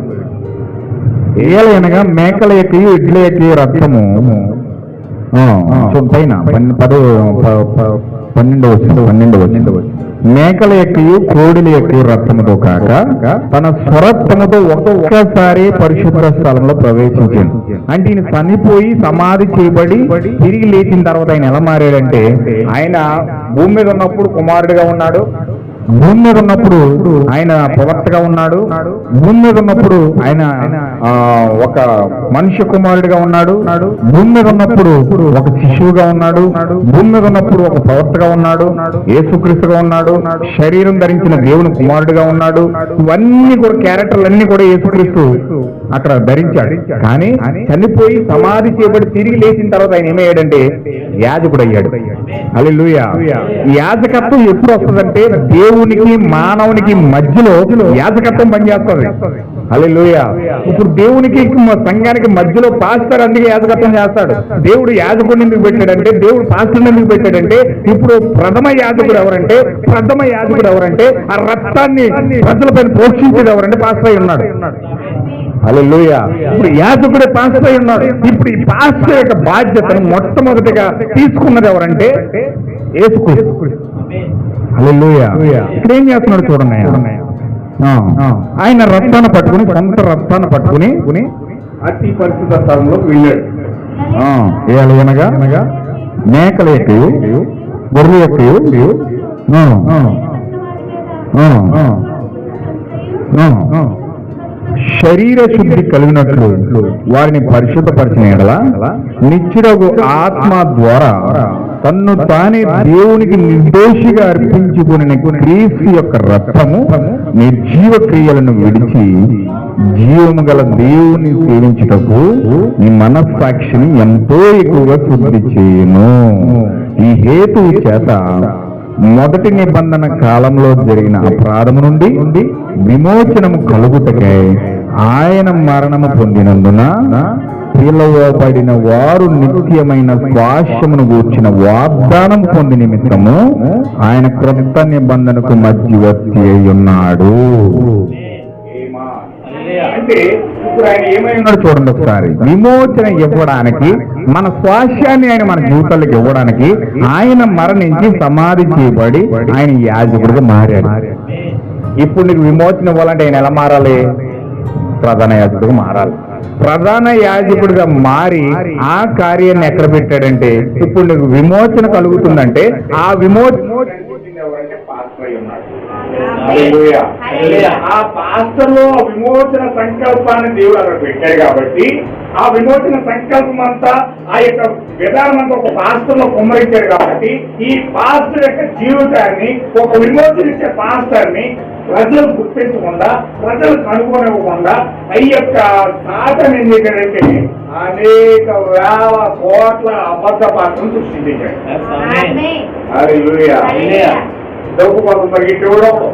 ఏలైనగా మేకల యొక్క ఎడ్ల యొక్క రక్తము పైన 12 మేకల యొక్క కోడిల యొక్క రక్తముతో కాక తన స్వరక్తముతో ఒక్కసారి పరిశుద్ధ స్థలంలో ప్రవేశించాడు. అంటే ఈయన చనిపోయి సమాధి చేయబడి తిరిగి లేచిన తర్వాత ఆయన ఎలా మారాడంటే, ఆయన భూమి మీద ఉన్నప్పుడు కుమారుడిగా ఉన్నాడు, భూమి మీద ఉన్నప్పుడు ఆయన ప్రవక్తగా ఉన్నాడు, భూమి మీద ఉన్నప్పుడు ఆయన ఒక మనుష్య కుమారుడిగా ఉన్నాడు, భూమి మీద ఉన్నప్పుడు ఒక శిశువుగా ఉన్నాడు, భూమి మీద ఉన్నప్పుడు ఒక ప్రవక్తగా ఉన్నాడు, యేసుక్రీస్తుగా ఉన్నాడు, శరీరం ధరించిన దేవుని కుమారుడిగా ఉన్నాడు. ఇవన్నీ కూడా క్యారెక్టర్లన్నీ కూడా యేసుక్రీస్తు అక్కడ ధరించాడు. కానీ చనిపోయి సమాధి చేయబడి తిరిగి లేచిన తర్వాత ఆయన ఏమయ్యాడంటే యాజకుడు అయ్యాడు. హల్లెలూయా. యాజకత్వం ఎప్పుడు వస్తుందంటే దేవునికి మానవునికి మధ్యలో యాజకత్వం పనిచేస్తుంది. హల్లెలూయా. ఇప్పుడు దేవునికి సంఘానికి మధ్యలో పాస్టర్ అందుకే యాజకత్వం చేస్తాడు. దేవుడు యాజకుడిని ఎందుకు పెట్టాడంటే, దేవుడు పాస్టర్ని ఎందుకు పెట్టాడంటే, ఇప్పుడు ప్రథమ యాజకుడు ఎవరంటే ఆ రక్తాన్ని ప్రజలపైన పోషించేది ఎవరంటే పాస్టర్ అయి ఉన్నాడు. హల్లెలూయా. ఇప్పుడు యాజకుడే పాస్టర్ అయి ఉన్నాడు. ఇప్పుడు ఈ పాస్టర్ యొక్క బాధ్యతను మొట్టమొదటిగా తీసుకున్నది ఎవరంటే యేసుక్రీస్తు. హల్లెలూయా. ఇక్కడ ఏం చేస్తున్నాడు చూడండి. ఆయన రక్తాన్ని పట్టుకుని, సొంత రక్తాన్ని పట్టుకుని అతి పరిశుద్ధ స్థలంలోకి వెళ్ళాడు. ఏలయనగా మేకల యొక్క గొర్రెల యొక్క శరీర శుద్ధి కలిగినట్లు వారిని పరిశుద్ధపరిచిన ఎడల నిత్యుడగు ఆత్మ ద్వారా తన్ను తానే దేవునికి నిర్దోషిగా అర్పించుకుని క్రీస్తు యొక్క రక్తము నిర్జీవ క్రియలను విడిచి జీవము గల దేవుని సేవించుటకు నీ మనస్సాక్షిని ఎంతో ఎక్కువగా శుద్ధి చేయును. ఈ హేతువు చేత మొదటి నిబంధన కాలంలో జరిగిన అపరాధము నుండి విమోచనము కలుగుటకై ఆయన మరణము పొందినందున పిలువబడిన వారు నిత్యమైన స్వాస్థ్యమును గూర్చిన వాగ్దానం పొంది నిమిత్తము ఆయన క్రొత్త నిబంధనకు మధ్యవర్తి అయి ఉన్నాడు. అంటే ఇప్పుడు ఆయన ఏమైనా చూడండి ఒకసారి. విమోచన ఇవ్వడానికి, మన స్వాస్థ్యాన్ని ఆయన మన జీవితాలకు ఇవ్వడానికి ఆయన మరణించి సమాధి చేయబడి ఆయన యాజకుడిగా మారాడు. ఇప్పుడు నీకు విమోచన ఇవ్వాలంటే ఆయన ఎలా మారాలి? ప్రధాన యాజకుడిగా మారాలి. ప్రధాన యాజకుడిగా మారి ఆ కార్యాన్ని ఎక్కడ పెట్టాడంటే, ఇప్పుడు నీకు విమోచన కలుగుతుందంటే ఆ ఆ పాస్టర్లో విమోచన సంకల్పాన్ని దేవుడు అక్కడ పెట్టాడు. కాబట్టి ఆ విమోచన సంకల్పం అంతా, ఆ యొక్క విధానం అంతా ఒక పాస్టర్లో కుమ్మరించాడు. కాబట్టి ఈ పాస్టర్ యొక్క జీవితాన్ని, ఒక విమోచన ఇచ్చే పాస్టర్ని ప్రజలు గుర్తించకుండా, ప్రజలు కనుగొనివ్వకుండా ఈ యొక్క సాధన ఏం చేశాడంటే అనేక వేల కోట్ల అబద్ధ పాత్రను సృష్టించాడు. హల్లెలూయా. డబ్బు కోసం పరిగెట్టి ఇవ్వడప్పుడు,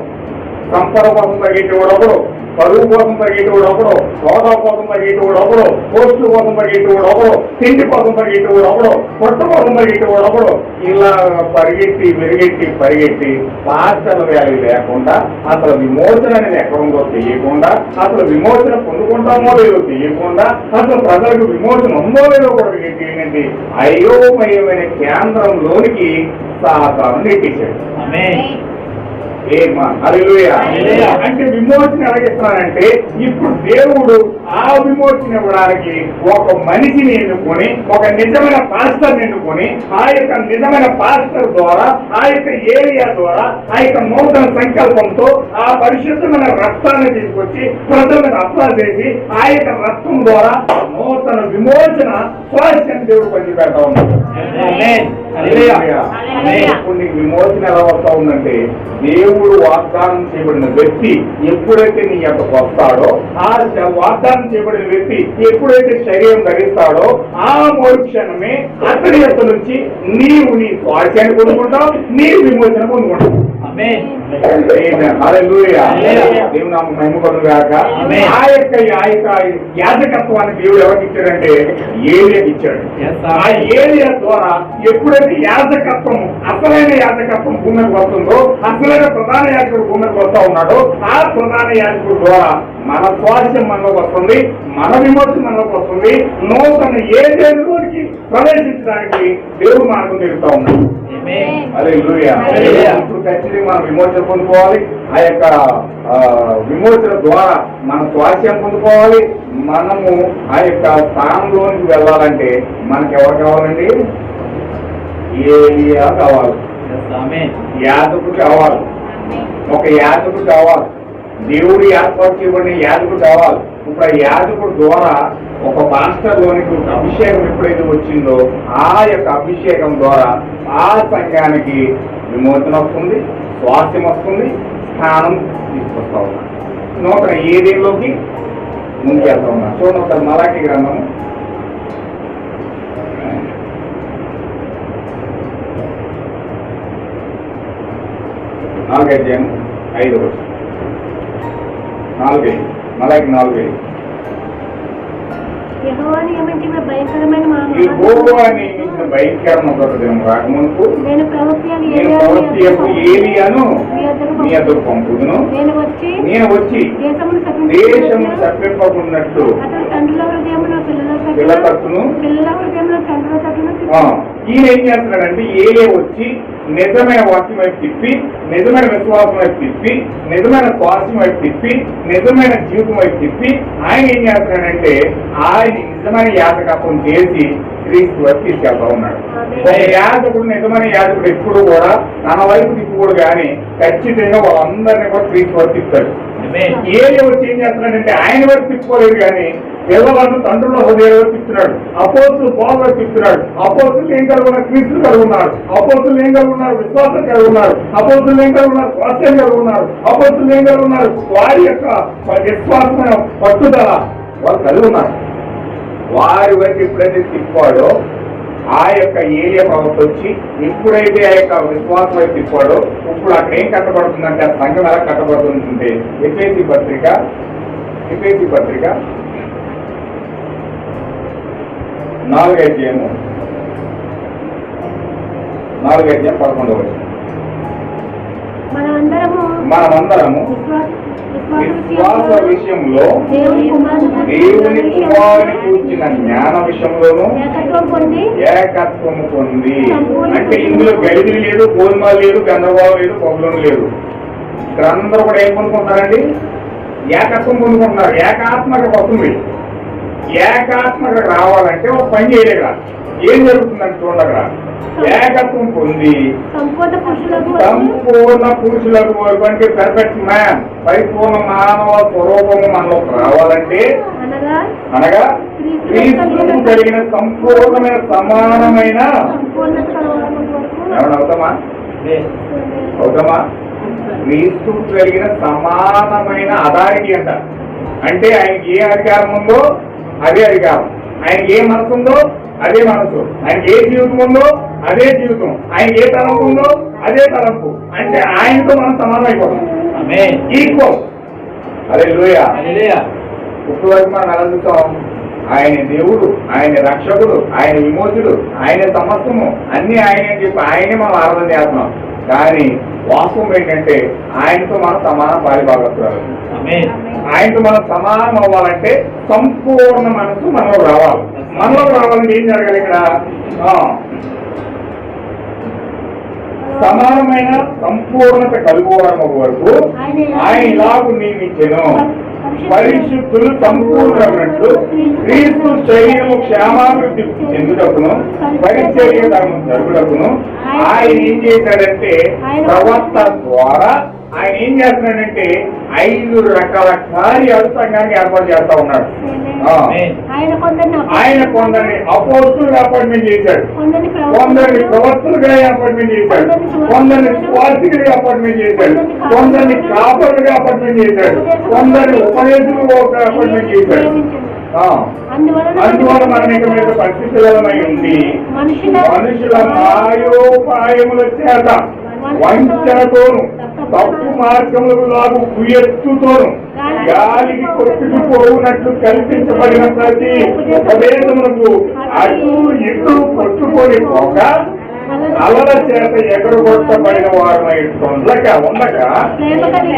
సంపద కోసం పరిగెట్టి ఇవ్వడప్పుడు, పరువు కోసం పరిగెట్టేవాడు ఒకడు, హోదా కోసం పరిగెట్టేవాడు ఒకడు, పోస్టుల కోసం పరిగెట్టేవాడు ఒకడు, తిండి కోసం పరిగెట్టేవాడు ఒకడు, పొట్ట కోసం పరిగెట్టేవాడు ఒకడు. ఇలా పరిగెట్టి పాస్టర్ల వ్యాల్యూ లేకుండా, అసలు విమోచన అనేది ఎక్కడుందో తెలియకుండా, అసలు విమోచన పొందుకుంటామో లేదో తెలియకుండా, అసలు ప్రజలకు విమోచన ఉందో లేదో కూడా ఏంటంటే అయోమయమైన కేంద్రంలోనికి సాతాను నెట్టించాడు. అంటే విమోచన ఎలాగిస్తున్నానంటే, ఇప్పుడు దేవుడు ఆ విమోచన ఇవ్వడానికి ఒక మనిషిని ఎన్నుకొని, ఒక నిజమైన పాస్టర్ ఎన్నుకొని, ఆ యొక్క నిజమైన పాస్టర్ ద్వారా, ఆ యొక్క ఏరియా ద్వారా, ఆ యొక్క నూతన సంకల్పంతో ఆ పరిశుద్ధమైన రక్తాన్ని తీసుకొచ్చి ప్రజలను అప్లా చేసి, ఆ యొక్క రక్తం ద్వారా నూతన విమోచన స్వాస్థ్యాన్ని దేవుడు పంచి పెడతా ఉన్నాడు. ఇప్పుడు నీకు విమోచన ఎలా వస్తా ఉందంటే, దేవుడు వాగ్దానం చేయబడిన వ్యక్తి ఎప్పుడైతే నీ యొక్క వస్తాడో, ఆ వాగ్దానం చేయబడిన వ్యక్తి ఎప్పుడైతే శరీరం ధరిస్తాడో, ఆ మరుక్షణమే అతడి యొక్క నుంచి నీవు నీ స్వాస్థ్యాన్ని పొందుకుంటావు, నీ విమోచన పొందుకుంటావు. దేవుడు నాకు మహిమపడుగాక. ఆ యొక్క యాజకత్వాన్ని దేవుడు ఎవరికి ఇచ్చాడంటే ఏలియాకి ఇచ్చాడు. ఆ ఏలియా ద్వారా ఎప్పుడైతే యాజకత్వం, అసలైన యాజకత్వం భూమికి వస్తుందో, అసలైన ప్రధాన యాజకుడు భూమికి వస్తా ఉన్నాడో, ఆ ప్రధాన యాజకుడు ద్వారా మన స్వాస్థ్యం మనలోకి వస్తుంది, మన విమోచన మనలోకి వస్తుంది. నూతన ఏ దేవుడికి ప్రవేశించడానికి దేవుడు మార్గం తెలుస్తా ఉన్నాడు. ఇప్పుడు ఖచ్చితంగా మనం విమోచన పొందుకోవాలి. ఆ యొక్క విమోచన ద్వారా మన స్వాస్థ్యం పొందుకోవాలి. మనము ఆ యొక్క స్థానంలోనికి వెళ్ళాలంటే మనకి ఎవరు కావాలండి? ఏలియా కావాలి, యాజకుడు కావాలి, ఒక యాజకుడు కావాలి, దేవుడు ఏర్పాటు చేయబడిన యాజకుడు కావాలి. ఇప్పుడు ఆ యాజకుడు ద్వారా ఒక పాస్టర్లోనికి అభిషేకం ఎప్పుడైతే వచ్చిందో, ఆ యొక్క అభిషేకం ద్వారా ఆ సంఘానికి విమోచన వస్తుంది, స్వాస్థ్యం వస్తుంది, స్థానం తీసుకొస్తా ఉన్నా. నూతన ఏదేలోకి ముందుకెళ్తా ఉన్నా. చూడండి ఒకసారి మలాకి గ్రంథము 4:5 4 మలాకి 4 యెహోవా నియమించిన భయంకరమైన రాకమునుపు నేను ప్రవక్త ఏలియాను మీ ఎదురు పంపుదును. నేను వచ్చి దేశము తప్పింపకున్నట్టు పిల్ల తట్టును. ఈయన ఏం చేస్తున్నాడంటే, ఏలియా వచ్చి నిజమైన వాక్యం వైపు తిప్పి, నిజమైన విశ్వాసం వైపు తిప్పి, నిజమైన స్వాస్థ్యం వైపు తిప్పి, నిజమైన జీవితం వైపు తిప్పి, ఆయన ఏం చేస్తున్నాడంటే ఆయన నిజమైన యాజకత్వం చేసి క్రీస్తు వైపు తీసుకెళ్తా ఉన్నాడు. ఒక యాజకుడు, నిజమైన యాజకుడు ఎప్పుడు కూడా తన వైపు తిప్పుకోడు కానీ ఖచ్చితంగా వాళ్ళందరినీ కూడా క్రీస్తు వైపు తిప్పుతాడు. ఏలియా వచ్చి ఏం చేస్తున్నాడంటే ఆయన వైపు తిప్పుకోలేదు కానీ పిల్లలను తండ్రుల హృదయాలు తిప్పుతున్నాడు. అపోస్తులు పౌలు తిప్పుతున్నాడు. అపోస్తులు ఏం కలిగి ఉన్నారు? క్రీస్తు కలిగి ఉన్నారు. అపోస్తులు ఏం కలిగి ఉన్నారు? విశ్వాసం కలిగి ఉన్నారు. అపోస్తులు ఏం కలిగి ఉన్నారు? స్వాస్థ్యం కలిగి ఉన్నారు. అపోస్తులు ఏం కలిగి ఉన్నారు? వారి యొక్క విశ్వాసమైన పట్టుదల వాళ్ళు కలిగి ఉన్నారు. వారి వైపు ఎప్పుడైతే తిప్పాడో, ఆ యొక్క ఏలియా ప్రవక్త వచ్చి ఎప్పుడైతే ఆ యొక్క విశ్వాసం వైపు తిప్పాడో, ఇప్పుడు అక్కడ ఏం కట్టబడుతుందంటే, ఆ సంఘం ఎలా కట్టబడుతుందంటే, ఎఫెసీ పత్రిక 4:11 మనమందరము విశ్వాస విషయంలో దేవుని కుమారుని కూర్చిన జ్ఞాన విషయంలోనూ ఏకత్వము పొంది. అంటే ఇందులో గడిబిడి లేదు, గోల్మాలు లేదు, గందరగోళం లేదు, పౌలను లేదు. ఇక్కడ అందరూ కూడా ఏం పొందుకుంటారండి? ఏకత్వం పొందుకుంటున్నారు. ఏకాత్మక వస్తుంది. ఏకాత్మక రావాలంటే ఒక పని చేయలేక ఏం జరుగుతుందని చూడగా ఏకత్వం పొంది సంపూర్ణ పురుషులకు అంటే పెర్ఫెక్ట్ మ్యాన్, పరిపూర్ణ మానవ స్వరూపము మనలోకి రావాలంటే, అనగా క్రీస్తు కలిగిన సంపూర్ణమైన సమానమైన ఏమన్నా అవుతామా క్రీస్తు కలిగిన సమానమైన అథారిటీ అంట. అంటే ఆయనకి ఏ అధికారం ఉందో అదే అధికారం, ఆయనకి ఏ మనసు ఉందో అదే మనసు, ఆయనకి ఏ జీవితం ఉందో అదే జీవితం, ఆయనకి ఏ తలంపు ఉందో అదే తలంపు. అంటే ఆయనతో మనం సమానం అయిపోతాం. ఈక్వల్ హల్లెలూయా. ఇప్పుడు వరకు మనం ఎలా చూస్తాం? ఆయన దేవుడు, ఆయన రక్షకుడు, ఆయన విమోచుడు, ఆయన సమస్తము అన్ని ఆయన అని చెప్పి ఆయనే మనం ఆరాధన చేస్తున్నాం. కానీ వాస్తవం ఏంటంటే ఆయనతో మనం సమాన పాలిభాగస్తురాలు. ఆయనతో మనం సమానం అవ్వాలంటే సంపూర్ణ మనసు మనలో రావాలి. మనలో రావాలంటే ఏం జరగాలి? ఇక్కడ సమానమైన సంపూర్ణత కలుగుకోవడం వరకు ఆయన ఇలాగూ నియమించెను. పరిశుద్ధులు సంపూర్ణమైనట్లు క్రీస్తు శరీరము క్షేమాభివృద్ధి చెందుటకును పరిచర్య ధర్మం జరుగుటకును ఆయన ఏం చేశాడంటే ప్రవర్త ద్వారా ఆయన ఏం చేస్తున్నాడంటే 5 రకాల కార్యాలు సంఘానికి ఏర్పాటు చేస్తా ఉన్నాడు. ఆయన కొందరిని అపోస్తులుగా అపాయింట్మెంట్ చేశాడు, కొందరిని ప్రవర్తలుగా అపాయింట్మెంట్ చేశాడు, కొందరిని స్వార్థికులుగా అపాయింట్మెంట్ చేశాడు, కొందరిని కాపరులుగా అపాయింట్మెంట్ చేశాడు, కొందరిని ఉపదేశులుగా అపాయింట్మెంట్ చేశాడు. అందువల్ల మనం ఇక మీద పరిస్థితులమై ఉండి మనుషుల మాయోపాయముల చేత వంచనతోను తప్పు మార్గములకు లాగు కుయెత్తుతోను గాలికి కొట్టుకుపోవునట్లు కల్పించబడిన ప్రతి ఉపదేశములకు అటు ఇటు కొట్టుకొని పోక అలల చేత ఎగరగొట్టబడిన వారమై ఉండగా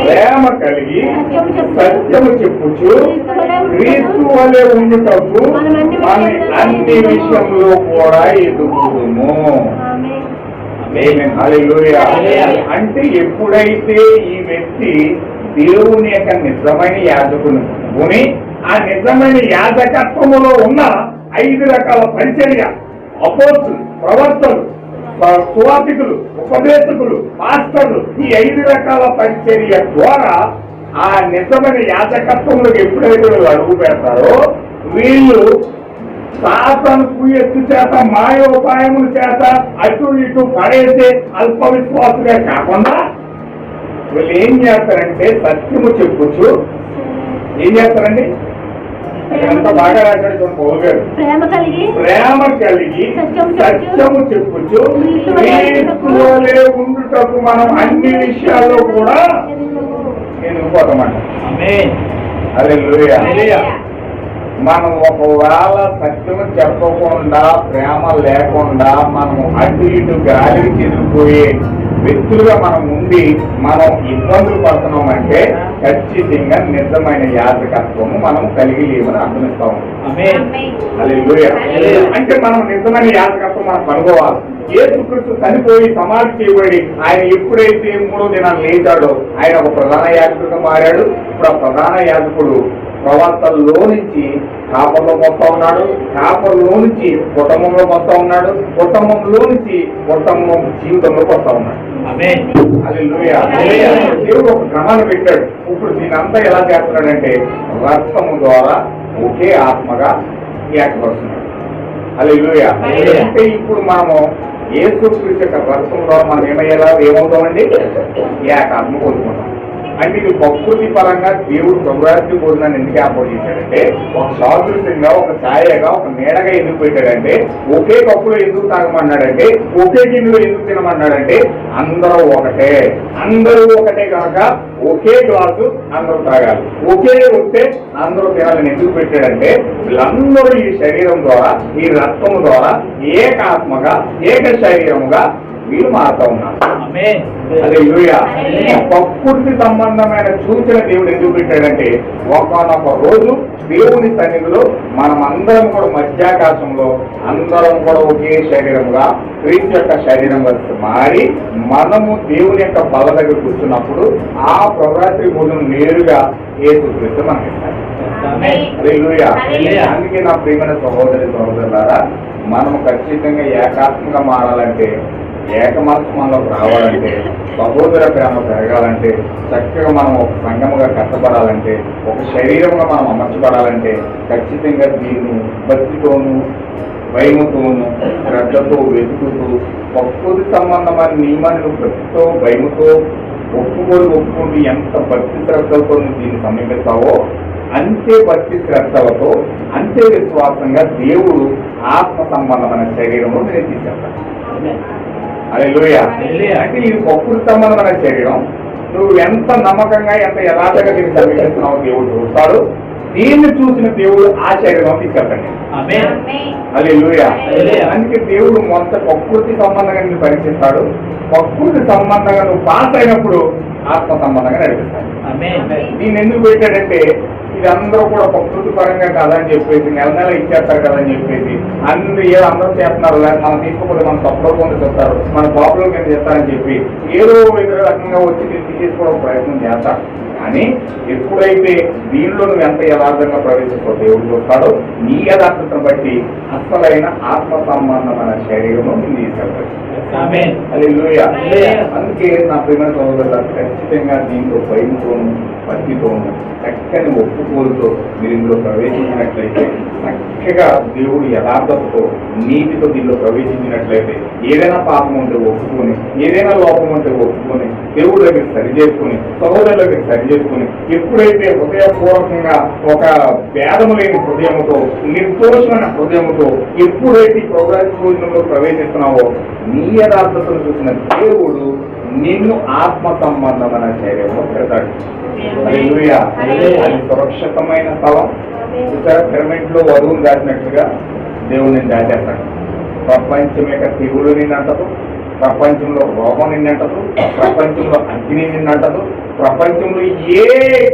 ప్రేమ కలిగి సత్యము చెప్పుచు క్రీస్తు వలె ఉండుటకు మన అన్ని విషయంలో కూడా ఎదుగుదుము. అంటే ఎప్పుడైతే ఈ వ్యక్తి దేవుని యొక్క నిజమైన యాజకుని కొని ఆ నిజమైన యాజకత్వములో ఉన్న 5 రకాల పరిచర్య, అపోస్తులు, ప్రవర్తలు, సువార్థికులు, ఉపదేశకులు, మాస్టర్లు, ఈ 5 రకాల పరిచర్య ద్వారా ఆ నిజమైన యాజకత్వంలో ఎప్పుడైతే అడుగు పెడతారో వీళ్ళు సాతాను కుయెత్తు చేత మాయోపాయముల చేత అటు ఇటు పడేసే అల్ప విశ్వాసులే కాకుండా వీళ్ళు ఏం చేస్తారంటే సత్యము చెప్పుచ్చు. ఏం చేస్తారండి? ఎంత బాగా రాశాడు పౌలు గారు. ప్రేమ కలిగి సత్యము చెప్పుచ్చు క్రీస్తువలే ఉండుటకు మనం అన్ని విషయాల్లో కూడా ఎదుగుపోతామంట. హల్లెలూయా. మనం ఒకవేళ సత్యము చెప్పకుండా ప్రేమ లేకుండా మనం అటు ఇటు గాలికి చెదిరిపోయే వ్యక్తులుగా మనం ఉండి మనం ఇబ్బందులు పడుతున్నామంటే ఖచ్చితంగా నిజమైన యాజకత్వము మనం కలిగి లేవని అర్థమిస్తాము. అంటే మనం నిజమైన యాజకత్వం మనం కనుగోవాలి. యేసుక్రీస్తు చనిపోయి సమాధి చేయబడి ఆయన ఎప్పుడైతే 3వ దినాలు లేచాడో ఆయన ఒక ప్రధాన యాజకుడిగా మారాడు. ఇప్పుడు ఆ ప్రధాన యాజకుడు ప్రవర్తనలో నుంచి కాపర్లోకి వస్తా ఉన్నాడు, కాపర్లో నుంచి కుటుంబంలోకి వస్తా ఉన్నాడు, కుటుంబంలో నుంచి కుటుంబం జీవితంలోకి వస్తా ఉన్నాడు. హల్లెలూయా. దేవుడు ఒక క్రమాన్ని పెట్టాడు. ఇప్పుడు దీనంతా ఎలా చేస్తున్నాడంటే రక్తము ద్వారా ఒకే ఆత్మగా ఏకపరుస్తున్నాడు. హల్లెలూయా. అంటే ఇప్పుడు మనము యేసుక్రీస్తు యొక్క రక్తం ద్వారా మనం ఏమవుతామండి? ఏకాత్మ కోరుకుంటాం. అంటే ఇది ప్రకృతి పరంగా దేవుడు ప్రభురాత్రి భోజనాన్ని ఎందుకు ఏర్పాటు చేశాడంటే ఒక సాదృశ్యంగా, ఒక ఛాయగా, ఒక నీడగా ఎందుకు పెట్టాడంటే ఒకే కప్పులో ఎందుకు తాగమన్నాడంటే ఒకే గిన్నెలో ఎందుకు తినమన్నాడంటే అందరూ ఒకటే కనుక ఒకే గ్లాసు అందరూ తాగాలి, ఒకే ఉంటే అందరూ తినాలని ఎందుకు పెట్టాడంటే వీళ్ళందరూ ఈ శరీరం ద్వారా ఈ రక్తము ద్వారా ఏకాత్మగా ఏక శరీరముగా వీళ్ళు మారుతా ఉన్నారు. ప్రకృతి సంబంధమైన సూచన దేవుడు ఎందుకు పెట్టాడంటే ఒకనొక రోజు దేవుని సన్నిధిలో మనం అందరం కూడా మధ్యాకాశంలో అందరం కూడా ఒకే శరీరంగా క్రీస్తు యొక్క శరీరంగా మారి మనము దేవుని యొక్క బల్ల దగ్గర కూర్చున్నప్పుడు ఆ ప్రభురాత్రి భోజనం నేరుగా యేసుక్రీస్తు మనకి ఇస్తారు. అందుకే నా ప్రియమైన సహోదరులారా మనము ఖచ్చితంగా ఏకాత్మగా మారాలంటే, ఏక మనసు మనలోకి రావాలంటే, సహోదర ప్రేమ పెరగాలంటే, చక్కగా మనం ఒక సంఘముగా కట్టబడాలంటే, ఒక శరీరంగా మనం అమర్చబడాలంటే ఖచ్చితంగా దీన్ని భక్తితోనూ భయముతోనూ శ్రద్ధతో వెతుకుతూ ప్రకృతి సంబంధమైన నియమాన్ని భక్తితో భయముతో ఒప్పుకుంటూ ఎంత భక్తి శ్రద్ధలతో దీన్ని సమీపిస్తావో అంతే భక్తి శ్రద్ధలతో అంతే విశ్వాసంగా దేవుడు ఆత్మ సంబంధమైన శరీరంలో నేను తీసుకెళ్తాను. హల్లెలూయా. అంటే ఇది ప్రకృతి సంబంధమైన శరీరం, నువ్వు ఎంత నమ్మకంగా ఎంత యథార్థంగా దీన్ని సమీపిస్తున్నావు దేవుడు చూస్తాడు. దీన్ని చూసిన దేవుడు ఆ శరీరం తీసుకెళ్తాడు. హల్లెలూయా. అందుకే దేవుడు మొత్తం ప్రకృతి సంబంధంగా నిన్ను పరీక్షిస్తాడు. ప్రకృతి సంబంధంగా నువ్వు పాస్ అయినప్పుడు ఆత్మ సంబంధంగా నడిపిస్తాడు. దీన్ని ఎందుకు పెట్టాడంటే ఇది అందరూ కూడా ప్రకృతి పరంగా కాదని చెప్పేసి నెల నెల ఇచ్చేస్తారు కదని చెప్పేసి అందరూ చేస్తున్నారు, లేదా మనం తీసుకోకపోతే మన తప్పులో కొంత చెప్తారు, మన పాపులో కింద చేస్తారని చెప్పి ఏదో ఏదో రకంగా వచ్చి తీసుకోవడం ప్రయత్నం చేస్తారు. కానీ ఎప్పుడైతే దీనిలో నువ్వు ఎంత యథార్థంగా ప్రవేశిస్తావు దేవుడు చూస్తాడో నీ యథార్థతను బట్టి అసలైన ఆత్మ సంబంధమైన శరీరం నేను తీసుకెళ్తాడు. హల్లెలూయా. అందుకే నా ప్రియమైన సోదరులు ఖచ్చితంగా దీంట్లో భయంతోను భక్తితోను చక్కని ఒప్పుకోలుతో మీరు ఇందులో ప్రవేశించినట్లయితే, చక్కగా దేవుడు యథార్థతతో నీతితో దీనిలో ప్రవేశించినట్లయితే ఏదైనా పాపం ఉంటే ఒప్పుకొని, ఏదైనా లోపం ఉంటే ఒప్పుకొని దేవుడి దగ్గర సరి చేసుకుని, సహోదరుల దగ్గర సరి చేసుకుని, ఎప్పుడైతే హృదయపూర్వకంగా ఒక భేదము లేని హృదయముతో నిర్దోషమైన హృదయముతో ఎప్పుడైతే ప్రయోజనంలో ప్రవేశిస్తున్నావో నీ యథార్థతను చూసిన దేవుడు నిన్ను ఆత్మ సంబంధమైన శరీరంలో పెడతాడు. హల్లెలూయా. అది సురక్షితమైన స్థలం. పిరమిడ్ లో వధువును దాచినట్లుగా దేవుడు నేను దాచేస్తాడు. ప్రపంచం యొక్క తెగులు నిన్నంటదు, ప్రపంచంలో రోగం నిన్నంటదు, ప్రపంచంలో అగ్ని నిన్నంటదు, ప్రపంచంలో ఏ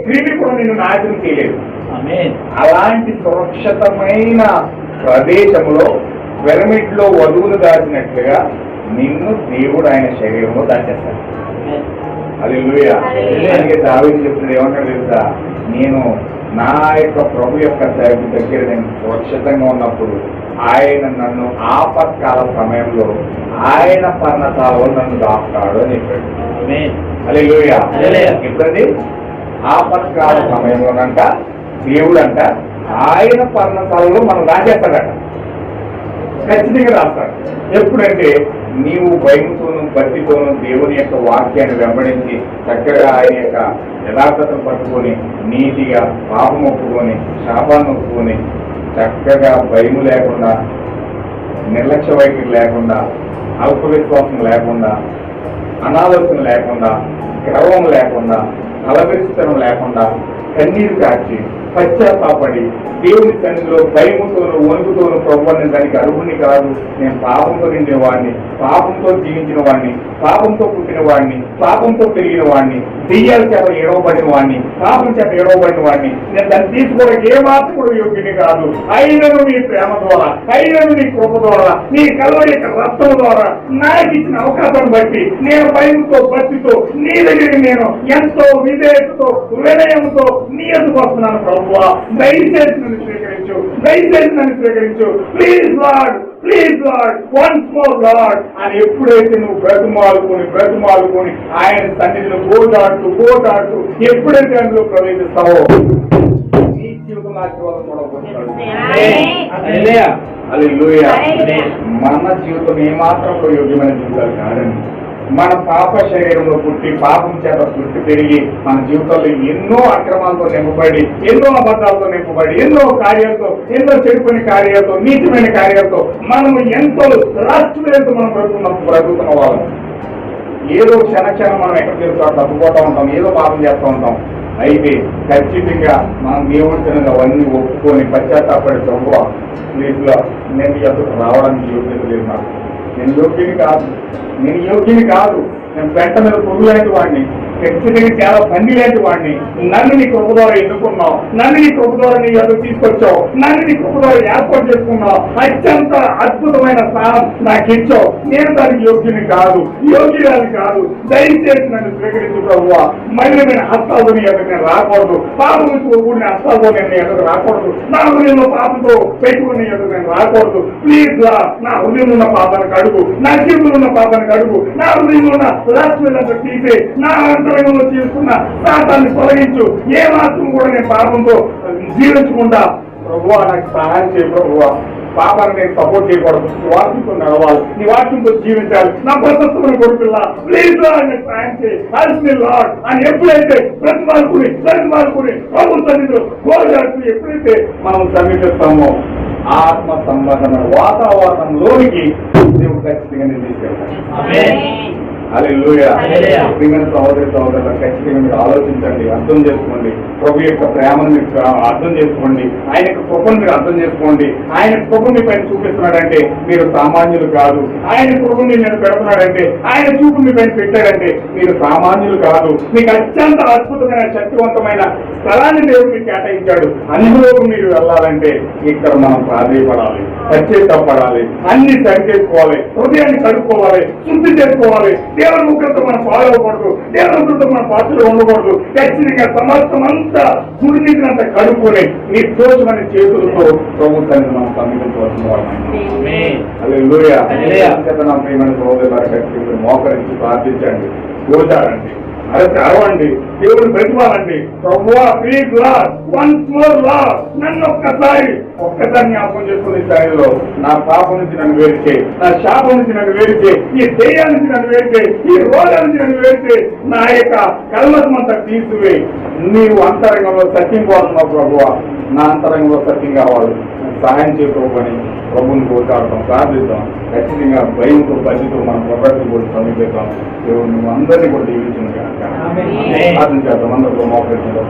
క్రిమి కూడా నిన్ను నాశనం చేయలేదు. అలాంటి సురక్షితమైన ప్రదేశంలో పిరమిడ్ లో వధువును దాచినట్లుగా నిన్ను దేవుడు ఆయన శరీరంలో దాచేస్తాడు. హల్లెలూయా. అందుకే దావీదు చెప్తున్నాడు, ఏమంటాడు తెలుసా, నేను నా యొక్క ప్రభు యొక్క దగ్గర నేను సురక్షితంగా ఉన్నప్పుడు ఆయన నన్ను ఆపత్కాల సమయంలో ఆయన పర్ణశాలలో నన్ను దాస్తాడు అని చెప్పాడు. హల్లెలూయా. ఎప్పుడండి? ఆపత్కాల సమయంలోనంట దేవుడు అంట ఆయన పర్ణశాలలో మనం దాచేస్తాడట. ఖచ్చితంగా రాస్తాడు. ఎప్పుడంటే నీవు భయంతోనూ భక్తితోనూ దేవుని యొక్క వాక్యాన్ని వెంబడించి చక్కగా ఆయన యొక్క యథార్థతను పట్టుకొని నీతిగా పాపం ఒప్పుకొని శాపాన్ని ఒప్పుకొని చక్కగా భయము లేకుండా, నిర్లక్ష్య వైఖరి లేకుండా, అల్ప విశ్వాసం లేకుండా, అనాలోచన లేకుండా, గర్వం లేకుండా, కలబెరిస్తనం లేకుండా కన్నీరు కాచి పశ్చాత్తాపడి దేవుని సన్నిధిలో భయముతోనూ వణుకుతోనూ ప్రభు నేను దానికి అర్హుని కాదు, నేను పాపంతో నిండిన వాడిని, పాపంతో జీవించిన వాడిని, పాపంతో పుట్టిన వాడిని, పాపంతో పెరిగిన వాడిని, దెయ్యాల చేత ఏడవబడిన వాడిని, పాపం చేత ఏడవబడిన వాడిని, నేను దాన్ని తీసుకోవడానికి ఏమాత్రం కూడా యోగ్యుని కాదు. అయినను నీ ప్రేమ ద్వారా, అయినను నీ కృప ద్వారా, నీ కల్వరి యొక్క రక్తం ద్వారా నాకు ఇచ్చిన అవకాశాన్ని బట్టి నేను భయంతో భక్తితో నీ దగ్గరికి నేను ఎంతో విధేయతతో వినయంతో నీ ఎదుకు వస్తున్నాను. ప్రభువా దయచేసి నన్ను స్వీకరించు, దయచేసి నన్ను స్వీకరించు, please lord, please lord, once more lord అని ఎప్పుడైతే నువ్వు బ్రతుమాలుకొని ఆయన సన్నిధిలో గోటాడుతూ ఎప్పుడైతే అందులో ప్రవేశిస్తావో నీ జీవితం ఆశీర్వాదం కూడా పొందుతాడు. హల్లెలూయా. మన జీవితం ఏమాత్రం యోగ్యమైన జీవితాలు కాదండి. మన పాప శరీరంలో పుట్టి పాపం చేత పుట్టి పెరిగి మన జీవితంలో ఎన్నో అక్రమాలతో నింపబడి, ఎన్నో అబద్ధాలతో నింపబడి, ఎన్నో కార్యాలతో, ఎన్నో చెడుకునే కార్యాలతో, నీచమైన కార్యాలతో మనము ఎంతో రాష్ట్రీయంతో మనం బ్రతుకుతున్న వాళ్ళం. ఏదో క్షణక్షణం మనం ఎక్కడ తిరుగుతా తప్పుపోతూ ఉంటాం, ఏదో పాపం చేస్తూ ఉంటాం. అయితే ఖచ్చితంగా మనం దేవుడిని అవన్నీ ఒప్పుకొని పశ్చాత్తాపడి ప్రభువా ప్లీజ్లో నేను ఎదురు రావడానికి యోగ్యత లేదు, నాకు నేను యోగ్యుని కాదు, నేను పెంట మీద పొరుగు లాంటి వాడిని, ఖచ్చితంగా చాలా బండి లాంటి వాడిని. నన్ను నీ కృప ద్వారా ఎన్నుకున్నావు, నన్ను నీ కృప ద్వారా నీ ఎదురు తీసుకొచ్చావు, నన్ను నీ కృప ద్వారా ఏర్పాటు చేసుకున్నావు, అత్యంత అద్భుతమైన స్థానం నాకు ఇచ్చావు. నేను దానికి యోగ్యుని కాదు, యోగ్యురాలు కాదు. దయచేసి నన్ను స్వీకరించు ప్రభువా. మళ్ళీ నేను హస్తాలతో నీ ఎదురు నేను రాకూడదు, పాపంతో కూడిన హస్తాలతో నేను నీ ఎదురు రాకూడదు, నా హృదయంలో పాపంతో పెట్టుకుని నీ ఎదురు నేను రాకూడదు. ప్లీజ్ లా నా హృదయంలో ఉన్న పాపానికి అడుగు, నా జీవితంలో ఉన్న పాపానికి అడుగు, నా హృదయంలో ఉన్న రాష్ట్రంలో తీసే, నా అంతరంగంలో చేసుకున్న శాతాన్ని తొలగించు. ఏ మాత్రం కూడా నేను పాపంతో జీవించకుండా ప్రభువా నాకు సహాయం చేయ ప్రభువా. పాపాన్ని నేను సపోర్ట్ చేయకూడదు, వాక్యంతో నడవాలి, నీ వాక్యంతో జీవించాలి. నా ప్రశస్తమైన కొడుకుల్లా ప్లీజ్ లార్డ్ సహాయం చేయి, హెల్ప్ మీ లార్డ్ అని ఎప్పుడైతే ప్రతిమాలుకుని ప్రభు సన్నిధిలో గోజాడుతూ ఎప్పుడైతే మనం సమీపిస్తామో ఆత్మ సంబంధమైన వాతావరణంలోనికి దేవుడు ఖచ్చితంగా నేను తీసుకెళ్తాను. హల్లెలూయా. హల్లెలూయా. ప్రియమైన సహోదరి సహోదరులు, ఖచ్చితంగా మీరు ఆలోచించండి, అర్థం చేసుకోండి. ప్రభు యొక్క ప్రేమను మీరు అర్థం చేసుకోండి, ఆయన యొక్క కృపను మీరు అర్థం చేసుకోండి. ఆయన కృప మీ పైన చూపిస్తున్నాడంటే మీరు సామాన్యులు కాదు. ఆయన కృపను నేను పెడుతున్నాడంటే, ఆయన చూపు మీ పైన పెట్టాడంటే మీరు సామాన్యులు కాదు. మీకు అత్యంత అద్భుతమైన శక్తివంతమైన స్థలాన్ని దేవుడు మీకు కేటాయించాడు. అందులోకి మీరు వెళ్ళాలంటే ఇక్కడ మనం ప్రాధాన్యపడాలి, పశ్చాత్తాపడాలి, అన్ని సరి చేసుకోవాలి, హృదయాన్ని కడుక్కోవాలి, శుద్ధి చేసుకోవాలి. దేవుని ముగ్గురితో మనం పాడవకూడదు, దేవుని ముగ్గురితో మన పాత్రలు ఉండకూడదు. ఖచ్చితంగా సమస్తం అంతా దుర్నీతినంత కడుక్కొని మీ దోషమైన చేతులతో ప్రభు సన్నిధిని మనం సమీపించవలసిన వాళ్ళని. హల్లెలూయా. నా ప్రియమైన సహోదరులారా, ఖచ్చితంగా మోకరించి ప్రార్థించండి, గోచారండి, అరవండి, దేవుని ప్రతిపాలండి. ప్రభువా please lord, once more lord, నన్ను ఒక్కసారి జ్ఞాపకం చేసుకునే స్థాయిలో నా పాపం నుంచి నన్ను వేరు చేయి, నా శాపం నుంచి నన్ను వేరు చేయి, ఈ దెయ్యాల నుంచి నన్ను వేరు చేయి, ఈ రోగాల నుంచి నన్ను వేరు చేయి, నా యొక్క కల్మషం అంతా తీసివేయి. నీవు అంతరంగంలో సత్యం కోరుతున్నావు ప్రభువా, నా అంతరంగంలో సత్యం కావాలి, సహాయం చేయకపోని ప్రభుని కోరుతాడతాం, ప్రార్థిద్దాం. ఖచ్చితంగా భయంతో బతితో మనం ప్రభుత్వం కూడా సమీపిద్దాం. దేవుడు నువ్వు అందరినీ కూడా దీవించిన కనుక ప్రార్థన చేద్దాం. అందరితో మోకరించడం.